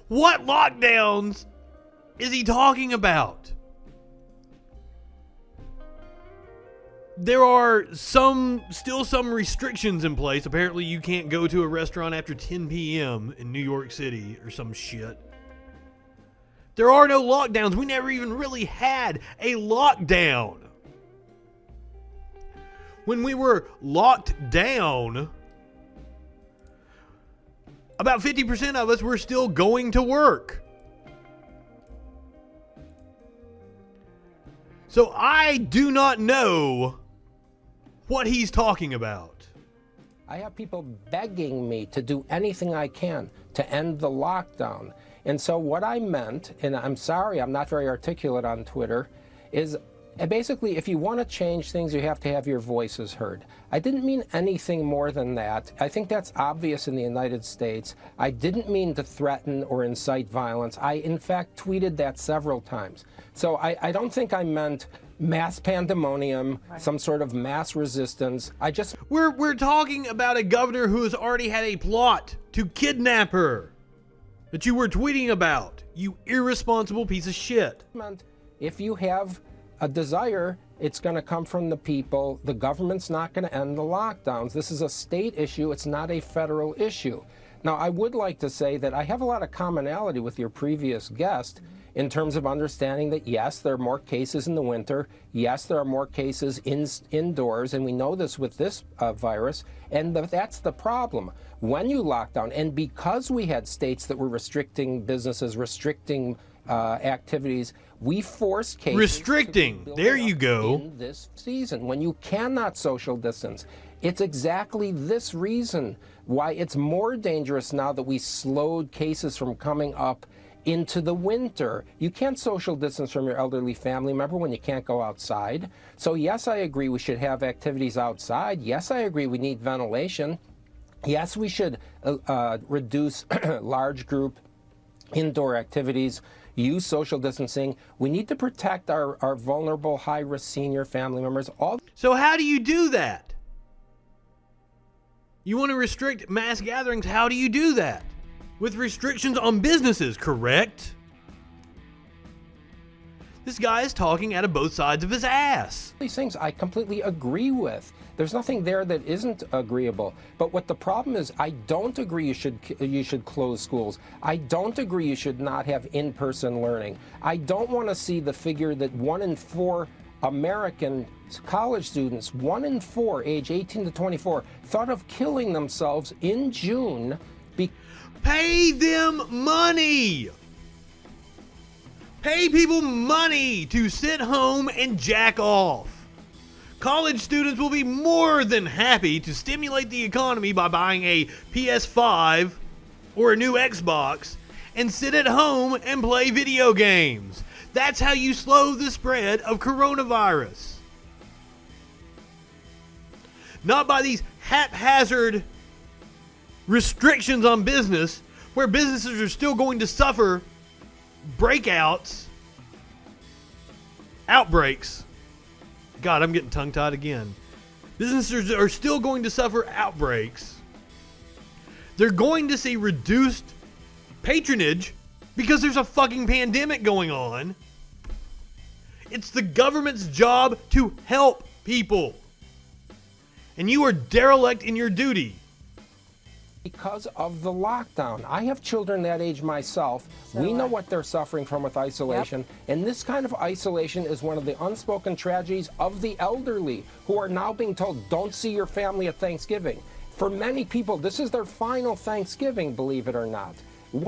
What lockdowns is he talking about? There are still some restrictions in place. Apparently you can't go to a restaurant after 10 p.m. in New York City or some shit. There are no lockdowns. We never even really had a lockdown. When we were locked down, about 50% of us were still going to work. So I do not know what he's talking about. I have people begging me to do anything I can to end the lockdown. And so what I meant, and I'm sorry I'm not very articulate on Twitter, is basically if you want to change things, you have to have your voices heard. I didn't mean anything more than that. I think that's obvious in the United States. I didn't mean to threaten or incite violence. I, in fact, tweeted that several times. So I don't think I meant mass pandemonium, some sort of mass resistance. We're talking about a governor who has already had a plot to kidnap her that you were tweeting about, you irresponsible piece of shit. If you have a desire, it's going to come from the people. The government's not going to end the lockdowns. This is a state issue. It's not a federal issue. Now, I would like to say that I have a lot of commonality with your previous guest in terms of understanding that, yes, there are more cases in the winter. Yes, there are more cases indoors, and we know this with this virus, and that's the problem. When you lock down, and because we had states that were restricting businesses, restricting activities, we forced cases. Restricting. There you go. In this season, when you cannot social distance, it's exactly this reason why it's more dangerous now that we slowed cases from coming up into the winter. You can't social distance from your elderly family member when you can't go outside. So yes, I agree we should have activities outside. Yes, I agree we need ventilation. Yes, we should reduce large group indoor activities, use social distancing. We need to protect our vulnerable, high-risk senior family members. So how do you do that? You want to restrict mass gatherings. How do you do that? With restrictions on businesses, correct? This guy is talking out of both sides of his ass. These things I completely agree with. There's nothing there that isn't agreeable. But what the problem is, I don't agree you should close schools. I don't agree you should not have in-person learning. I don't want to see the figure that 1 in 4 American college students, 1 in 4, age 18 to 24, thought of killing themselves in June. Pay them money! Pay people money to sit home and jack off. College students will be more than happy to stimulate the economy by buying a PS5 or a new Xbox and sit at home and play video games. That's how you slow the spread of coronavirus. Not by these haphazard restrictions on business where businesses are still going to suffer breakouts, outbreaks. God, I'm getting tongue-tied again. Businesses are still going to suffer outbreaks. They're going to see reduced patronage because there's a fucking pandemic going on. It's the government's job to help people. And you are derelict in your duty. Because of the lockdown. I have children that age myself. We know what they're suffering from with isolation. And this kind of isolation is one of the unspoken tragedies of the elderly who are now being told, don't see your family at Thanksgiving. For many people, this is their final Thanksgiving, believe it or not.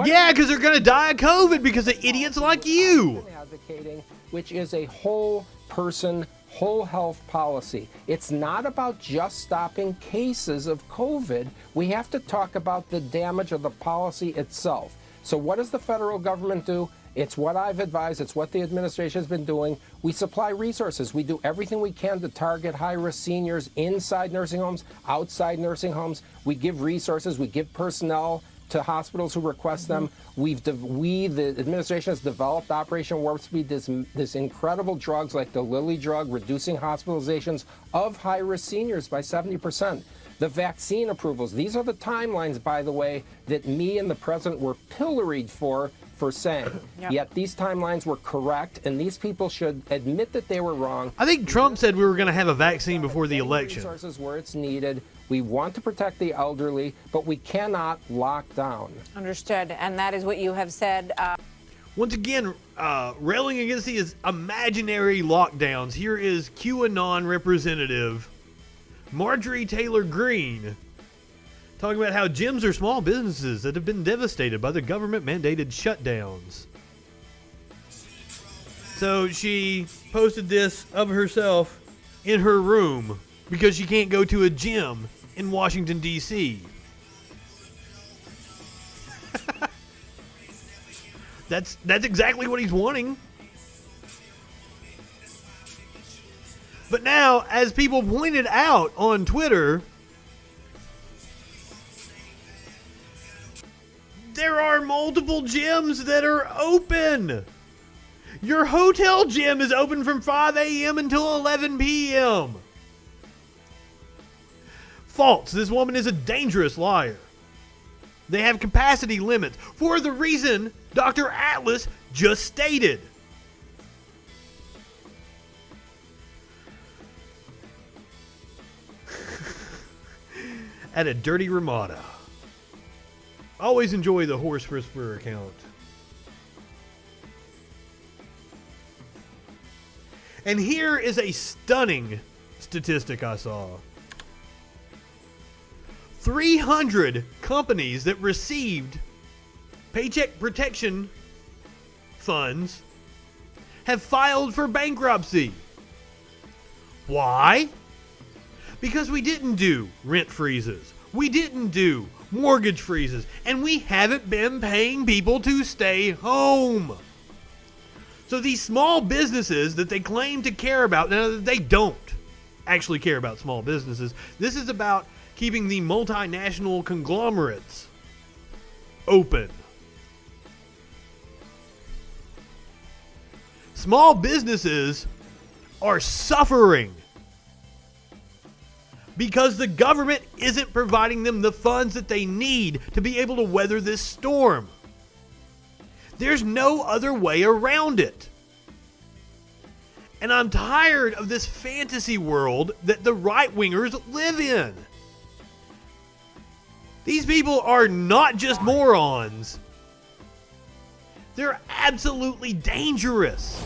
Yeah, because they're going to die of COVID because of idiots like you. Advocating, which is a whole person, whole health policy. It's not about just stopping cases of COVID. We have to talk about the damage of the policy itself. So what does the federal government do? It's what I've advised. It's what the administration has been doing. We supply resources. We do everything we can to target high-risk seniors inside nursing homes, outside nursing homes. We give resources. We give personnel to hospitals who request them. The administration has developed Operation Warp Speed, this incredible drugs like the Lilly drug, reducing hospitalizations of high-risk seniors by 70%. The vaccine approvals, these are the timelines, by the way, that me and the president were pilloried for saying. Yep. Yet these timelines were correct, and these people should admit that they were wrong. I think Trump said we were going to have a vaccine before the election. Resources where it's needed. We want to protect the elderly, but we cannot lock down. Understood. And that is what you have said. Once again, railing against these imaginary lockdowns, here is QAnon representative Marjorie Taylor Greene talking about how gyms are small businesses that have been devastated by the government-mandated shutdowns. So she posted this of herself in her room because she can't go to a gym in Washington, D.C. That's exactly what he's wanting. But now, as people pointed out on Twitter, there are multiple gyms that are open. Your hotel gym is open from 5 a.m. until 11 p.m. False. This woman is a dangerous liar. They have capacity limits for the reason Dr. Atlas just stated. At a dirty Ramada. Always enjoy the Horse Whisperer account. And here is a stunning statistic I saw. 300 companies that received Paycheck Protection funds have filed for bankruptcy. Why? Because we didn't do rent freezes. We didn't do mortgage freezes. And we haven't been paying people to stay home. So these small businesses that they claim to care about, now they don't actually care about small businesses. This is about keeping the multinational conglomerates open. Small businesses are suffering because the government isn't providing them the funds that they need to be able to weather this storm. There's no other way around it. And I'm tired of this fantasy world that the right-wingers live in. These people are not just morons. They're absolutely dangerous.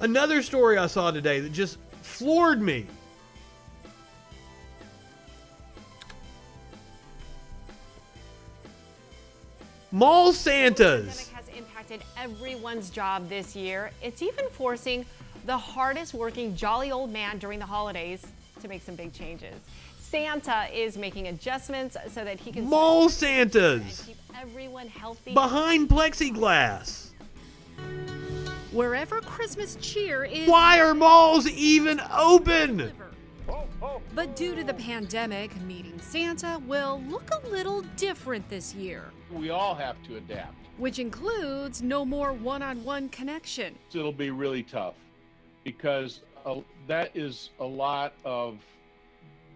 Another story I saw today that just floored me. Mall Santas. Has impacted everyone's job this year. It's even forcing the hardest working jolly old man during the holidays to make some big changes. Santa is making adjustments so that he can Mall Santas keep everyone healthy behind plexiglass. Wherever Christmas cheer is. Why are malls even open? But due to the pandemic, meeting Santa will look a little different this year. We all have to adapt. Which includes no more one-on-one connection. It'll be really tough because that is a lot of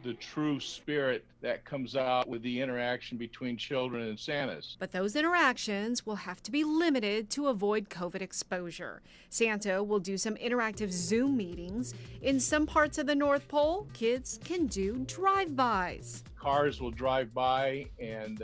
the true spirit that comes out with the interaction between children and Santas. But those interactions will have to be limited to avoid COVID exposure. Santa will do some interactive Zoom meetings. In some parts of the North Pole, kids can do drive-bys. Cars will drive by and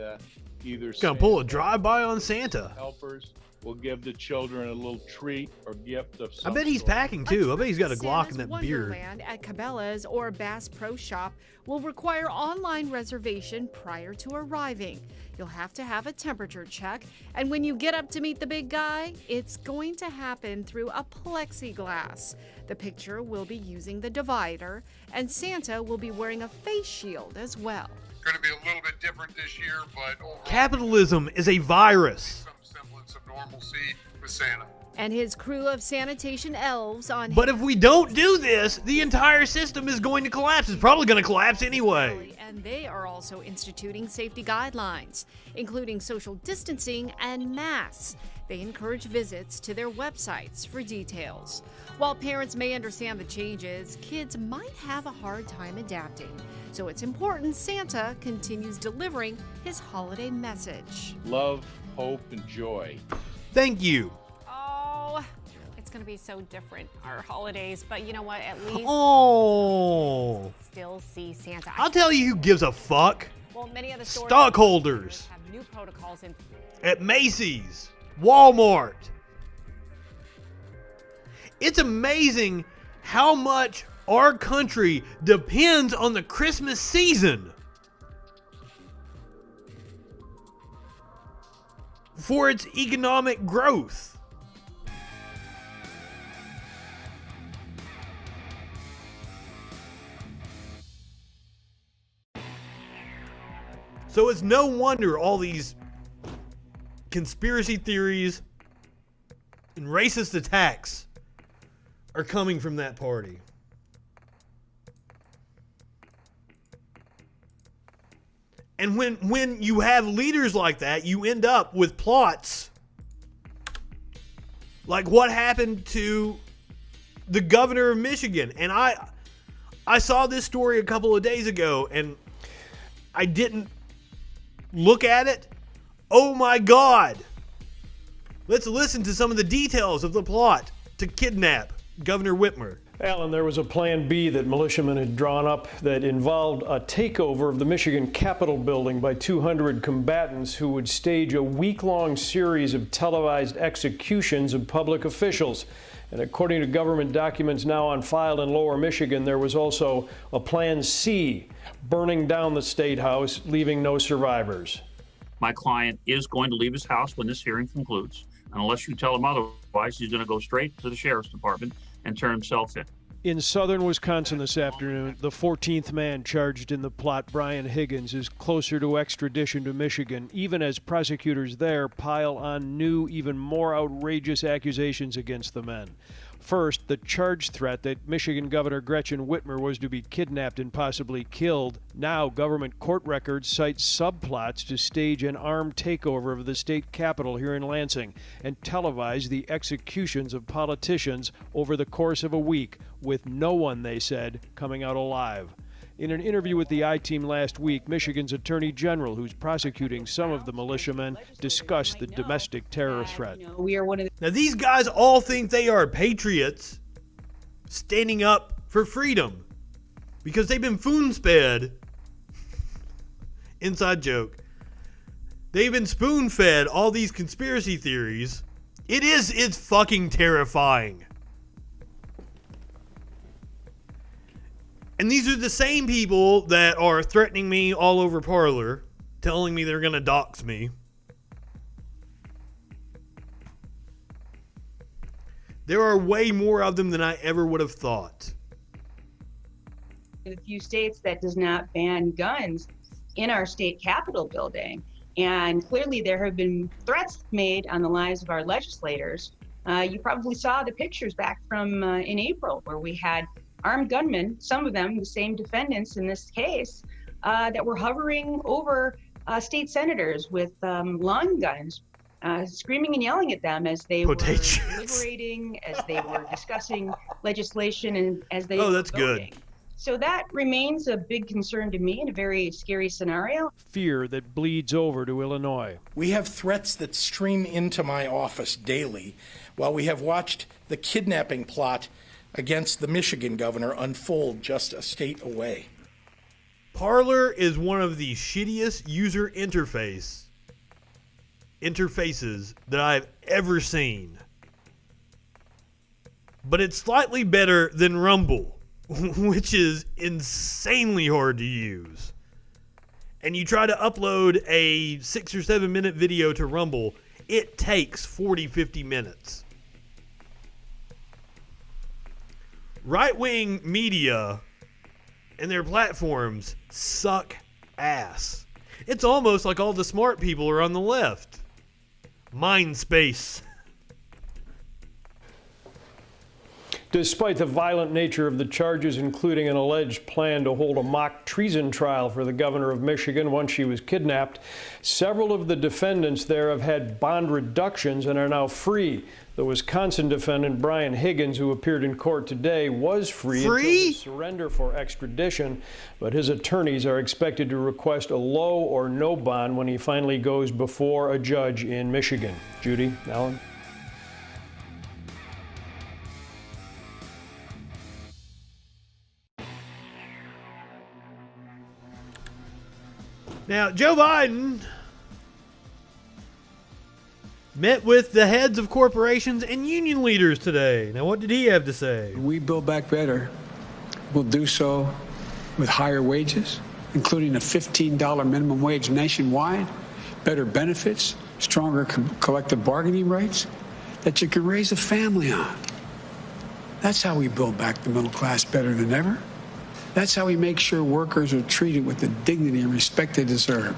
either gonna pull a drive-by on Santa. Helpers will give the children a little treat or gift of some I bet he's sort. packing too. I bet he's got a Glock in Santa's that beard. Wonderland at Cabela's or Bass Pro Shop will require online reservation prior to arriving. You'll have to have a temperature check, and when you get up to meet the big guy, it's going to happen through a plexiglass. The picture will be using the divider, and Santa will be wearing a face shield as well. Going to be a little bit different this year, but overall, Capitalism is a virus. some semblance of normalcy with Santa. And his crew of sanitation elves on But if we don't do this, the entire system is going to collapse. It's probably going to collapse anyway. And they are also instituting safety guidelines, including social distancing and masks. They encourage visits to their websites for details. While parents may understand the changes, kids might have a hard time adapting. So it's important Santa continues delivering his holiday message. Love, hope, and joy. Thank you. Oh, it's going to be so different, our holidays. But you know what? At least Oh. still see Santa. I'll tell you who gives a fuck. Well, many of the stores Stockholders have new protocols in. at Macy's, Walmart. It's amazing how much our country depends on the Christmas season. for its economic growth. So it's no wonder all these conspiracy theories and racist attacks are coming from that party. And when you have leaders like that, you end up with plots like what happened to the governor of Michigan. And I saw this story a couple of days ago, and I didn't look at it. Oh my God. Let's listen to some of the details of the plot to kidnap Governor Whitmer. Alan, there was a plan B that militiamen had drawn up that involved a takeover of the Michigan Capitol building by 200 combatants who would stage a week-long series of televised executions of public officials. And according to government documents now on file in Lower Michigan, there was also a Plan C, burning down the State House, leaving no survivors. My client is going to leave his house when this hearing concludes. And unless you tell him otherwise, he's going to go straight to the sheriff's department and turn himself in. In southern Wisconsin this afternoon, the 14th man charged in the plot, Brian Higgins, is closer to extradition to Michigan, even as prosecutors there pile on new, even more outrageous accusations against the men. First, the charge threat that Michigan Governor Gretchen Whitmer was to be kidnapped and possibly killed. Now, government court records cite subplots to stage an armed takeover of the state capitol here in Lansing and televise the executions of politicians over the course of a week, with no one, they said, coming out alive. In an interview with the I-Team last week, Michigan's Attorney General, who's prosecuting some of the militiamen, discussed the domestic terror threat. Now, these guys all think they are patriots standing up for freedom because they've been spoon-fed. Inside joke. They've been spoon-fed all these conspiracy theories. It's fucking terrifying. And these are the same people that are threatening me all over Parler, telling me they're going to dox me. There are way more of them than I ever would have thought. The few states that does not ban guns in our state capitol building. And clearly there have been threats made on the lives of our legislators. You probably saw the pictures back from in April where we had armed gunmen, some of them the same defendants in this case, that were hovering over state senators with lawn guns, screaming and yelling at them as they were deliberating, as they were discussing legislation, and as they were voting. Good. So that remains a big concern to me and a very scary scenario. Fear that bleeds over to Illinois. We have threats that stream into my office daily while we have watched the kidnapping plot against the Michigan governor unfold just a state away. Parler is one of the shittiest user interfaces that I've ever seen. But it's slightly better than Rumble, which is insanely hard to use. And you try to upload a 6 or 7 minute video to Rumble, it takes 40-50 minutes. Right-wing media and their platforms suck ass. It's almost like all the smart people are on the left. Mindspace. Despite the violent nature of the charges, including an alleged plan to hold a mock treason trial for the governor of Michigan once she was kidnapped, several of the defendants there have had bond reductions and are now free. The Wisconsin defendant, Brian Higgins, who appeared in court today, was free until his surrender for extradition, but his attorneys are expected to request a low or no bond when he finally goes before a judge in Michigan. Judy, Alan? Now, Joe Biden met with the heads of corporations and union leaders today. Now, what did he have to say? We build back better. We'll do so with higher wages, including a $15 minimum wage nationwide, better benefits, stronger collective bargaining rights that you can raise a family on. That's how we build back the middle class better than ever. That's how we make sure workers are treated with the dignity and respect they deserve.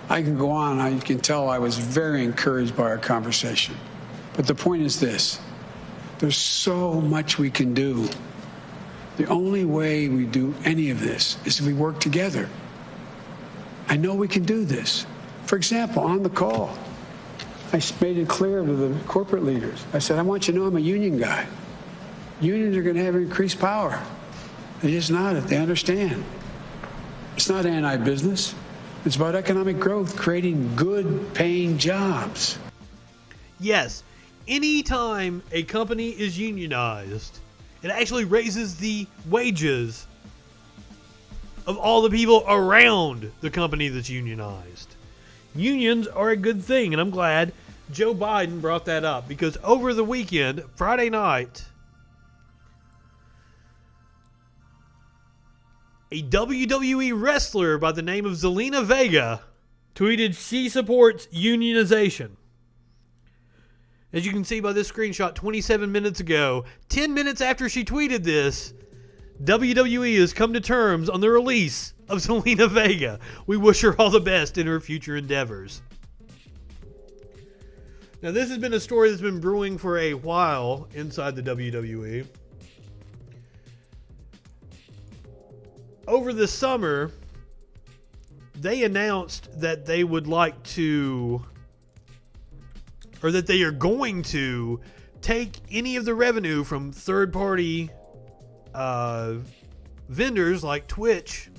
I can go on. You can tell I was very encouraged by our conversation. But the point is this. There's so much we can do. The only way we do any of this is if we work together. I know we can do this. For example, on the call, I made it clear to the corporate leaders. I said, I want you to know I'm a union guy. Unions are going to have increased power. They just nodded. They understand. It's not anti-business. It's about economic growth, creating good paying jobs. Yes, anytime a company is unionized, it actually raises the wages of all the people around the company that's unionized. Unions are a good thing, and I'm glad Joe Biden brought that up, because over the weekend, Friday night, a WWE wrestler by the name of Zelina Vega tweeted she supports unionization. As you can see by this screenshot 27 minutes ago, 10 minutes after she tweeted this, WWE has come to terms on the release of Zelina Vega. We wish her all the best in her future endeavors. Now, this has been a story that's been brewing for a while inside the WWE. Over the summer, they announced that they would like to, or that they are going to, take any of the revenue from third-party vendors like Twitch,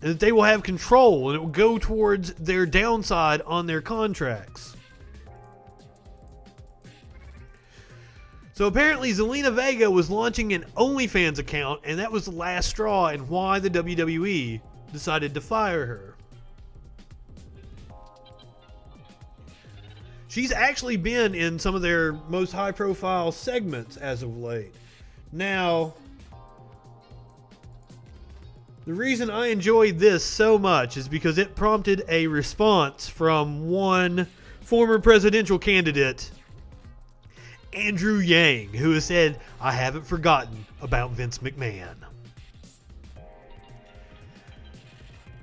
and that they will have control, and it will go towards their downside on their contracts. So apparently Zelina Vega was launching an OnlyFans account, and that was the last straw and why the WWE decided to fire her. She's actually been in some of their most high-profile segments as of late. Now, the reason I enjoyed this so much is because it prompted a response from one former presidential candidate, Andrew Yang, who has said, I haven't forgotten about Vince McMahon.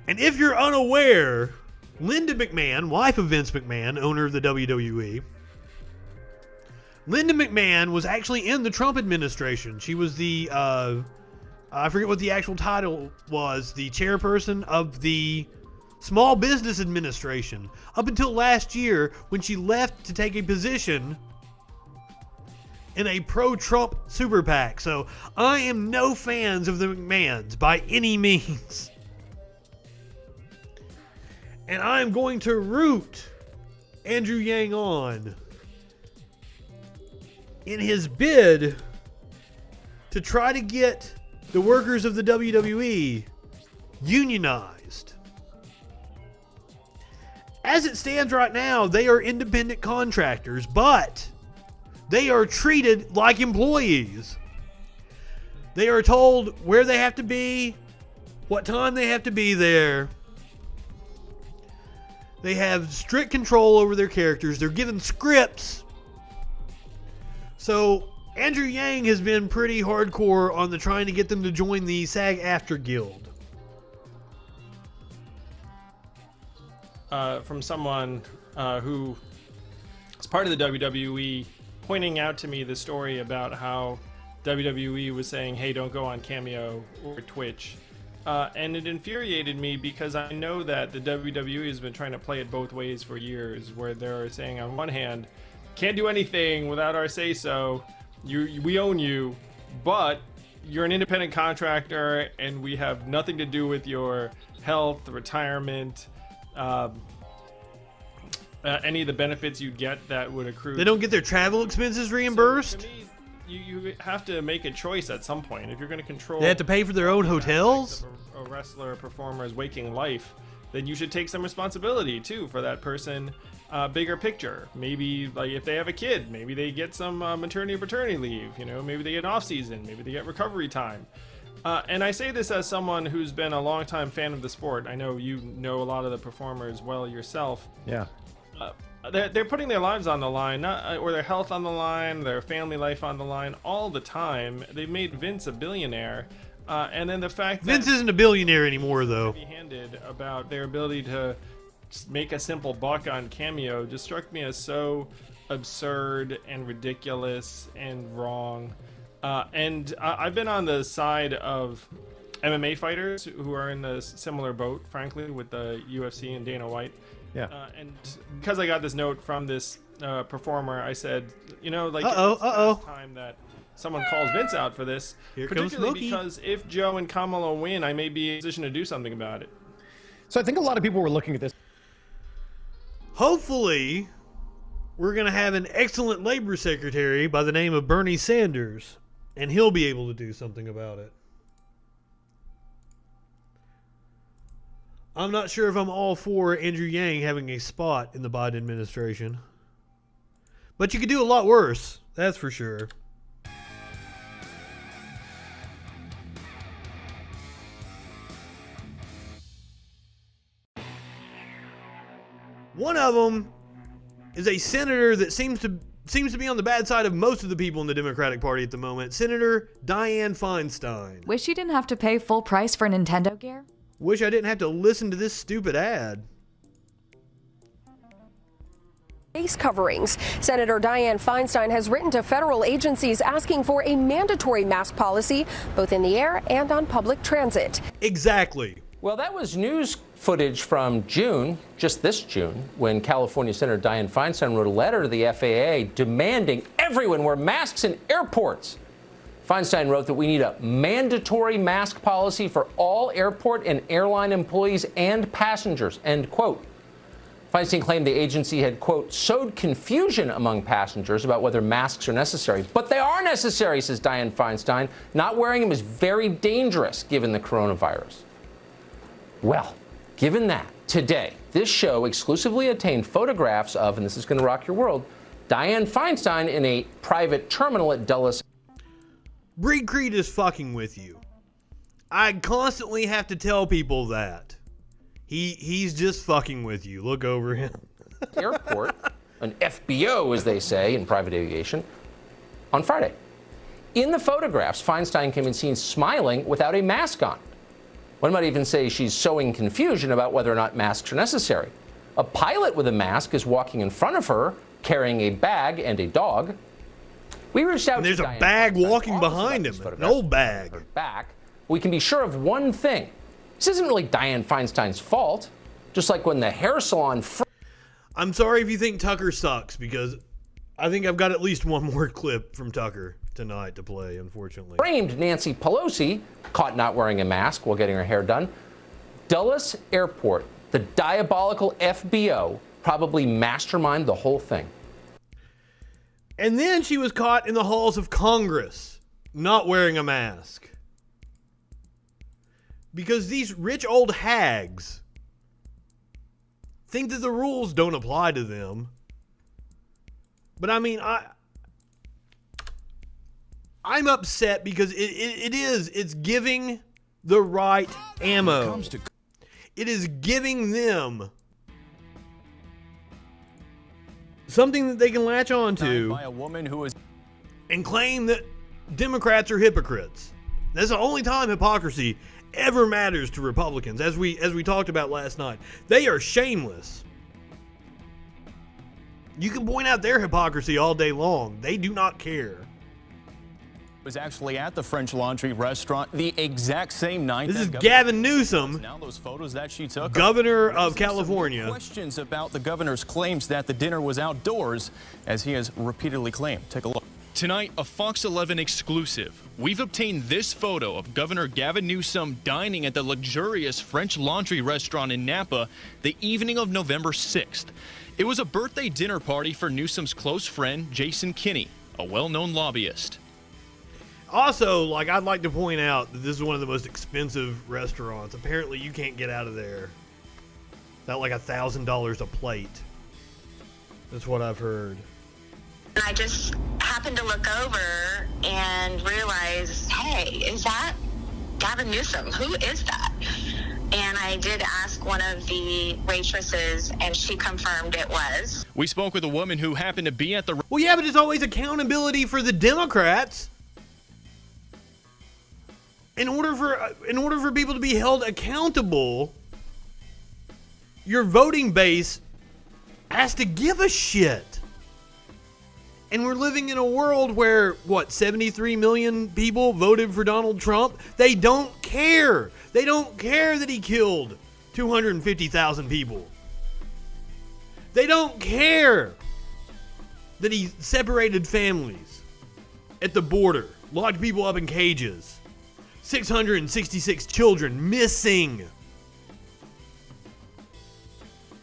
And if you're unaware, Linda McMahon, wife of Vince McMahon, owner of the WWE, Linda McMahon was actually in the Trump administration. She was the, I forget what the actual title was, the chairperson of the Small Business Administration, up until last year when she left to take a position in a pro-Trump super PAC. So I am no fans of the McMahons by any means. And I'm going to root Andrew Yang on in his bid to try to get the workers of the WWE unionized. As it stands right now, they are independent contractors, but they are treated like employees. They are told where they have to be, what time they have to be there. They have strict control over their characters. They're given scripts. So Andrew Yang has been pretty hardcore on the trying to get them to join the SAG-AFTRA Guild. From someone who is part of the WWE, pointing out to me the story about how WWE was saying, hey, don't go on Cameo or Twitch. And it infuriated me because I know that the WWE has been trying to play it both ways for years, where they're saying on one hand, can't do anything without our say-so, we own you, but you're an independent contractor and we have nothing to do with your health, retirement, any of the benefits you'd get that would accrue. They don't get their travel expenses reimbursed? So to me, you have to make a choice at some point. If you're going to control... They have to pay for their own hotels? A wrestler, a performer's waking life, then you should take some responsibility, too, for that person. Bigger picture. Maybe, like, if they have a kid, maybe they get some maternity or paternity leave. You know, maybe they get off-season. Maybe they get recovery time. And I say this as someone who's been a longtime fan of the sport. I know you know a lot of the performers well yourself. Yeah. They're putting their lives on the line, or their health on the line, their family life on the line all the time. They've made Vince a billionaire. And then the fact that Vince isn't a billionaire anymore, though. Heavy-handed about their ability to make a simple buck on Cameo just struck me as so absurd and ridiculous and wrong. And I've been on the side of MMA fighters who are in a similar boat, frankly, with the UFC and Dana White. Yeah. And because I got this note from this performer, I said, you know, like, it's time that someone calls Vince out for this, Here comes particularly Smokey. because if Joe and Kamala win, I may be in a position to do something about it. So I think a lot of people were looking at this. Hopefully, we're going to have an excellent labor secretary by the name of Bernie Sanders, and he'll be able to do something about it. I'm not sure if I'm all for Andrew Yang having a spot in the Biden administration. But you could do a lot worse, that's for sure. One of them is a senator that seems to be on the bad side of most of the people in the Democratic Party at the moment. Senator Dianne Feinstein. Wish you didn't have to pay full price for Nintendo gear? Wish I didn't have to listen to this stupid ad. Face coverings. Senator Dianne Feinstein has written to federal agencies asking for a mandatory mask policy, both in the air and on public transit. Exactly. Well, that was news footage from June, just this June, when California Senator Dianne Feinstein wrote a letter to the FAA demanding everyone wear masks in airports. Feinstein wrote that we need a mandatory mask policy for all airport and airline employees and passengers, end quote. Feinstein claimed the agency had, quote, sowed confusion among passengers about whether masks are necessary. But they are necessary, says Dianne Feinstein. Not wearing them is very dangerous given the coronavirus. Well, given that, today, this show exclusively obtained photographs of, and this is going to rock your world, Dianne Feinstein in a private terminal at Dulles. Breed Creed is fucking with you. I constantly have to tell people that. He's just fucking with you. Look over him. Airport, an FBO, as they say in private aviation, on Friday. In the photographs, Feinstein can be seen smiling without a mask on. One might even say she's sowing confusion about whether or not masks are necessary. A pilot with a mask is walking in front of her, carrying a bag and a dog. We reached out and there's to a Dianne bag Feinstein's walking office behind about him, an old bag. Back. We can be sure of one thing. This isn't really Dianne Feinstein's fault. Just like when the hair salon... I'm sorry if you think Tucker sucks, because I think I've got at least one more clip from Tucker tonight to play, unfortunately. Framed Nancy Pelosi, caught not wearing a mask while getting her hair done. Dulles Airport, the diabolical FBO, probably masterminded the whole thing. And then she was caught in the halls of Congress, not wearing a mask. Because these rich old hags think that the rules don't apply to them. But I mean, I'm upset because it's giving the right ammo. It is giving them something that they can latch on to by a woman who is and claim that Democrats are hypocrites. That's the only time hypocrisy ever matters to Republicans, as we talked about last night. They are shameless. You can point out their hypocrisy all day long. They do not care. was actually at the French Laundry restaurant the exact same night. This is Gavin Newsom, now those photos that she took, governor of California. Questions about the governor's claims that the dinner was outdoors, as he has repeatedly claimed. Take a look. Tonight, a Fox 11 exclusive. We've obtained this photo of Governor Gavin Newsom dining at the luxurious French Laundry restaurant in Napa the evening of November 6th. It was a birthday dinner party for Newsom's close friend, Jason Kinney, a well-known lobbyist. Also, I'd like to point out that this is one of the most expensive restaurants. Apparently, you can't get out of there without $1,000 a plate. That's what I've heard. I just happened to look over and realize, hey, is that Gavin Newsom, who is that? And I did ask one of the waitresses, and she confirmed it was. We spoke with a woman who happened to be at the... Well, yeah, but there's always accountability for the Democrats. In order for people to be held accountable, your voting base has to give a shit. And we're living in a world where, 73 million people voted for Donald Trump? They don't care. They don't care that he killed 250,000 people. They don't care that he separated families at the border, locked people up in cages. 666 children missing.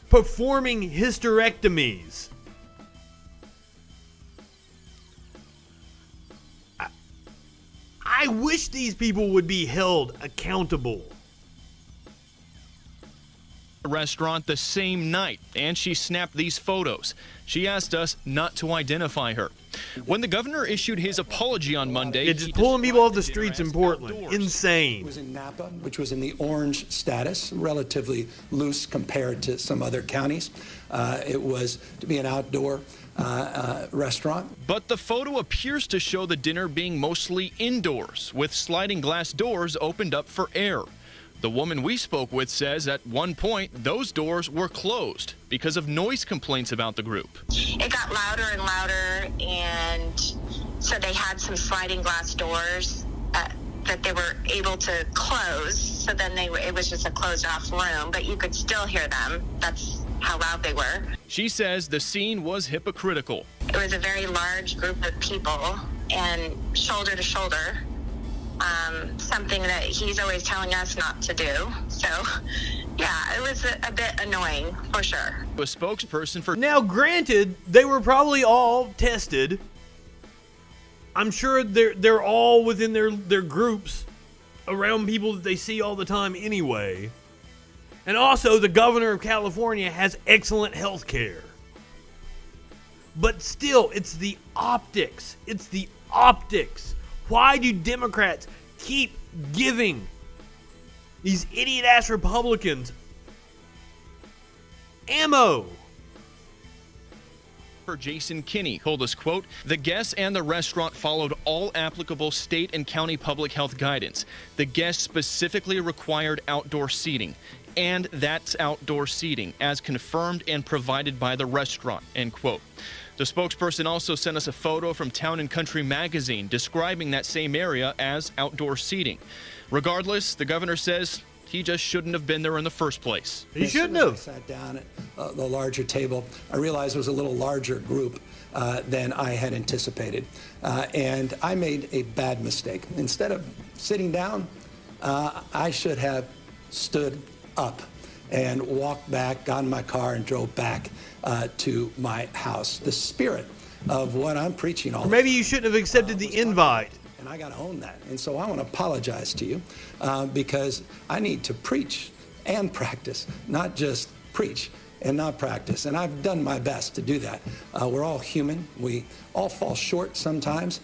Performing hysterectomies. I wish these people would be held accountable. Restaurant the same night, and she snapped these photos. She asked us not to identify her. When the governor issued his apology on Monday, it's just pulling people off the streets in Portland. Insane. It was in Napa, which was in the orange status, relatively loose compared to some other counties. It was to be an outdoor restaurant. But the photo appears to show the dinner being mostly indoors, with sliding glass doors opened up for air. The woman we spoke with says at one point those doors were closed because of noise complaints about the group. It got louder and louder, and so they had some sliding glass doors that they were able to close. So then it was just a closed off room, but you could still hear them. That's how loud they were. She says the scene was hypocritical. It was a very large group of people and shoulder to shoulder. Something that he's always telling us not to do. So, yeah, it was a bit annoying, for sure. A spokesperson for... Now, granted, they were probably all tested. I'm sure they're all within their groups around people that they see all the time anyway. And also, the governor of California has excellent health care. But still, it's the optics. It's the optics. Why do Democrats keep giving these idiot-ass Republicans ammo? Jason Kinney told us, quote, the guests and the restaurant followed all applicable state and county public health guidance. The guests specifically required outdoor seating, and that's outdoor seating as confirmed and provided by the restaurant, end quote. The spokesperson also sent us a photo from Town and Country magazine describing that same area as outdoor seating. Regardless, the governor says he just shouldn't have been there in the first place. He shouldn't have. I sat down at the larger table. I realized it was a little larger group than I had anticipated. And I made a bad mistake. Instead of sitting down, I should have stood up and walked back, got in my car, and drove back to my house. The spirit of what I'm preaching all. Or maybe you shouldn't have accepted the invite. And I got to own that. And so I want to apologize to you because I need to preach and practice, not just preach and not practice. And I've done my best to do that. We're all human. We all fall short sometimes.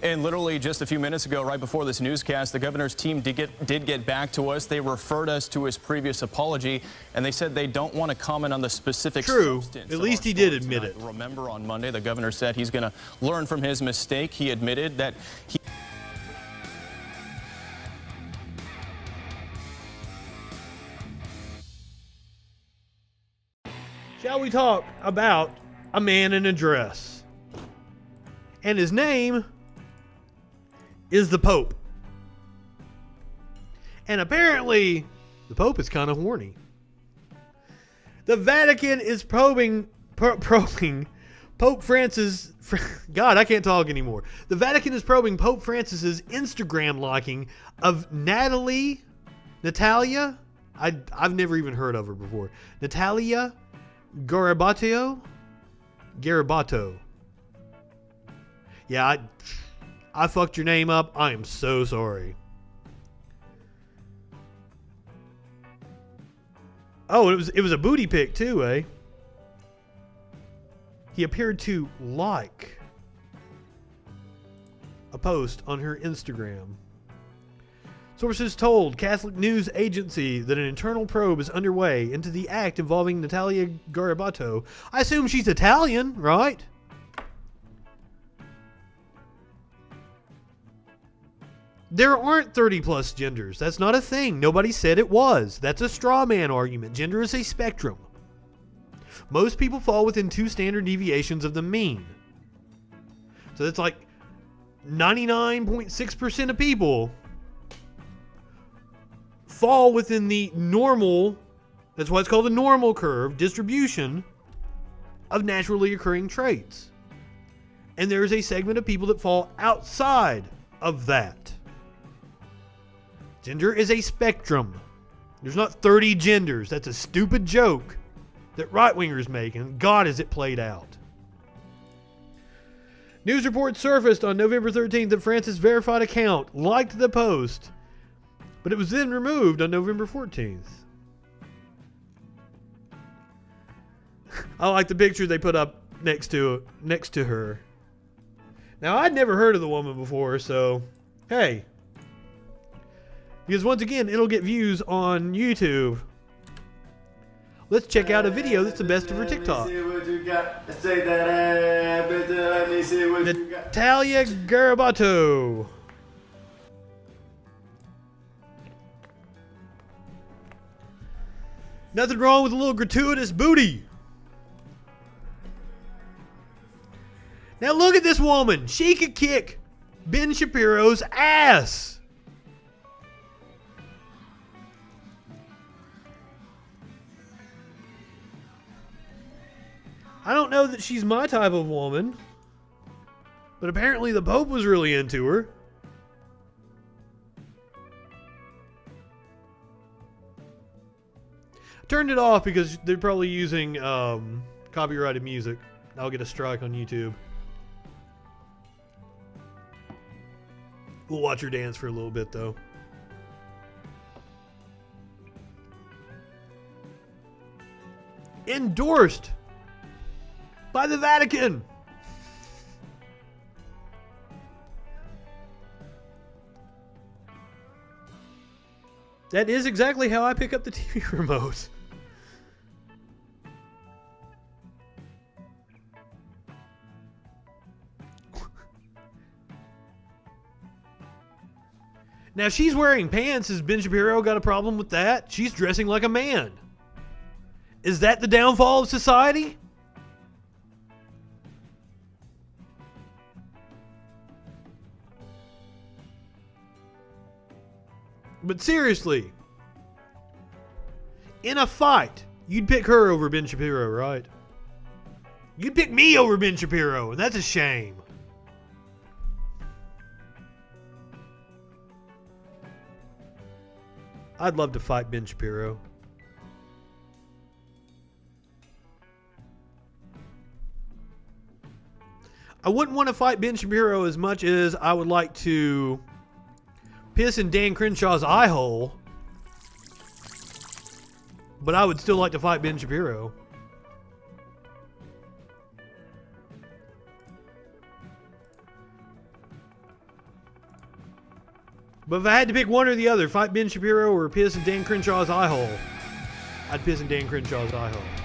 And literally just a few minutes ago, right before this newscast, the governor's team did get back to us. They referred us to his previous apology, and they said they don't want to comment on the specific substance. At least he did admit it. Remember, on Monday, the governor said he's going to learn from his mistake. He admitted that he... Shall we talk about a man in a dress? And his name is the Pope. And apparently, the Pope is kind of horny. The Vatican is probing Pope Francis. God, I can't talk anymore. The Vatican is probing Pope Francis's Instagram liking of Natalia. I've never even heard of her before. Natalia Garabato. Yeah, I fucked your name up. I am so sorry. Oh, it was a booty pic too, eh? He appeared to like a post on her Instagram. Sources told Catholic News Agency that an internal probe is underway into the act involving Natalia Garabato. I assume she's Italian, right? There aren't 30 plus genders. That's not a thing. Nobody said it was. That's a straw man argument. Gender is a spectrum. Most people fall within 2 standard deviations of the mean. So that's like 99.6% of people fall within the normal, that's why it's called the normal curve, distribution of naturally occurring traits. And there is a segment of people that fall outside of that. Gender is a spectrum. There's not 30 genders. That's a stupid joke that right-wingers make, and God, is it played out. News reports surfaced on November 13th that France's verified account liked the post, but it was then removed on November 14th. I like the picture they put up next to her. Now, I'd never heard of the woman before, so hey. Because once again, it'll get views on YouTube. Let's check out a video that's the best of her TikTok. Natalia Garabato. Nothing wrong with a little gratuitous booty. Now look at this woman. She could kick Ben Shapiro's ass. I don't know that she's my type of woman, but apparently the Pope was really into her. Turned it off because they're probably using copyrighted music. I'll get a strike on YouTube. We'll watch her dance for a little bit, though. Endorsed by the Vatican. That is exactly how I pick up the TV remote. Now, she's wearing pants. Has Ben Shapiro got a problem with that? She's dressing like a man. Is that the downfall of society? But seriously, in a fight, you'd pick her over Ben Shapiro, right? You'd pick me over Ben Shapiro, and that's a shame. I'd love to fight Ben Shapiro. I wouldn't want to fight Ben Shapiro as much as I would like to piss in Dan Crenshaw's eye hole. But I would still like to fight Ben Shapiro. But if I had to pick one or the other, fight Ben Shapiro or piss in Dan Crenshaw's eye hole, I'd piss in Dan Crenshaw's eye hole.